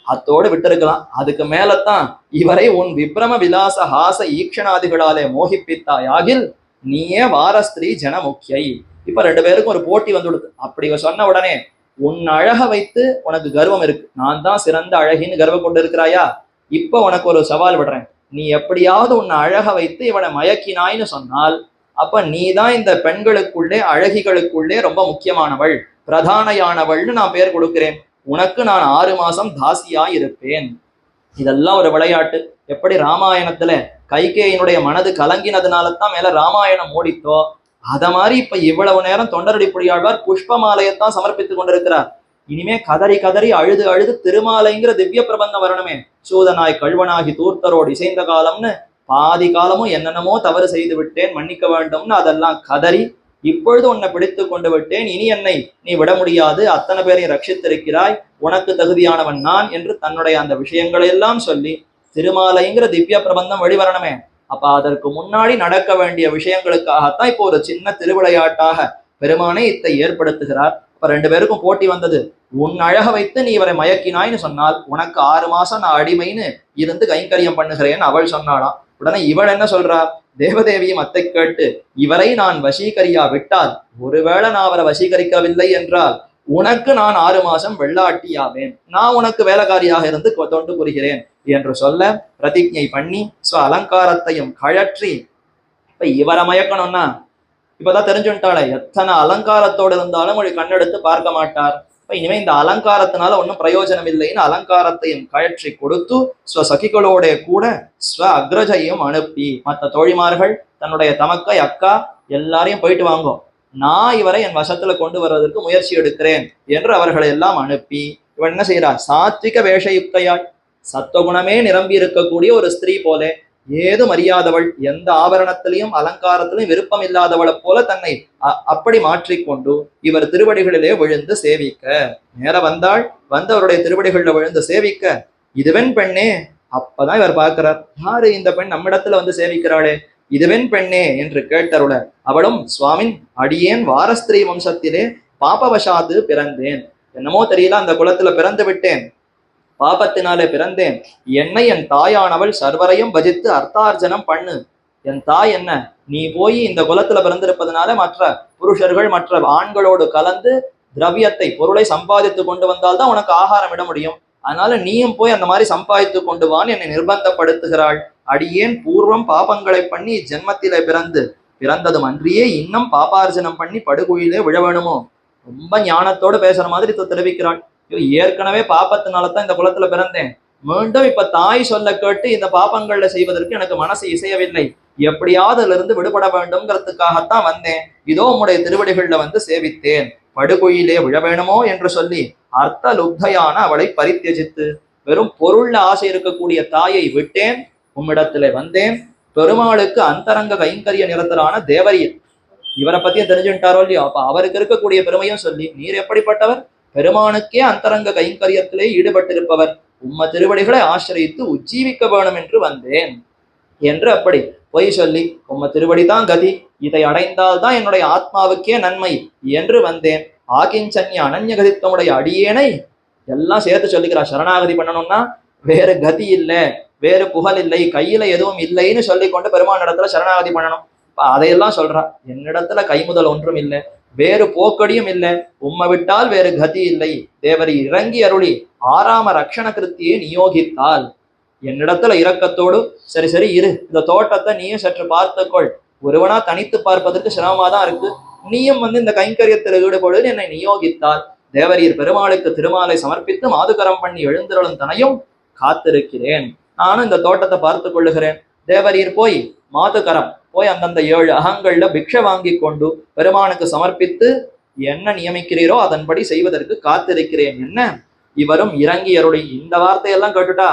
அத்தோடு விட்டிருக்கலாம். அதுக்கு மேலத்தான் இவரை உன் விப்ரம விலாச ஹாச ஈக்ஷணாதிகளாலே மோகிப்பித்தாயாகில் நீயே வாரஸ்திரீ ஜன முக்கியை. இப்ப ரெண்டு பேருக்கும் ஒரு போட்டி வந்துடுது. அப்படி சொன்ன உடனே உன் அழக வைத்து உனக்கு கர்வம் இருக்கு, நான் தான் சிறந்த அழகின்னு கர்வம் கொண்டு இருக்கிறாயா? இப்ப உனக்கு ஒரு சவால் விடுறேன், நீ எப்படியாவது உன்னை அழக வைத்து இவனை மயக்கினாய்னு சொன்னால் அப்ப நீ தான் இந்த பெண்களுக்குள்ளே அழகிகளுக்குள்ளே ரொம்ப முக்கியமானவள், பிரதானையானவள்னு நான் பேர் கொடுக்கிறேன். உனக்கு நான் 6 மாசம் தாசியாய் இருப்பேன். இதெல்லாம் ஒரு விளையாட்டு. எப்படி ராமாயணத்துல கைகேயினுடைய மனது கலங்கினதுனால தான் மேல ராமாயணம் ஓடித்தோ, அத மாதிரி இப்ப இவ்வளவு நேரம் தொண்டரடிப்புடியாழ்வார் புஷ்பமாலையத்தான் சமர்ப்பித்துக் கொண்டிருக்கிறார். இனிமே கதறி கதறி அழுது அழுது திருமாலைங்கிற திவ்ய பிரபந்தம் வரணுமே. சூதனாய் கல்வனாகி தூர்த்தரோடு இசைந்த காலம்னு பாதி காலமும் என்னென்னமோ தவறு செய்து விட்டேன், மன்னிக்க வேண்டும்னு அதெல்லாம் கதறி, இப்பொழுது உன்னை பிடித்து கொண்டு விட்டேன், இனி என்னை நீ விட முடியாது, அத்தனை பேரையும் ரட்சித்திருக்கிறாய், உனக்கு தகுதியானவன் நான் என்று தன்னுடைய அந்த விஷயங்களை எல்லாம் சொல்லி திருமாலைங்கிற திவ்ய பிரபந்தம் வெளிவரணுமே. அப்ப அதற்கு முன்னாடி நடக்க வேண்டிய விஷயங்களுக்காகத்தான் இப்போ ஒரு சின்ன திருவிளையாட்டாக பெருமானே இத்தை ஏற்படுத்துகிறார். இப்ப ரெண்டு பேருக்கும் போட்டி வந்தது. உன் அழக வைத்து நீ இவரை மயக்கினாய்னு சொன்னால் உனக்கு 6 மாசம் நான் அடிமைன்னு இருந்து கைங்கரியம் பண்ணுகிறேன்னு அவள் சொன்னாளாம். உடனே இவள் என்ன சொல்றா? தேவதேவியும் அத்தை கேட்டு, இவரை நான் வசீகரியா விட்டால், ஒருவேளை நான் அவரை வசீகரிக்கவில்லை என்றால் உனக்கு நான் 6 மாசம் வெள்ளாட்டியாவேன், நான் உனக்கு வேலைக்காரியாக இருந்து தொண்டு புரிகிறேன் என்று சொல்ல பிரதிஜை பண்ணி அலங்காரத்தையும் கழற்றி, இப்ப இவரை மயக்கணும்னா இப்பதான் தெரிஞ்சுட்டாளே எத்தனை அலங்காரத்தோடு இருந்தாலும் மொழி கண்ணெடுத்து பார்க்க மாட்டார். இப்ப இனிமே இந்த அலங்காரத்தினால ஒன்றும் பிரயோஜனம் இல்லைன்னு அலங்காரத்தையும் கழற்றி கொடுத்து சகிகளோட கூட அக்ரஜையும் அனுப்பி, மற்ற தோழிமார்கள் தன்னுடைய தமக்கை அக்கா எல்லாரையும் போயிட்டு வாங்கோ, நான் இவரை என் வசத்துல கொண்டு வருவதற்கு முயற்சி எடுக்கிறேன் என்று அவர்களை எல்லாம் அனுப்பி இவன் என்ன செய்யறார்? சாத்விக வேஷயுக்தையாய் சத்துவகுணமே நிரம்பி இருக்கக்கூடிய ஒரு ஸ்திரீ போல, ஏதும் அறியாதவள், எந்த ஆபரணத்திலையும் அலங்காரத்திலையும் விருப்பம் இல்லாதவளை போல தன்னை அப்படி மாற்றிக்கொண்டு இவர் திருவடிகளிலே விழுந்து சேவிக்க நேர வந்தாள். வந்து அவருடைய திருவடிகளில் விழுந்து சேவிக்க, இதுவென் பெண்ணே. அப்பதான் இவர் பார்க்கிறார், யாரு இந்த பெண் நம்மிடத்துல வந்து சேவிக்கிறாளே, இதுவென் பெண்ணே என்று கேட்டருள அவளும், சுவாமின் அடியேன் வாரஸ்திரீ வம்சத்திலே பாபவசாத்து பிறந்தேன், என்னமோ தெரியல அந்த குலத்துல பிறந்து விட்டேன், பாபத்தினாலே பிறந்தேன், என்னை என் தாயானவள் சர்வரையும் பஜித்து அர்த்தார்ஜனம் பண்ணு. என் தாய் என்ன, நீ போய் இந்த குலத்துல பிறந்திருப்பதனால மற்ற புருஷர்கள் மற்ற ஆண்களோடு கலந்து திரவியத்தை பொருளை சம்பாதித்து கொண்டு வந்தால்தான் உனக்கு ஆகாரம் இட முடியும், அதனால நீயும் போய் அந்த மாதிரி சம்பாதித்து கொண்டு வான்னு என்னை நிர்பந்தப்படுத்துகிறாள். அடியேன் பூர்வம் பாபங்களை பண்ணி ஜென்மத்திலே பிறந்ததும் அன்றியே இன்னும் பாபார்ஜனம் பண்ணி படுகுழியிலே விழ வேணுமோ? ரொம்ப ஞானத்தோடு பேசுற மாதிரி தெரிவிக்கிறாள். ஏற்கனவே பாப்பத்தினாலதான் இந்த குலத்துல பிறந்தேன், மீண்டும் இப்ப தாய் சொல்ல கேட்டு இந்த பாப்பங்கள்ல செய்வதற்கு எனக்கு மனசு இசையவில்லை, எப்படியாவது அதுல இருந்து விடுபட வேண்டும்ங்கிறதுக்காகத்தான் வந்தேன், இதோ உம்முடைய திருவடிகள்ல வந்து சேவித்தேன், படுகுழியிலே விழ வேணுமோ என்று சொல்லி அர்த்த லுப்தையான அவளை பரித்தியஜித்து வெறும் பொருள்ல ஆசை இருக்கக்கூடிய தாயை விட்டேன், உம்மிடத்துல வந்தேன். பெருமாளுக்கு அந்தரங்க கைங்கரிய நிரந்தரான தேவரியர், இவரை பத்தியும் தெரிஞ்சுட்டாரோ இல்லையோ, அப்ப அவருக்கு இருக்கக்கூடிய பெருமையும் சொல்லி, நீர் எப்படிப்பட்டவர், பெருமானுக்கே அந்தரங்க கைங்கரியத்திலே ஈடுபட்டிருப்பவர், உம்ம திருவடிகளை ஆசிரியித்து உஜ்ஜீவிக்க வேணும் என்று வந்தேன் என்று அப்படி பொய் சொல்லி, உம்ம திருவடிதான் கதி, இதை அடைந்தால்தான் என்னுடைய ஆத்மாவுக்கே நன்மை என்று வந்தேன். ஆகிஞ்சன்ய அனன்யகதித்துவமுடைய அடியேனை எல்லாம் சேர்த்து சொல்லிக்கிறார். சரணாகதி பண்ணணும்னா வேறு கதி இல்லை, வேறு புகழ் இல்லை, கையில எதுவும் இல்லைன்னு சொல்லிக்கொண்டு பெருமான் இடத்துல சரணாகதி பண்ணணும். அதையெல்லாம் சொல்றா. என்னிடத்துல கைமுதல் ஒன்றும் இல்லை, வேறு போக்கடியும் இல்லை, உம்மை விட்டால் வேறு கதி இல்லை. தேவரி இறங்கி அருளி ஆறாம ரக்ஷண கிருத்தியை நியோகித்தால் என்னிடத்துல இரக்கத்தோடு சரி சரி இரு, இந்த தோட்டத்தை நீயும் சற்று பார்த்துக்கொள், ஒருவனா தனித்து பார்ப்பதற்கு சிரமமாதான் இருக்கு, நீயும் இந்த கைங்கரியத்தில் ஈடுபடு என்னை நியோகித்தால் தேவரீர் பெருமாளுக்கு திருமாலை சமர்ப்பித்து மாதுகரம் பண்ணி எழுந்திரளும் தனையும் காத்திருக்கிறேன், நானும் இந்த தோட்டத்தை பார்த்து கொள்ளுகிறேன். தேவரீர் போய் மாதுகரம் போய் அந்தந்த 7 அகங்கள்ல பிக்ஷை வாங்கி கொண்டு பெருமானுக்கு சமர்ப்பித்து என்ன நியமிக்கிறீரோ அதன்படி செய்வதற்கு காத்திருக்கிறேன். என்ன இவரும் இறங்கி அருளி, இந்த வார்த்தையெல்லாம் கேட்டுட்டா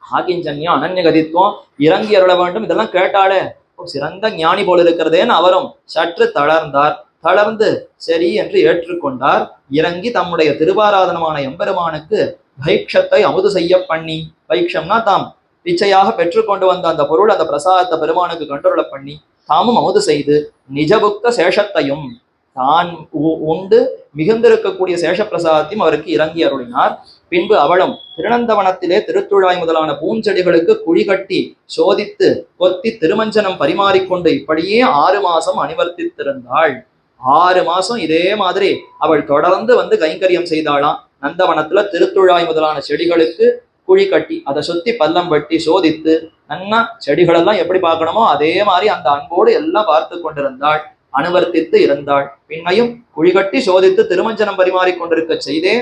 ஆகிஞ்சன்யம் அனன்யகதித்துவம் இறங்கி அருள வேண்டும் இதெல்லாம் கேட்டாலே சிறந்த ஞானி போல் இருக்கிறதேன்னு அவரும் சற்று தளர்ந்தார். தளர்ந்து சரி என்று ஏற்றுக்கொண்டார். இறங்கி தம்முடைய திருவாராதனமான எம்பெருமானுக்கு பைக்ஷத்தை அமுது செய்ய பண்ணி, பைக்ஷம்னா தாம் பிச்சையாக பெற்றுக்கொண்டு வந்த அந்த பொருள், அந்த பிரசாதத்தை பெருமானுக்கு கண்டுருள பண்ணி தாமும் அமுது செய்து நிஜபுக்க சேஷத்தையும் தான் உண்டு மிகுந்திருக்கக்கூடிய சேஷப்பிரசாதத்தையும் அவருக்கு இறங்கி அருளினார். பின்பு அவளும் திருநந்தவனத்திலே திருத்துழாய் முதலான பூஞ்செடிகளுக்கு குழி கட்டி சோதித்து கொத்தி திருமஞ்சனம் பரிமாறிக்கொண்டு இப்படியே 6 மாசம் அணிவர்த்தித்திருந்தாள். 6 மாசம் இதே மாதிரி அவள் தொடர்ந்து கைங்கரியம் செய்தாளாம். நந்தவனத்துல திருத்துழாய் முதலான செடிகளுக்கு குழி கட்டி அதை சுத்தி பள்ளம் வெட்டி சோதித்து நன்னா செடிகளெல்லாம் எப்படி பார்க்கணுமோ அதே மாதிரி அந்த அன்போடு எல்லாம் பார்த்து கொண்டிருந்தாள், அனுவர்த்தித்து இருந்தாள். பின்னையும் குழி கட்டி சோதித்து திருமஞ்சனம் பரிமாறி கொண்டிருக்க செய்தே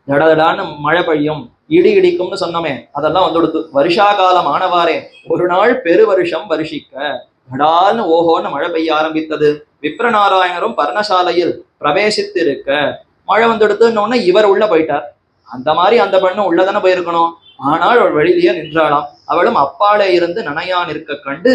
தடதடான்னு மழை பெய்யும், இடி இடிக்கும்னு சொன்னோமே அதெல்லாம் கொடுத்து வருஷா காலம் ஆனவாறே ஒரு நாள் பெரு வருஷம் வருஷிக்க தடால்னு ஓஹோன்னு மழை பெய்ய ஆரம்பித்தது. விப்ரநாராயணரும் பர்ணசாலையில் பிரவேசித்து இருக்க மழை வந்துடுத்துன்னு இவர் உள்ள போயிட்டார். அந்த மாதிரி அந்த பெண்ணும் உள்ளதானே போயிருக்கணும். ஆனால் அவள் வெளியிலேயே நின்றாளாம். அவளும் அப்பாலே இருந்து நனையா நிற்க கண்டு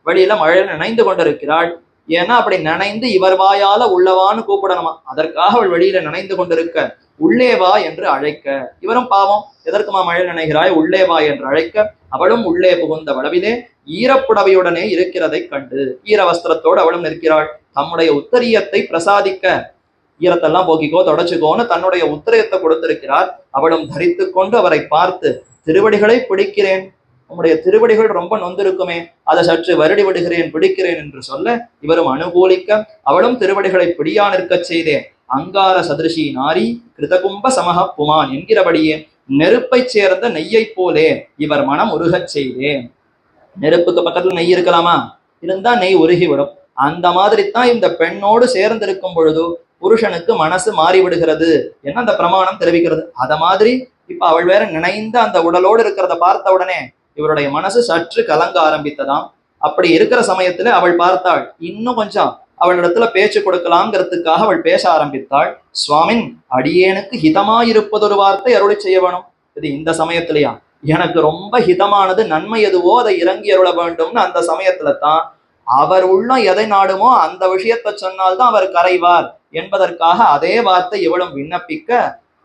வெளியில மழையில நினைந்து கொண்டிருக்கிறாள். ஏன்னா அப்படி நினைந்து இவர் வாயால உள்ளவான்னு கூப்பிடணுமா, அதற்காக அவள் வெளியில நினைந்து கொண்டிருக்க உள்ளே வா என்று அழைக்க, இவரும் பாவம் எதற்குமா மழை நினைகிறாய், உள்ளே வா என்று அழைக்க அவளும் உள்ளே புகுந்த வளவிலே ஈரப்புடவையுடனே இருக்கிறதை கண்டு ஈர வஸ்திரத்தோடு அவளும் நிற்கிறாள். தம்முடைய உத்தரியத்தை பிரசாதிக்க ஈரத்தெல்லாம் போக்கிக்கோ தொடச்சுக்கோன்னு தன்னுடைய உத்தரியத்தை கொடுத்திருக்கிறார். அவளும் தரித்து கொண்டு அவரை பார்த்து திருவடிகளை பிடிக்கிறேன், உம்முடைய திருவடிகள் ரொம்ப நொந்திருக்குமே, அதை சற்று வருடி விடுகிறேன் பிடிக்கிறேன் என்று சொல்ல இவரும் அனுகூலிக்க அவளும் திருவடிகளை பிடியா நிற்க செய்தேன். அங்கார சதிருஷி நாரி கிருதகும்ப சமக புமான் என்கிறபடியே நெருப்பை சேர்ந்த நெய்யை போலே இவர் மனம் உருகச் செய்தேன். நெருப்புக்கு பக்கத்துல நெய் இருக்கலாமா, இருந்தா நெய் உருகிவிடும். அந்த மாதிரி தான் இந்த பெண்ணோடு சேர்ந்திருக்கும் பொழுது புருஷனுக்கு மனசு மாறிவிடுகிறது என்ன அந்த பிரமாணம் தெரிவிக்கிறது. அத மாதிரி இப்ப அவள் வேற நினைந்த அந்த உடலோடு இருக்கிறத பார்த்த உடனே இவருடைய மனசு சற்று கலங்க ஆரம்பித்ததாம். அப்படி இருக்கிற சமயத்துல அவள் பார்த்தாள், இன்னும் கொஞ்சம் அவளிடத்துல பேச்சு கொடுக்கலாம்ங்கிறதுக்காக அவள் பேச ஆரம்பித்தாள். சுவாமின் அடியேனுக்கு ஹிதமாயிருப்பதொரு வார்த்தை அருளி செய்ய வேணும். இது இந்த சமயத்திலயா எனக்கு ரொம்ப ஹிதமானது நன்மை எதுவோ அதை இறங்கி அருள வேண்டும்னு அந்த சமயத்துல தான் அவர் உள்ள எதை நாடுமோ அந்த விஷயத்தை சொன்னால்தான் அவர் கரைவார் என்பதற்காக அதே வார்த்தை இவளும் விண்ணப்பிக்க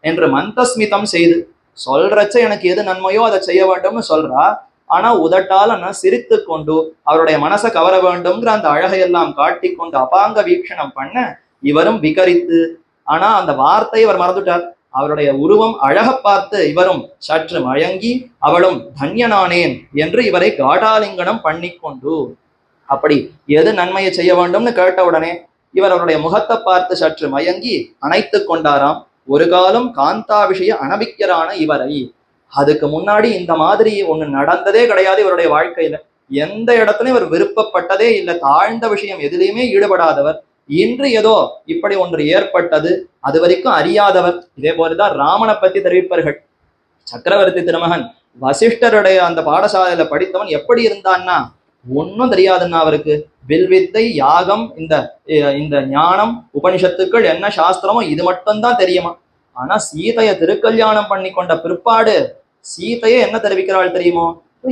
என்று மந்தஸ்மிதம் செய்து சொல்றச்ச எனக்கு எது நன்மையோ அதை செய்ய வேண்டும்னு சொல்றா. ஆனா உதட்டால நான் சிரித்து கொண்டு அவருடைய மனசை கவர வேண்டும்ங்கிற அந்த அழகையெல்லாம் காட்டி கொண்டு அபாங்க வீக்ஷணம் பண்ண இவரும் விகரித்து, ஆனா அந்த வார்த்தையை அவர் மறந்துட்டார். அவருடைய உருவம் அழக பார்த்து இவரும் சற்று மயங்கி அவளும் தன்யனானேன் என்று இவரை காடாலிங்கனம் பண்ணி கொண்டு அப்படி எது நன்மையை செய்ய வேண்டும்னு கேட்ட உடனே இவர் அவருடைய முகத்தை பார்த்து சற்று மயங்கி அணைத்து கொண்டாராம். ஒரு காலம் காந்தா விஷய அனபிக்கரான இவரை, அதுக்கு முன்னாடி இந்த மாதிரி ஒண்ணு நடந்ததே கிடையாது இவருடைய வாழ்க்கையில. எந்த இடத்துலயும் இவர் விருப்பப்பட்டதே இல்லை, தாழ்ந்த விஷயம் எதிலையுமே ஈடுபடாதவர். இன்று ஏதோ இப்படி ஒன்று ஏற்பட்டது, அது வரைக்கும் அறியாதவர். இதே போலதான் ராமனை பத்தி தெரிவிப்பார்கள். சக்கரவர்த்தி திருமகன் வசிஷ்டருடைய அந்த பாடசாலையில படித்தவன் எப்படி இருந்தான்னா ஒன்னும் தெரியாதுன்னா அவருக்கு வில்வித்தை யாகம் இந்த ஞானம் உபனிஷத்துக்கள் என்ன சாஸ்திரமோ இது மட்டும்தான் தெரியுமா. ஆனா சீதைய திருக்கல்யாணம் பண்ணி கொண்ட பிற்பாடு சீதையை என்ன தெரிவிக்கிறாள் தெரியுமோ,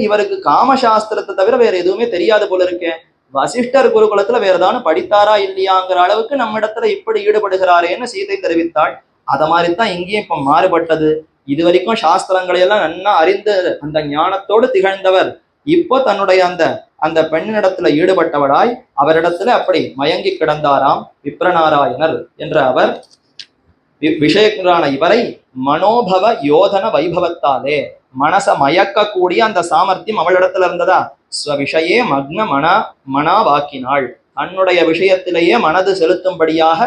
இவருக்கு காமசாஸ்திரத்தை தவிர வேற எதுவுமே தெரியாது போல இருக்கேன். வசிஷ்டர் குருகுலத்துல வேற ஏதாவது படித்தாரா இல்லையாங்கிற அளவுக்கு நம்ம இடத்துல இப்படி ஈடுபடுகிறாரேன்னு சீதை தெரிவித்தாள். அத மாதிரிதான் இங்கேயும் இப்ப மாறுபட்டது. இது வரைக்கும் சாஸ்திரங்களை எல்லாம் நன்னா அறிந்து அந்த ஞானத்தோடு திகழ்ந்தவர் இப்போ தன்னுடைய அந்த அந்த பெண்ணிடத்துல ஈடுபட்டவளாய் அவரிடத்துல அப்படி மயங்கி கிடந்தாராம் விப்ரநாராயணர் என்ற அவர். விஷயங்களான இவரை மனோபவ யோதன வைபவத்தாலே மனச மயக்கக்கூடிய அந்த சாமர்த்தியம் அவளிடத்துல இருந்ததா. ஸ்வவிஷயே மக்ன மனா வாக்கினாள். தன்னுடைய விஷயத்திலேயே மனது செலுத்தும்படியாக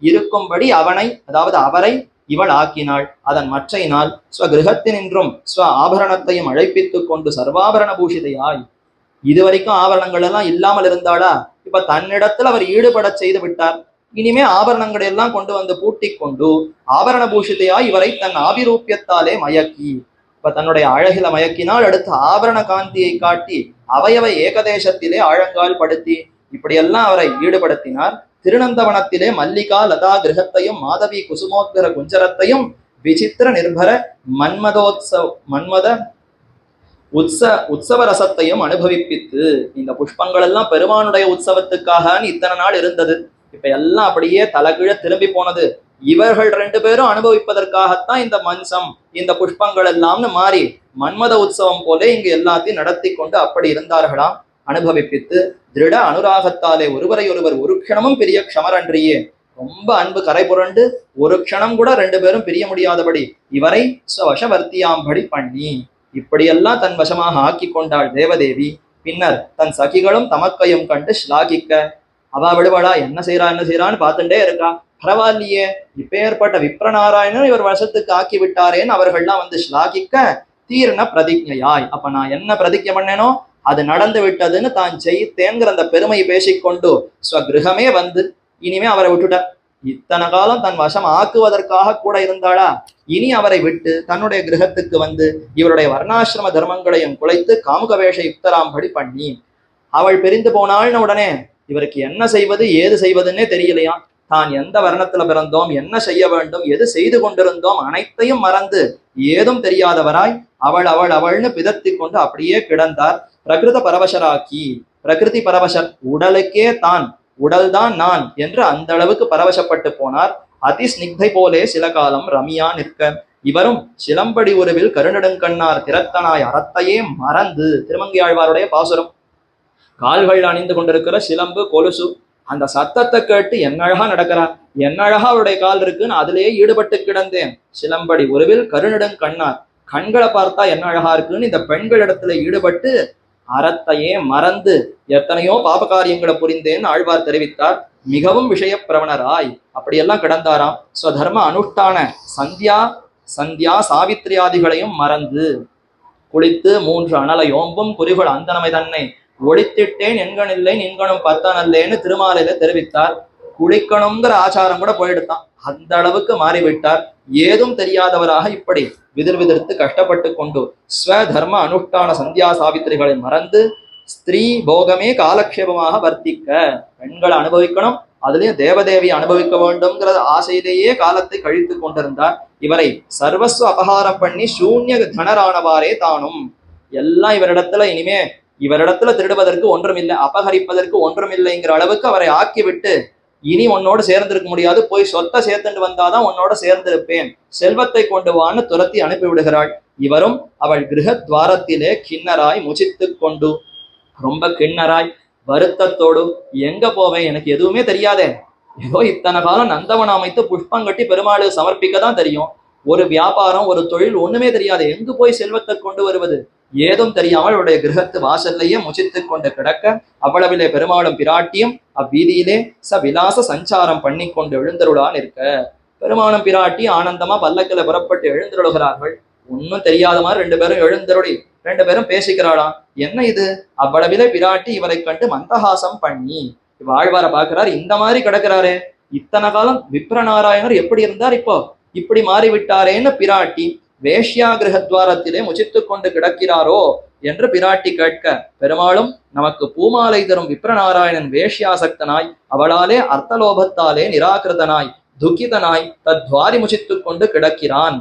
இருக்கும்படி அவனை, அதாவது அவரை இவள் ஆக்கினாள். அதன் மற்றையினால் ஸ்வகிருகத்தினின்றும் ஸ்வ ஆபரணத்தையும் அழைப்பித்துக் கொண்டு சர்வாபரண பூஷிதையாய், இதுவரைக்கும் ஆபரணங்கள் எல்லாம் இல்லாமல் இருந்தாளா, இப்ப தன்னிடத்தில் அவர் ஈடுபட செய்து விட்டார். இனிமே ஆபரணங்களை எல்லாம் கொண்டு வந்து பூட்டி கொண்டு ஆபரண பூஷிதையாய் இவரை தன் ஆபிரூபியத்தாலே மயக்கி, இப்ப தன்னுடைய அழகில மயக்கினால் அடுத்து ஆபரண காந்தியை காட்டி அவையவை ஏகதேசத்திலே ஆழங்கால் படுத்தி இப்படியெல்லாம் அவரை ஈடுபடுத்தினார். திருநந்தவனத்திலே மல்லிகா லதா கிரகத்தையும் மாதவி குசுமோத்கர குஞ்சரத்தையும் விசித்திர நிர்பர மன்மத உற்சவ ரசத்தையும் அனுபவிப்பித்து, இந்த புஷ்பங்கள் எல்லாம் பெருமானுடைய உற்சவத்துக்காக இத்தனை நாள் இருந்தது. இப்ப எல்லாம் அப்படியே தலைகீழ திரும்பி போனது. இவர்கள் 2 பேரும் அனுபவிப்பதற்காகத்தான் இந்த மஞ்சம் இந்த புஷ்பங்கள் எல்லாம்னு மாறி மன்மத உற்சவம் போல இங்கு எல்லாத்தையும் நடத்தி கொண்டு அப்படி இருந்தார்களாம். அனுபவிப்பித்து திருட அனுராகத்தாலே ஒருவரை ஒருவர் ஒரு க்ஷணமும் பிரிய க்ஷமரன்றியே, ரொம்ப அன்பு கரை புரண்டு ஒரு க்ஷணம் கூட 2 பேரும் பிரிய முடியாதபடி இவரை ஸ்வவசவர்த்தியாம்படி பண்ணி இப்படியெல்லாம் தன் வசமாக ஆக்கி கொண்டாள் தேவதேவி. பின்னர் தன் சகிகளும் தமக்கையும் கண்டு ஸ்லாகிக்க, அவா விடுவாளா, என்ன செய்யறான்னு பார்த்துட்டே இருக்கா. பரவாயில்லையே, இப்பேற்பட்ட விப்ரநாராயணன் இவர் வசத்துக்கு ஆக்கி விட்டாரேன்னு அவர்கள்லாம் வந்து ஸ்லாகிக்க, தீர்ண பிரதிஜையாய், அப்ப நான் என்ன பிரதிஜை பண்ணேனோ அது நடந்து விட்டதுன்னு தான் செய்தேங்கிற அந்த பெருமை பேசிக்கொண்டு ஸ்வகிருகமே வந்து இனிமே அவரை விட்டுட்டார். இத்தனை காலம் தன் வசம் ஆக்குவதற்காக கூட இருந்தாளா, இனி அவரை விட்டு தன்னுடைய கிரகத்துக்கு வந்து இவருடைய வர்ணாசிரம தர்மங்களையும் குலைத்து காமுக வேஷ யுக்தராம்படி பண்ணி அவள் பிரிந்து போனாள்னு உடனே இவருக்கு என்ன செய்வது ஏது செய்வதுன்னே தெரியலையாம். தான் எந்த வர்ணத்துல பிறந்தோம், என்ன செய்ய வேண்டும், எது செய்து கொண்டிருந்தோம் அனைத்தையும் மறந்து ஏதும் தெரியாதவராய் அவள்னு பிதத்தி கொண்டு அப்படியே கிடந்தார். பிரகிருத பரவசராக்கி, பிரகிருதி பரவசர், உடலுக்கே தான் உடல்தான் நான் என்று அந்த அளவுக்கு பரவசப்பட்டு போனார். அதி ஸ்னிக்தை போலே சில காலம் ரம்யா நிற்க, இவரும் சிலம்படி உருவில் கருநெடுங்கண்ணார் திறத்தனாய் அறத்தையே மறந்து, திருமங்கையாழ்வாருடைய பாசுரம், கால்கள் அணிந்து கொண்டிருக்கிற சிலம்பு கொலுசு அந்த சத்தத்தை கேட்டு என்ன அழகா நடக்கிறார், என்ன அழகா அவருடைய கால் இருக்குன்னு அதிலேயே ஈடுபட்டு கிடந்தேன். சிலம்படி உருவில் கருநெடுங்கண்ணார், கண்களை பார்த்தா என்ன அழகா இருக்குன்னு இந்த பெண்களிடத்துல ஈடுபட்டு அறத்தையே மறந்து எத்தனையோ பாப காரியங்களை புரிந்தேன்னு ஆழ்வார் தெரிவித்தார். மிகவும் விஷய பிரவணராய் அப்படியெல்லாம் கிடந்தாராம். ஸ்வதர்ம அனுஷ்டான சந்தியா சாவித்ரியாதிகளையும் மறந்து குளித்து 3 அனலை ஓம்பும் குறிகள் அந்தனமை தன்னை ஒழித்திட்டேன் என்கணில்லை நின்கணும் பத்தனல்லேன்னு திருமாலையில தெரிவித்தார். குளிக்கணுங்கிற ஆச்சாரம் கூட போயிடுத்தான், அந்த அளவுக்கு மாறிவிட்டார். ஏதும் தெரியாதவராக இப்படி விதிர்விதிர்த்து கஷ்டப்பட்டு கொண்டு ஸ்வதர்ம அனுஷ்டான சந்தியா சாவித்திரிகளை மறந்து ஸ்திரீ போகமே காலக்ஷேபமாக வர்த்திக்க, பெண்களை அனுபவிக்கணும், அதுலயும் தேவதேவி அனுபவிக்க வேண்டும்ங்கிற ஆசையிலேயே காலத்தை கழித்து கொண்டிருந்தார். இவரை சர்வஸ்வ அபகாரம் பண்ணி சூன்ய தனரானவாறே தானும், எல்லாம் இவரிடத்துல திருடுவதற்கு ஒன்றுமில்லை, அபகரிப்பதற்கு ஒன்றுமில்லைங்கிற அளவுக்கு அவரை ஆக்கிவிட்டு, இனி உன்னோடு சேர்ந்திருக்க முடியாது, போய் சொத்தை சேர்த்துட்டு வந்தாதான் உன்னோட சேர்ந்திருப்பேன், செல்வத்தை கொண்டு வான்னு துரத்தி அனுப்பிவிடுகிறாள். இவரும் அவள் கிரகத்வாரத்திலே கிண்ணராய் முச்சித்து கொண்டு, ரொம்ப கிண்ணராய் வருத்தத்தோடு, எங்க போவேன், எனக்கு எதுவுமே தெரியாதே, ஏதோ இத்தனை காலம் நந்தவனம் அமைத்து புஷ்பம் கட்டி பெருமாளுக்கு சமர்ப்பிக்க தான் தெரியும், ஒரு வியாபாரம் ஒரு தொழில் ஒண்ணுமே தெரியாது, எங்கு போய் செல்வத்தை கொண்டு வருவது ஏதும் தெரியாமல் அவருடைய கிரகத்து வாசல்லையே முச்சித்து கொண்டு கிடக்க, அவ்வளவிலே பெருமாளும் பிராட்டியும் அவ்வீதியிலே விலாச சஞ்சாரம் பண்ணி கொண்டு எழுந்தருளான் இருக்க, பெருமாளும் பிராட்டி ஆனந்தமா பல்லக்கில புறப்பட்டு எழுந்தருளுகிறார்கள். ஒன்னும் தெரியாத மாதிரி 2 பேரும் எழுந்தருளி 2 பேரும் பேசிக்கிறாளாம். என்ன இது, அவ்வளவிலே பிராட்டி இவரை கண்டு மந்தஹாசம் பண்ணி வாழ்வார பாக்குறார், இந்த மாதிரி கிடக்கிறாரே, இத்தனை காலம் விப்ரநாராயணர் எப்படி இருந்தார், இப்போ இப்படி மாறிவிட்டாரேன்னு பிராட்டி வேஷ்யா கிரகத்வாரத்திலே முச்சித்து கொண்டு கிடக்கிறாரோ என்று பிராட்டி கேட்க, பெருமாளும் நமக்கு பூமாலை தரும் விப்ரநாராயணன் வேஷ்யாசக்தனாய் அவளாலே அர்த்தலோபத்தாலே நிராகிருதனாய் துக்கிதனாய் தத்வாரி முச்சித்து கொண்டு கிடக்கிறான்,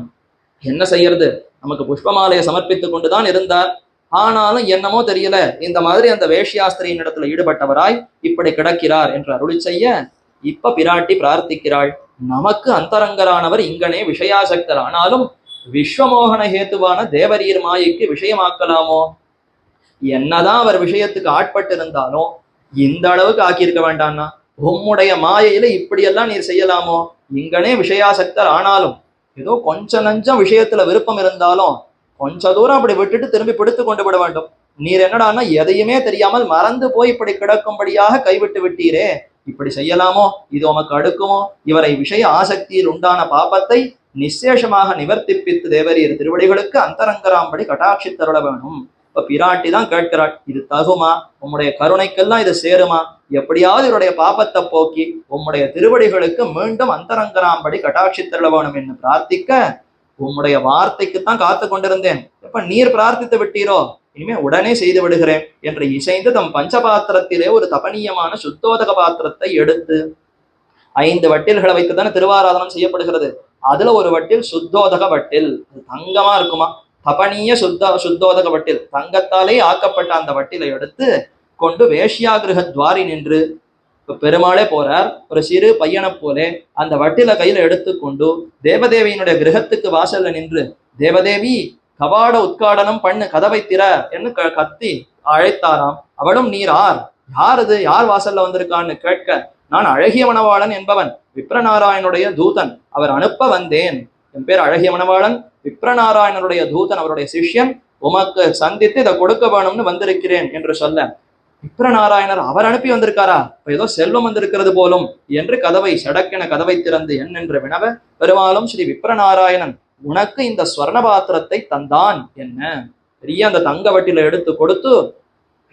என்ன செய்யறது, நமக்கு புஷ்பமாலையை சமர்ப்பித்துக் கொண்டுதான் இருந்தார், ஆனாலும் என்னமோ தெரியல இந்த மாதிரி அந்த வேஷ்யாஸ்திரியின் இடத்துல ஈடுபட்டவராய் இப்படி கிடக்கிறார் என்று அருளி செய்ய, இப்ப பிராட்டி பிரார்த்திக்கிறாள், நமக்கு அந்தரங்கரானவர் இங்கனே விஷயாசக்தர் ஆனாலும் விஸ்வமோகன ஹேத்துவான தேவரீர் மாயைக்கு விஷயமாக்கலாமோ, என்னதான் அவர் விஷயத்துக்கு ஆட்பட்டு இருந்தாலும் இந்த அளவுக்கு ஆக்கியிருக்க வேண்டாம்னா, உம்முடைய மாயையில இப்படியெல்லாம் நீர் செய்யலாமோ? இங்கனே விஷயாசக்தர் ஆனாலும் ஏதோ கொஞ்சம் நஞ்சம் விஷயத்துல விருப்பம் இருந்தாலும் கொஞ்ச தூரம் அப்படி விட்டுட்டு திரும்பி பிடித்து கொண்டு விட வேண்டும். நீர் என்னடான்னா எதையுமே தெரியாமல் மறந்து போய் இப்படி கிடக்கும்படியாக கைவிட்டு விட்டீரே, இப்படி செய்யலாமோ? இது உமக்கு அடுக்குமோ? இவரை விஷய ஆசக்தியில் உண்டான பாபத்தை நிச்சேஷமாக நிவர்த்திப்பித்து தேவரீர் திருவடிகளுக்கு அந்தரங்கராம்படி கட்டாட்சி தருள வேணும். இப்ப பிராட்டி தான் கேட்கிறாள், இது தகுமா? உம்முடைய கருணைக்கெல்லாம் இது சேருமா? எப்படியாவது இவருடைய பாபத்தை போக்கி உம்முடைய திருவடிகளுக்கு மீண்டும் அந்தரங்கராம்படி கட்டாட்சி தருள வேணும் என்று பிரார்த்திக்க, உம்முடைய வார்த்தைக்குத்தான் காத்து கொண்டிருந்தேன், எப்ப நீர் பிரார்த்தித்து விட்டீரோ இனிமே உடனே செய்து விடுகிறேன் என்று இசைந்து தம் பஞ்சபாத்திரத்திலே ஒரு தபனீயமான சுத்தோதக பாத்திரத்தை எடுத்து 5 வட்டில்களை வைத்துதானே திருவாராதனம் செய்யப்படுகிறது. அதுல ஒரு வட்டில் சுத்தோதக வட்டில், தங்கமா இருக்குமா, தபனீய சுத்தோதக வட்டில், தங்கத்தாலே ஆக்கப்பட்ட அந்த வட்டிலை எடுத்து கொண்டு வேஷ்யாகிரக துவாரி நின்று, இப்ப பெருமாளே போறார், ஒரு சிறு பையனை போலே அந்த வட்டில கையில எடுத்துக்கொண்டு தேவதேவியினுடைய கிரகத்துக்கு வாசல்ல நின்று, தேவதேவி கபாட உத்காடனம் பண்ணு, கதவை திற என்று கத்தி அழைத்தாராம். அவளும் நீர் யார் இது, யார் வாசல்ல வந்திருக்கான்னு கேட்க, நான் அழகிய மணவாளன் என்பவன், விப்ரநாராயணுடைய தூதன், அவர் அனுப்ப வந்தேன். என் பேர் அழகிய மணவாளன், விப்ரநாராயணனுடைய தூதன், அவருடைய சிஷ்யன், உமக்கு சந்தித்து இதை கொடுக்க வேணும்னு வந்திருக்கிறேன் என்று சொல்ல, விப்ரநாராயணர் அவர் அனுப்பி வந்திருக்காரா, ஏதோ செல்வம் வந்திருக்கிறது போலும் என்று கதவை சடக்கென கதவை திறந்து என் என்று வினவ, பெருமாளும் ஸ்ரீ விப்ரநாராயணன் உனக்கு இந்த ஸ்வர்ண பாத்திரத்தை தந்தான் என்ன, பெரிய அந்த தங்க வட்டில எடுத்து கொடுத்து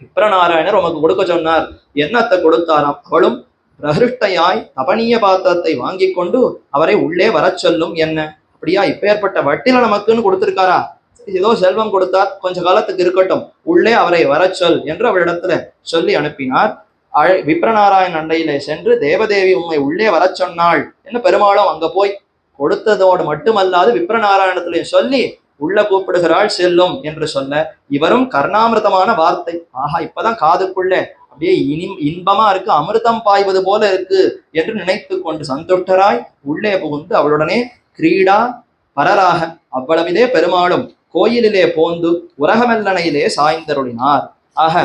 விப்ரநாராயணர் உமக்கு கொடுக்க சொன்னார். என்னத்தை கொடுத்தாராம்? அவளும் பிரகிருஷ்டையாய் தபனீய பாத்திரத்தை வாங்கி கொண்டு அவரை உள்ளே வர சொல்லும் என்ன. அப்படியா, இப்பேற்பட்ட வட்டில நமக்குன்னு கொடுத்திருக்காரா, ஏதோ செல்வம் கொடுத்தார், கொஞ்ச காலத்துக்கு இருக்கட்டும், உள்ளே அவரை வர சொல் என்று அவரிடத்துல சொல்லி அனுப்பினார். விப்ரநாராயணன் அண்டையிலே சென்று தேவதேவி உண்மை உள்ளே வர சொன்னாள் என்று பெருமாளும் அங்க போய் கொடுத்ததோடு மட்டுமல்லாது விப்ரநாராயணத்திலையும் சொல்லி உள்ள கூப்பிடுகிறாள் செல்லும் என்று சொல்ல, இவரும் கர்ணாமிருதமான வார்த்தை, ஆஹா இப்பதான் காதுக்குள்ளே அப்படியே இன்பமா இருக்கு, அமிர்தம் பாய்வது போல இருக்கு என்று நினைத்து கொண்டு சந்துஷ்டராய் உள்ளே புகுந்து அவளுடனே கிரீடா பரராக அவ்வளவிலே பெருமாளும் கோயிலிலே போந்து உரகமெல்லனையிலே சாய்ந்தருளினார். ஆக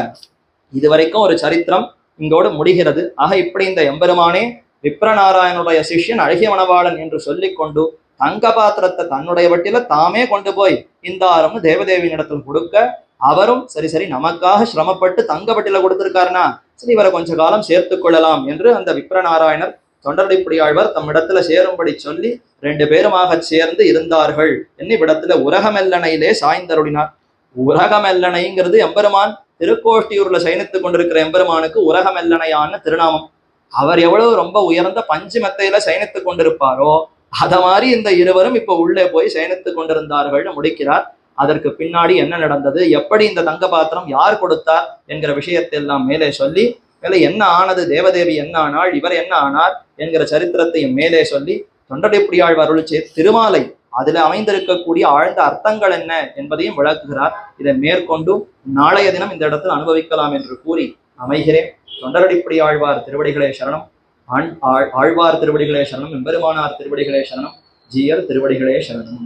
இதுவரைக்கும் ஒரு சரித்திரம் இங்கோடு முடிகிறது. ஆக இப்படி இந்த எம்பெருமானே விப்ரநாராயணனுடைய சிஷ்யன் அழகிய மணவாளன் என்று சொல்லிக் கொண்டு தங்க பாத்திரத்தை தன்னுடைய வட்டில தாமே கொண்டு போய் இந்தாரம்னு தேவதேவியின் இடத்தில் கொடுக்க, அவரும் சரி சரி நமக்காக சிரமப்பட்டு தங்க வட்டில கொடுத்திருக்காருனா சரி இவரை கொஞ்ச காலம் சேர்த்து கொள்ளலாம் என்று அந்த விப்ரநாராயணர் தொண்டரடிப்படியாழ்வார் தம் இடத்துல சேரும்படி சொல்லி 2 பேருமாக சேர்ந்து இருந்தார்கள். என்னிடத்துல உரகமெல்லனையிலே சாய்ந்தருளினார். உரகமெல்லனைங்கிறது எம்பெருமான் திருக்கோஷ்டியூர்ல சயனித்துக் கொண்டிருக்கிற எம்பெருமானுக்கு உரகமெல்லனையான திருநாமம். அவர் எவ்வளவு ரொம்ப உயர்ந்த பஞ்சு மெத்தையில சயனித்துக் கொண்டிருப்பாரோ அத மாதிரி இந்த இருவரும் இப்ப உள்ளே போய் சயனித்துக் கொண்டிருந்தார்கள்னு முடிக்கிறார். அதற்கு பின்னாடி என்ன நடந்தது, எப்படி இந்த தங்க பாத்திரம் யார் கொடுத்தார் என்கிற விஷயத்தை எல்லாம் மேலே சொல்லி, மேலே என்ன ஆனது, தேவதேவி என்ன ஆனாள், இவர் என்ன ஆனார் என்கிற சரித்திரத்தையும் மேலே சொல்லி, தொண்டடிப்படியாழ்வார் அருளிச்சே திருமாலை அதுல அமைந்திருக்கக்கூடிய ஆழ்ந்த அர்த்தங்கள் என்ன என்பதையும் விளக்குகிறார். இதை மேற்கொண்டு நாளைய தினம் இந்த இடத்தில் அனுபவிக்கலாம் என்று கூறி அமைகிறேன். தொண்டரடிப்படியாழ்வார் திருவடிகளே சரணம், ஆழ்வார் திருவடிகளே சரணம், எம்பெருமானார் திருவடிகளே சரணம், ஜீயர் திருவடிகளே சரணம்.